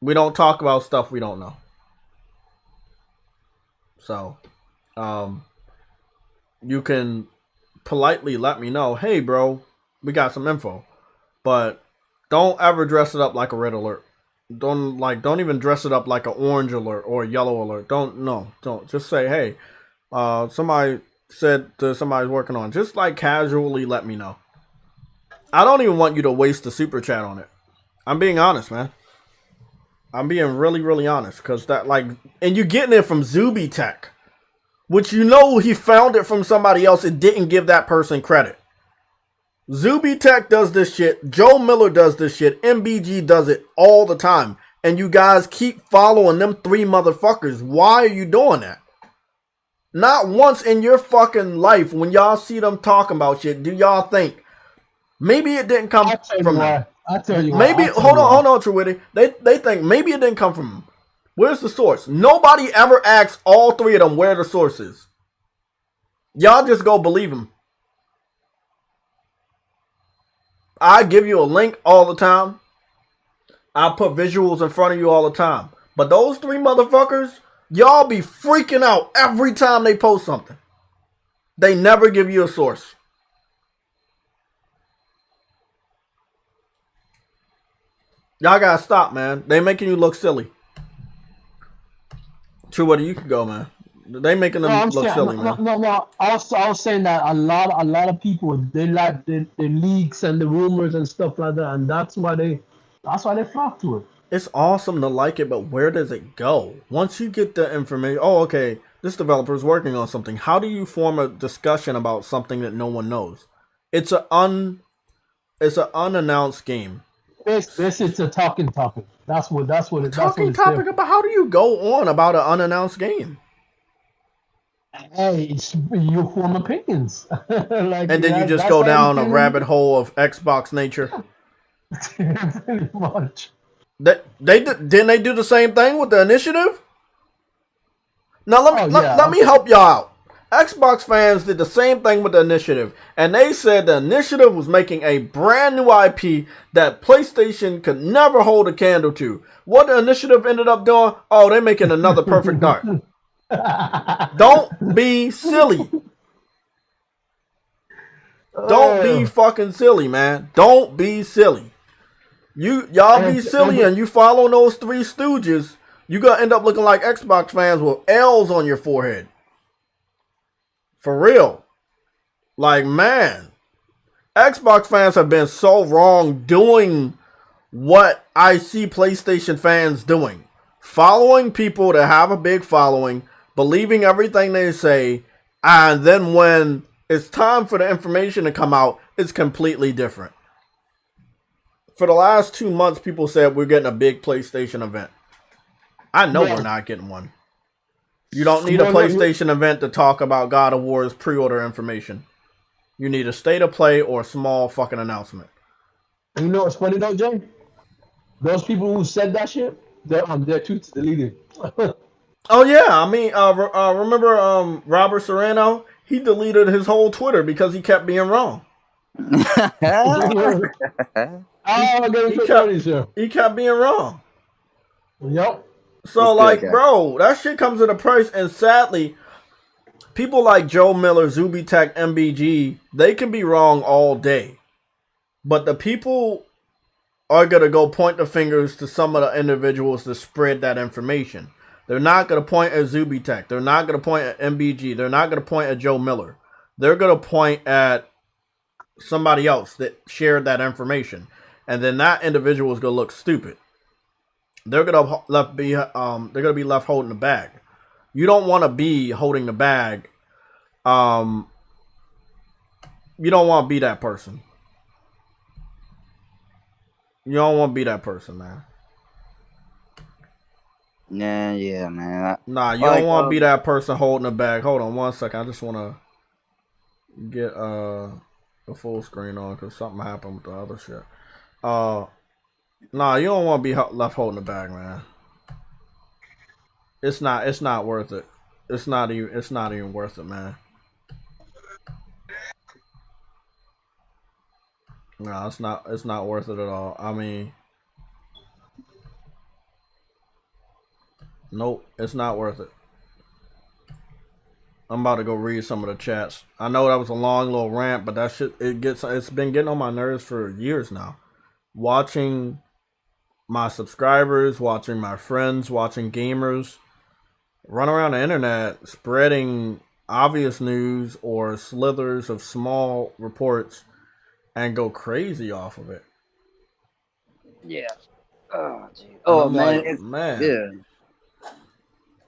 We don't talk about stuff we don't know. So, you can politely let me know, hey bro, we got some info. But don't ever dress it up like a red alert. Don't even dress it up like an orange alert or a yellow alert. Don't. Just say, hey, somebody said to somebody's working on. Just like casually let me know. I don't even want you to waste the super chat on it. I'm being honest, man. I'm being really, really honest. Because and you're getting it from Zuby Tech. Which you know he found it from somebody else and didn't give that person credit. Zuby Tech does this shit. Joe Miller does this shit. MBG does it all the time. And you guys keep following them three motherfuckers. Why are you doing that? Not once in your fucking life when y'all see them talking about shit do y'all think, maybe it didn't come from them. I'll tell you maybe, hold on, Truwitty. They think maybe it didn't come from them. Where's the source? Nobody ever asks all three of them where the source is. Y'all just go believe them. I give you a link all the time. I put visuals in front of you all the time. But those three motherfuckers, y'all be freaking out every time they post something. They never give you a source. Y'all gotta stop, man. They making you look silly. True, where you can go, man. They making them look silly, man. No. I was saying that a lot of people they like the leaks and the rumors and stuff like that, and that's why they flock to it. It's awesome to like it, but where does it go? Once you get the information, oh, okay, this developer is working on something. How do you form a discussion about something that no one knows? It's an unannounced game. This is a talking topic. That's what Talking topic about how do you go on about an unannounced game? Hey, you form opinions. Like, and then you just go down a rabbit hole of Xbox nature. Pretty much. Didn't they do the same thing with the initiative? Now let me help y'all out. Xbox fans did the same thing with the initiative, and they said the initiative was making a brand new IP that PlayStation could never hold a candle to. What the initiative ended up doing? Oh, they're making another Perfect Dark. Don't be silly. Don't be fucking silly, man. Don't be silly. Y'all be silly and you follow those three stooges, you gonna end up looking like Xbox fans with L's on your forehead. For real. Like, man, Xbox fans have been so wrong doing what I see PlayStation fans doing. Following people that have a big following, believing everything they say, and then when it's time for the information to come out, it's completely different. For the last 2 months, people said we're getting a big PlayStation event. I know we're not getting one. You don't need a PlayStation event to talk about God of War's pre-order information. You need a state of play or a small fucking announcement. You know what's funny though, Jay? Those people who said that shit, their tweets deleted. Oh yeah, I mean, remember Robert Serrano? He deleted his whole Twitter because he kept being wrong. He kept being wrong. Yep. So, like, bro, that shit comes at a price, and sadly, people like Joe Miller, Zubitech, MBG, they can be wrong all day. But the people are going to go point the fingers to some of the individuals to spread that information. They're not going to point at Zubitech. They're not going to point at MBG. They're not going to point at Joe Miller. They're going to point at somebody else that shared that information. And then that individual is going to look stupid. They're gonna be left holding the bag. You don't want to be holding the bag. You don't want to be that person. You don't want to be that person, man. Yeah, man. Nah, you don't want to be that person holding the bag. Hold on 1 second. I just want to get the full screen on because something happened with the other shit. Nah, you don't want to be left holding the bag, man. It's not worth it. It's not even worth it, man. No, it's not worth it at all. I mean, nope, it's not worth it. I'm about to go read some of the chats. I know that was a long little rant, but that shit it's been getting on my nerves for years now. Watching my subscribers, watching my friends, watching gamers run around the internet spreading obvious news or slithers of small reports and go crazy off of it. Yeah. Oh, geez. Oh man, like, man. Yeah.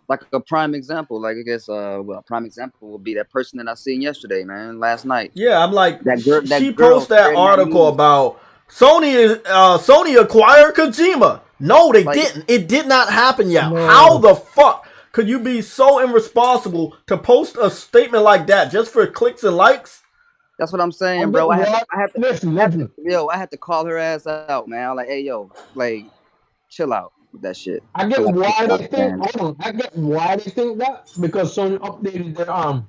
Like a prime example, like I guess, a prime example would be that person that I seen yesterday, man, last night. Yeah, I'm like, she girl posted that article about Sony acquired Kojima. No, they didn't. It did not happen yet. No. How the fuck could you be so irresponsible to post a statement like that just for clicks and likes? That's what I'm saying, bro. I had to call her ass out, man. I'm like, hey, yo, like, chill out with that shit. I get why they think. I get why they think that because Sony updated their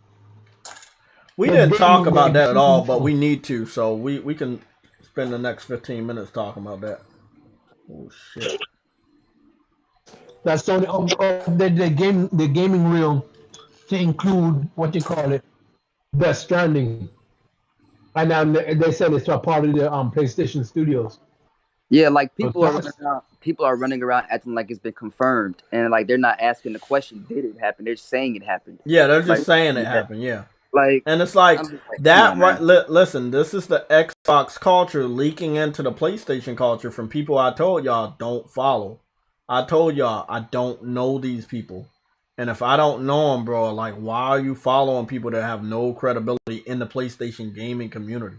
We didn't talk about that at all, but we need to, so we can spend the next 15 minutes talking about that. Oh shit! That Sony updated the gaming reel to include what you call it, Death Stranding, and now they said it's a part of the PlayStation Studios. Yeah, like people are running around acting like it's been confirmed, and like they're not asking the question, did it happen? They're saying it happened. Yeah, they're just saying it happened. Yeah. Like, and it's like that, right? Listen, this is the Xbox culture leaking into the PlayStation culture from people I told y'all don't follow. I told y'all I don't know these people. And if I don't know them, bro, like, why are you following people that have no credibility in the PlayStation gaming community?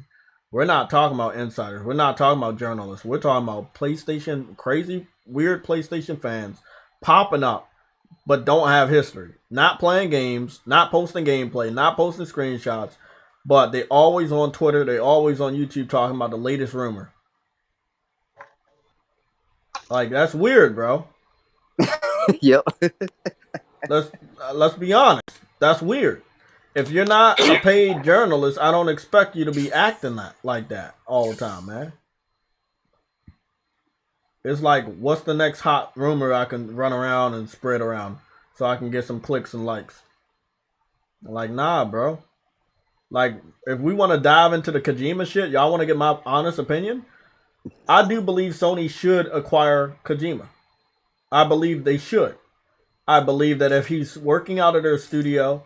We're not talking about insiders. We're not talking about journalists. We're talking about PlayStation, crazy, weird PlayStation fans popping up, but don't have history. Not playing games, not posting gameplay, not posting screenshots, but they always on Twitter, they always on YouTube talking about the latest rumor. Like, that's weird, bro. Yep. Let's be honest. That's weird. If you're not a paid journalist, I don't expect you to be acting like that all the time, man. It's like, what's the next hot rumor I can run around and spread around so I can get some clicks and likes? Like, nah, bro. Like, if we want to dive into the Kojima shit, y'all want to get my honest opinion? I do believe Sony should acquire Kojima. I believe they should. I believe that if he's working out of their studio,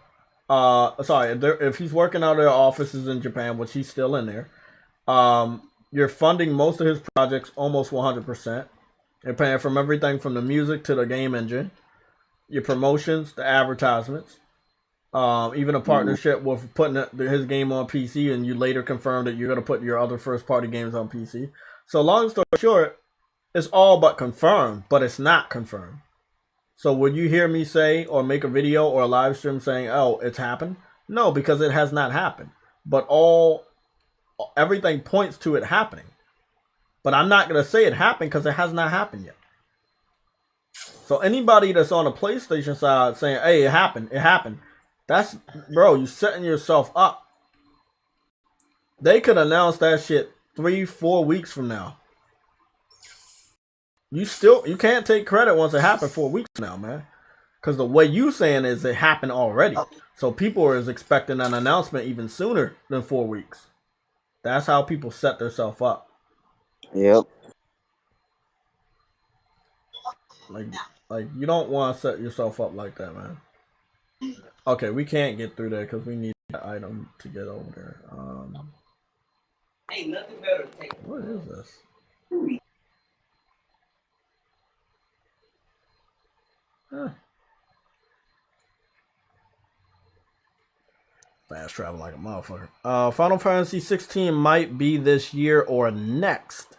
if he's working out of their offices in Japan, which he's still in there, you're funding most of his projects almost 100%. You're paying from everything from the music to the game engine, your promotions, the advertisements, even a partnership with putting his game on PC, and you later confirm that you're going to put your other first-party games on PC. So long story short, it's all but confirmed, but it's not confirmed. So would you hear me say or make a video or a live stream saying, oh, it's happened? No, because it has not happened. But everything points to it happening. But I'm not going to say it happened because it has not happened yet. So anybody that's on the PlayStation side saying, hey, it happened. That's, bro, you setting yourself up. They could announce that shit 3-4 weeks from now. You can't take credit once it happened 4 weeks now, man. Because the way you saying is it happened already. So people are expecting an announcement even sooner than 4 weeks. That's how people set themselves up. Yep. Like you don't want to set yourself up like that, man. Okay, we can't get through there because we need that item to get over there. Ain't nothing better to take. What is this? Huh. Fast travel like a motherfucker. Final Fantasy 16 might be this year or next.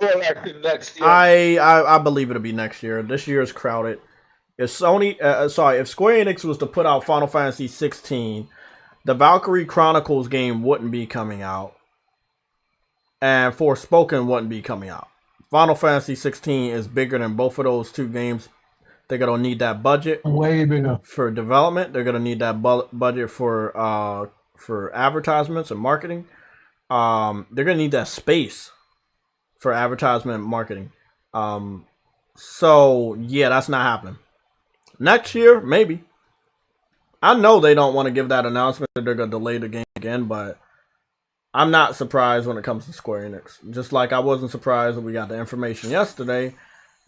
Next year. I believe it'll be next year. This year is crowded. If Sony, if Square Enix was to put out Final Fantasy 16, the Valkyrie Chronicles game wouldn't be coming out, and Forspoken wouldn't be coming out. Final Fantasy 16 is bigger than both of those two games. They're gonna need that budget way bigger for development. They're gonna need that budget for advertisements and marketing. They're gonna need that space for advertisement and marketing. So yeah, that's not happening. Next year, maybe. I know they don't want to give that announcement that they're gonna delay the game again, but I'm not surprised when it comes to Square Enix. Just like I wasn't surprised when we got the information yesterday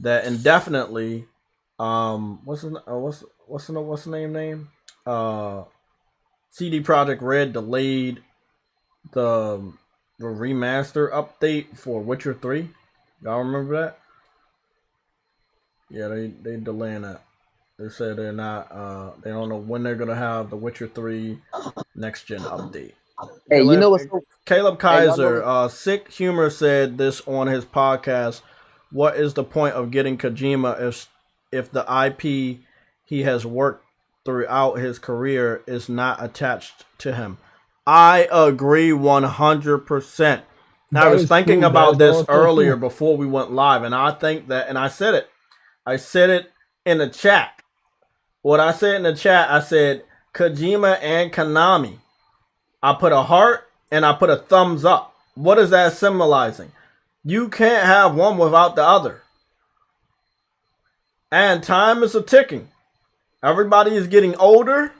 that indefinitely, what's the name? CD Projekt Red delayed the remaster update for Witcher 3. Y'all remember that? Yeah, they delaying that. They said they're not. They don't know when they're gonna have the Witcher 3 next gen update. Hey, you know what's Caleb Kaiser, Sick Humor said this on his podcast. What is the point of getting Kojima if the IP he has worked throughout his career is not attached to him? I agree 100%. I was thinking about this earlier before we went live, and I think that, and I said it. I said it in the chat. What I said in the chat, I said Kojima and Konami. I put a heart and I put a thumbs up. What is that symbolizing? You can't have one without the other. And time is a ticking. Everybody is getting older.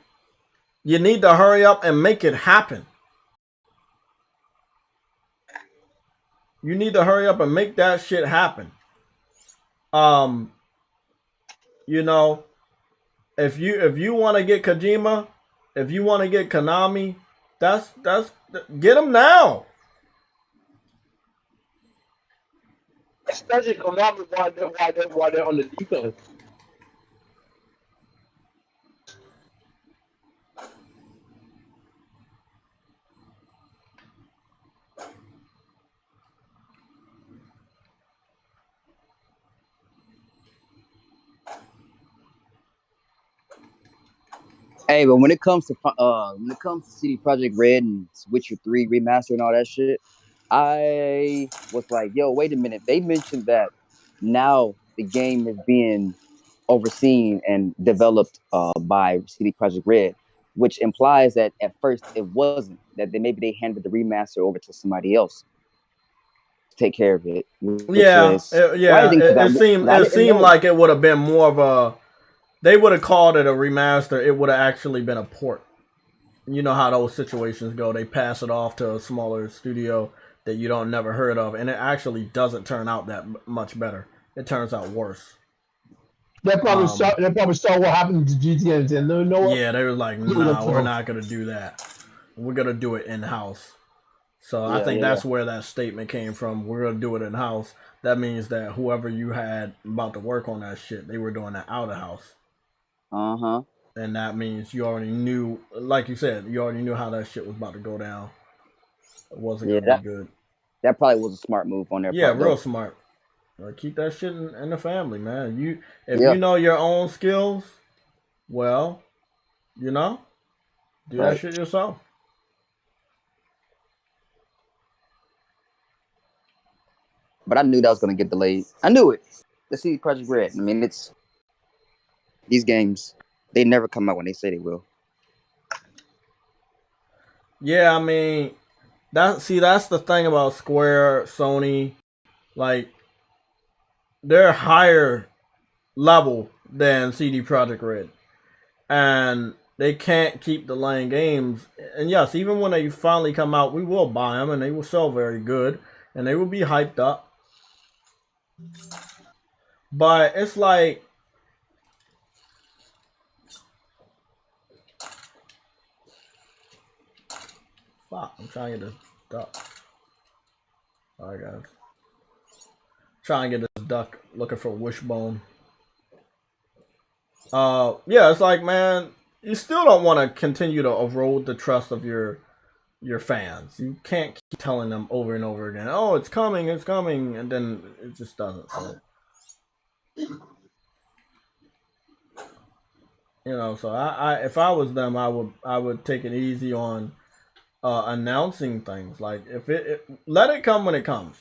You need to hurry up and make it happen. You need to hurry up and make that shit happen. You know, if you want to get Kojima, if you want to get Konami, that's get them now. especially Konami while they're on the defense. Hey, but when it comes to CD Projekt Red and Witcher 3 remaster and all that shit, I was like, yo, wait a minute. They mentioned that now the game is being overseen and developed by CD Projekt Red, which implies that at first it wasn't, that maybe they handed the remaster over to somebody else to take care of it. Yeah, it seemed like it would have been more of a, they would have called it a remaster. It would have actually been a port. You know how those situations go. They pass it off to a smaller studio that you don't never heard of, and it actually doesn't turn out that much better. It turns out worse. They probably saw what happened to GTA and said, no. Yeah, they were like, nah, we're not gonna do that. We're gonna do it in house. So I think that's where that statement came from. We're gonna do it in house. That means that whoever you had about to work on that shit, they were doing that out of house. And that means you already knew, like you said, you already knew how that shit was about to go down. It wasn't gonna be good. That probably was a smart move on their part. Yeah, real smart. Like, keep that shit in the family, man. If you know your own skills, well, do that shit yourself. But I knew that was gonna get delayed. I knew it. The CD Projekt Red. I mean, it's these games. They never come out when they say they will. Yeah, I mean, that's the thing about Square, Sony, like, they're higher level than CD Projekt Red, and they can't keep delaying games. And yes, even when they finally come out, we will buy them, and they will sell very good, and they will be hyped up. But it's like, fuck, I'm trying to get this duck. Alright, guys. Trying to get this duck, looking for Wishbone. Yeah, it's like, man, you still don't want to continue to erode the trust of your fans. You can't keep telling them over and over again, oh, it's coming, and then it just doesn't. So, so I if I was them, I would take it easy on announcing things. Like, if it let it come when it comes.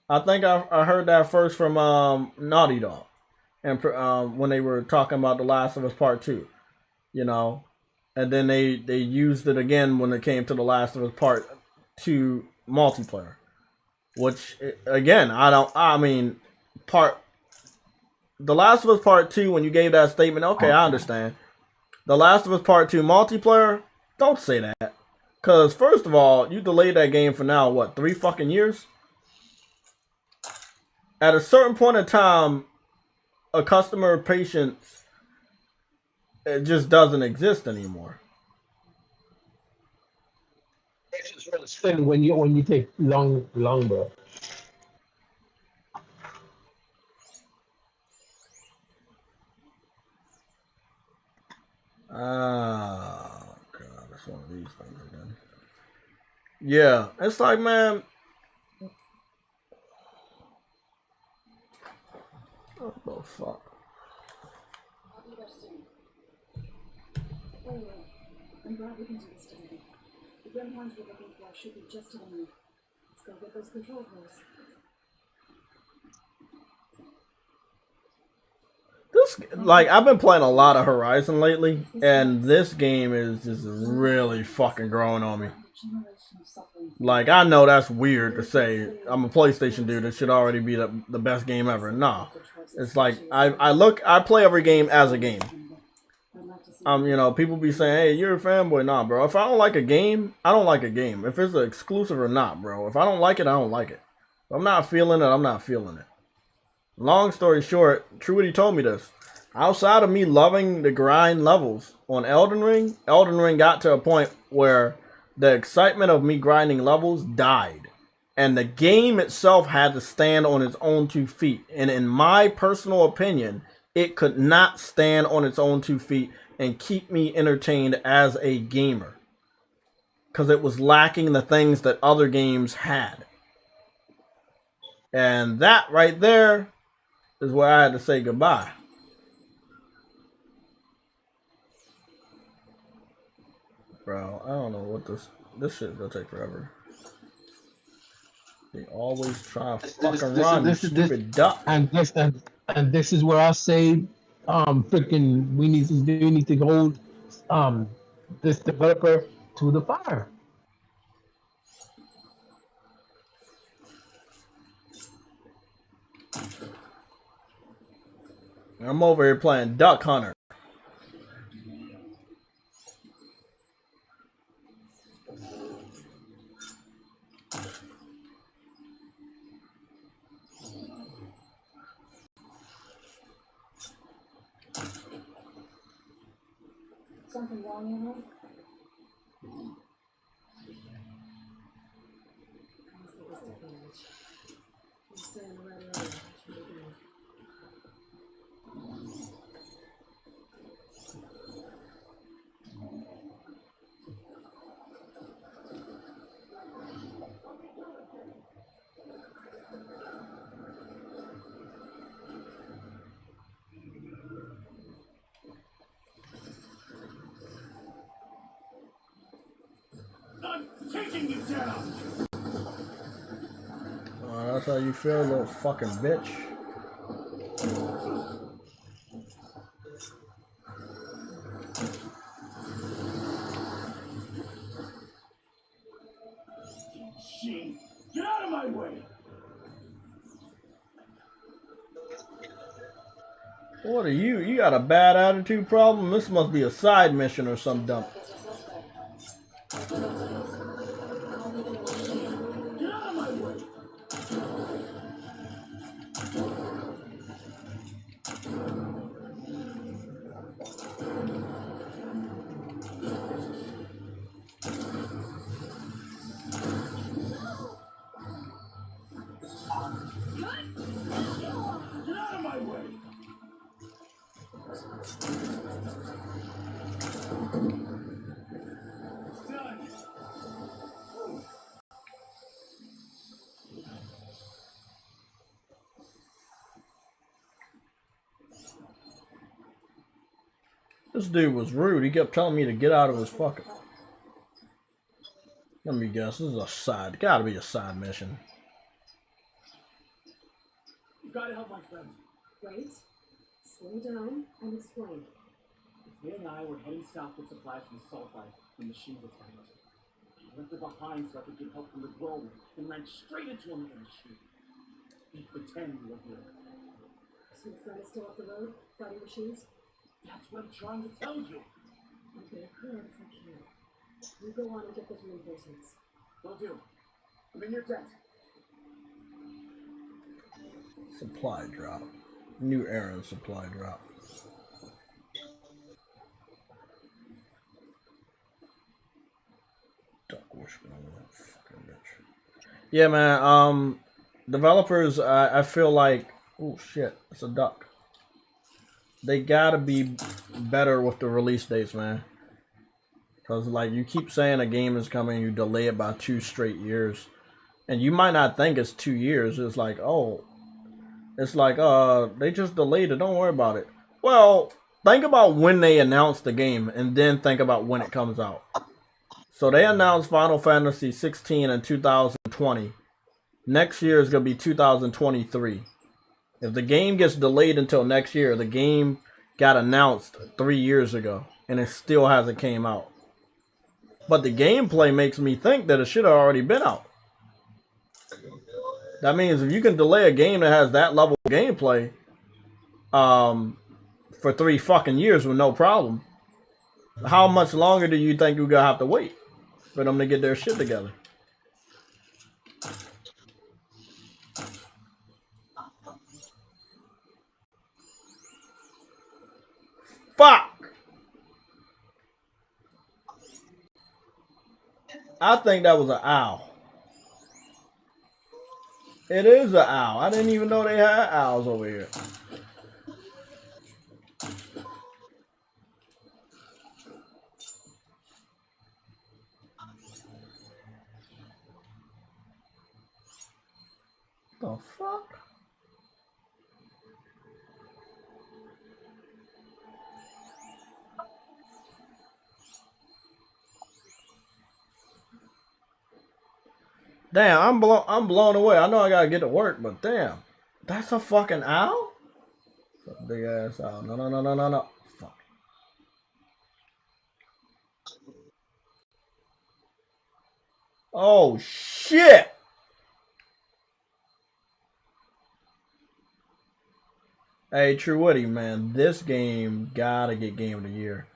I think I heard that first from Naughty Dog, and when they were talking about The Last of Us Part 2, and then they used it again when it came to The Last of Us Part 2 multiplayer, which, again, The Last of Us Part 2, when you gave that statement, okay, I understand. The Last of Us Part 2 multiplayer, don't say that. Because, first of all, you delayed that game for now, what, 3 fucking years? At a certain point in time, a customer patience, it just doesn't exist anymore. It's just really thin when you take long, bro. Oh, God, that's one of these things again. Yeah, it's like, man. What the fuck? I'm glad we can do this together. The gremlins we're looking for should be just to the north. Let's go get those control cores. I've been playing a lot of Horizon lately, and this game is just really fucking growing on me. Like, I know that's weird to say. I'm a PlayStation dude. It should already be the best game ever. Nah. It's like, I play every game as a game. People be saying, hey, you're a fanboy. Nah, bro. If I don't like a game, I don't like a game. If it's an exclusive or not, bro. If I don't like it, I don't like it. If I'm not feeling it, I'm not feeling it. Long story short, Truity told me this. Outside of me loving the grind levels on Elden Ring got to a point where the excitement of me grinding levels died. And the game itself had to stand on its own 2 feet. And in my personal opinion, it could not stand on its own 2 feet and keep me entertained as a gamer. Because it was lacking the things that other games had. And that right there is where I had to say goodbye. Bro, I don't know what this shit's gonna take forever. They always try to fucking run, you stupid duck. And this is where I say, freaking, we need to hold, this developer to the fire. I'm over here playing Duck Hunter. Something wrong, Emily? Honestly, this is damage. I'm staying right around. Taking you down. Oh, that's how you feel, little fucking bitch. Shit. Get out of my way. What are you? You got a bad attitude problem? This must be a side mission or some dump. This dude was rude. He kept telling me to get out of his fucking... Let me guess. This is a side... Gotta be a side mission. You gotta help my friend. Wait. Slow down and explain. They and I were heading south with supplies from Sulfide when machines attacked. I left her behind so I could get help from the Grove and ran straight into him with a machine. He pretend we were here. So your friend is still off the road, fighting machines? That's what I'm trying to tell you. I'm gonna clear if I can. You go on and get those reinforcements. Will do. I'm in your debt. Supply drop. New errand supply drop. Duck wishing on that fucking bitch. Yeah, man. Developers, I feel like... Oh, shit. It's a duck. They gotta be better with the release dates, man. Because, like, you keep saying a game is coming, you delay it by 2 straight years. And you might not think it's 2 years. It's like, oh... It's like, they just delayed it. Don't worry about it. Well, think about when they announced the game, and then think about when it comes out. So they announced Final Fantasy 16 in 2020. Next year is going to be 2023. If the game gets delayed until next year, the game got announced 3 years ago, and it still hasn't came out. But the gameplay makes me think that it should have already been out. That means if you can delay a game that has that level of gameplay for 3 fucking years with no problem, how much longer do you think you're going to have to wait for them to get their shit together? Fuck! I think that was an owl. It is an owl. I didn't even know they had owls over here. The fuck? Damn, I'm blown away. I know I gotta get to work, but damn, that's a fucking owl? That's a big ass owl. No. Fuck. Oh shit! Hey, True Woody, man, this game gotta get Game of the Year.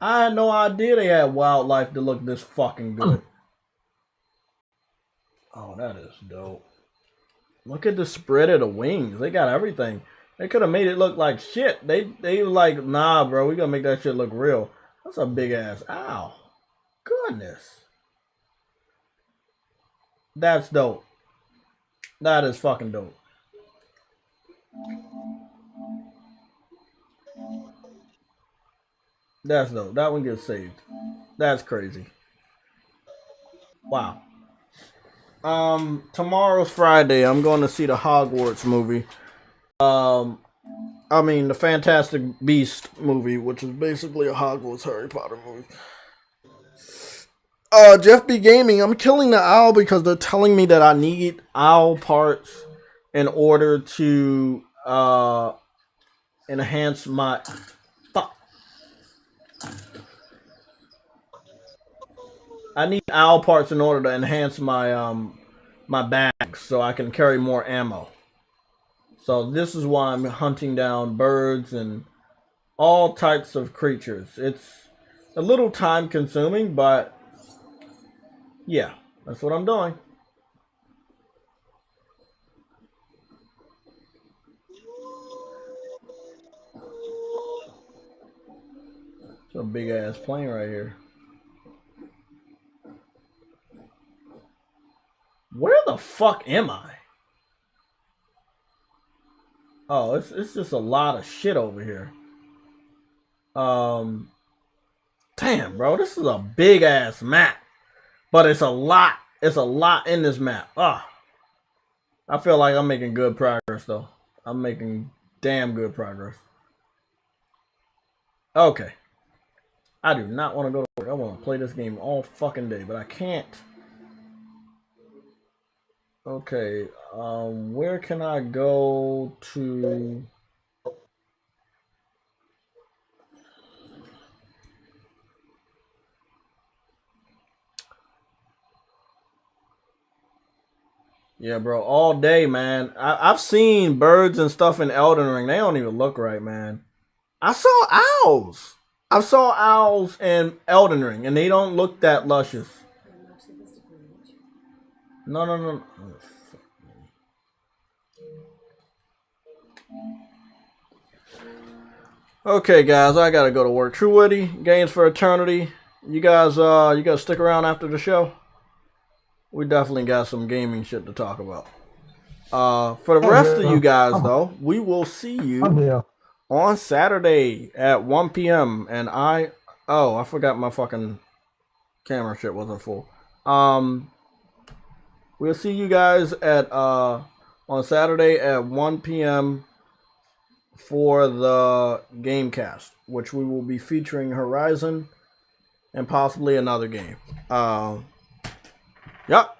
I had no idea they had wildlife to look this fucking good. Oh, that is dope. Look at the spread of the wings. They got everything. They could have made it look like shit. They were like, nah, bro, we gonna make that shit look real. That's a big ass owl. Goodness. That's dope. That is fucking dope. That's dope. That one gets saved. That's crazy. Wow. Tomorrow's Friday. I'm going to see the Hogwarts movie. I mean the Fantastic Beast movie, which is basically a Hogwarts Harry Potter movie. Jeff B Gaming, I'm killing the owl because they're telling me that I need owl parts in order to enhance my I need owl parts in order to enhance my my bags so I can carry more ammo. So this is why I'm hunting down birds and all types of creatures. It's a little time consuming, but yeah, that's what I'm doing. It's a big ass plane right here. Where the fuck am I? Oh, it's just a lot of shit over here. Damn, bro, this is a big ass map, but it's a lot. It's a lot in this map. I feel like I'm making good progress though. I'm making damn good progress. Okay. I do not want to go to work. I want to play this game all fucking day, but I can't. Okay, where can I go to? Yeah, bro, all day, man. I've seen birds and stuff in Elden Ring. They don't even look right, man. I saw owls. I saw owls in Elden Ring, and they don't look that luscious. No. Okay, guys, I gotta go to work. True Woody, Games for Eternity. You guys stick around after the show? We definitely got some gaming shit to talk about. For the rest of you guys, though, we will see you on Saturday at 1 p.m. And I forgot my fucking camera shit wasn't full. We'll see you guys at on Saturday at 1 p.m. for the Gamecast, which we will be featuring Horizon and possibly another game. Yep.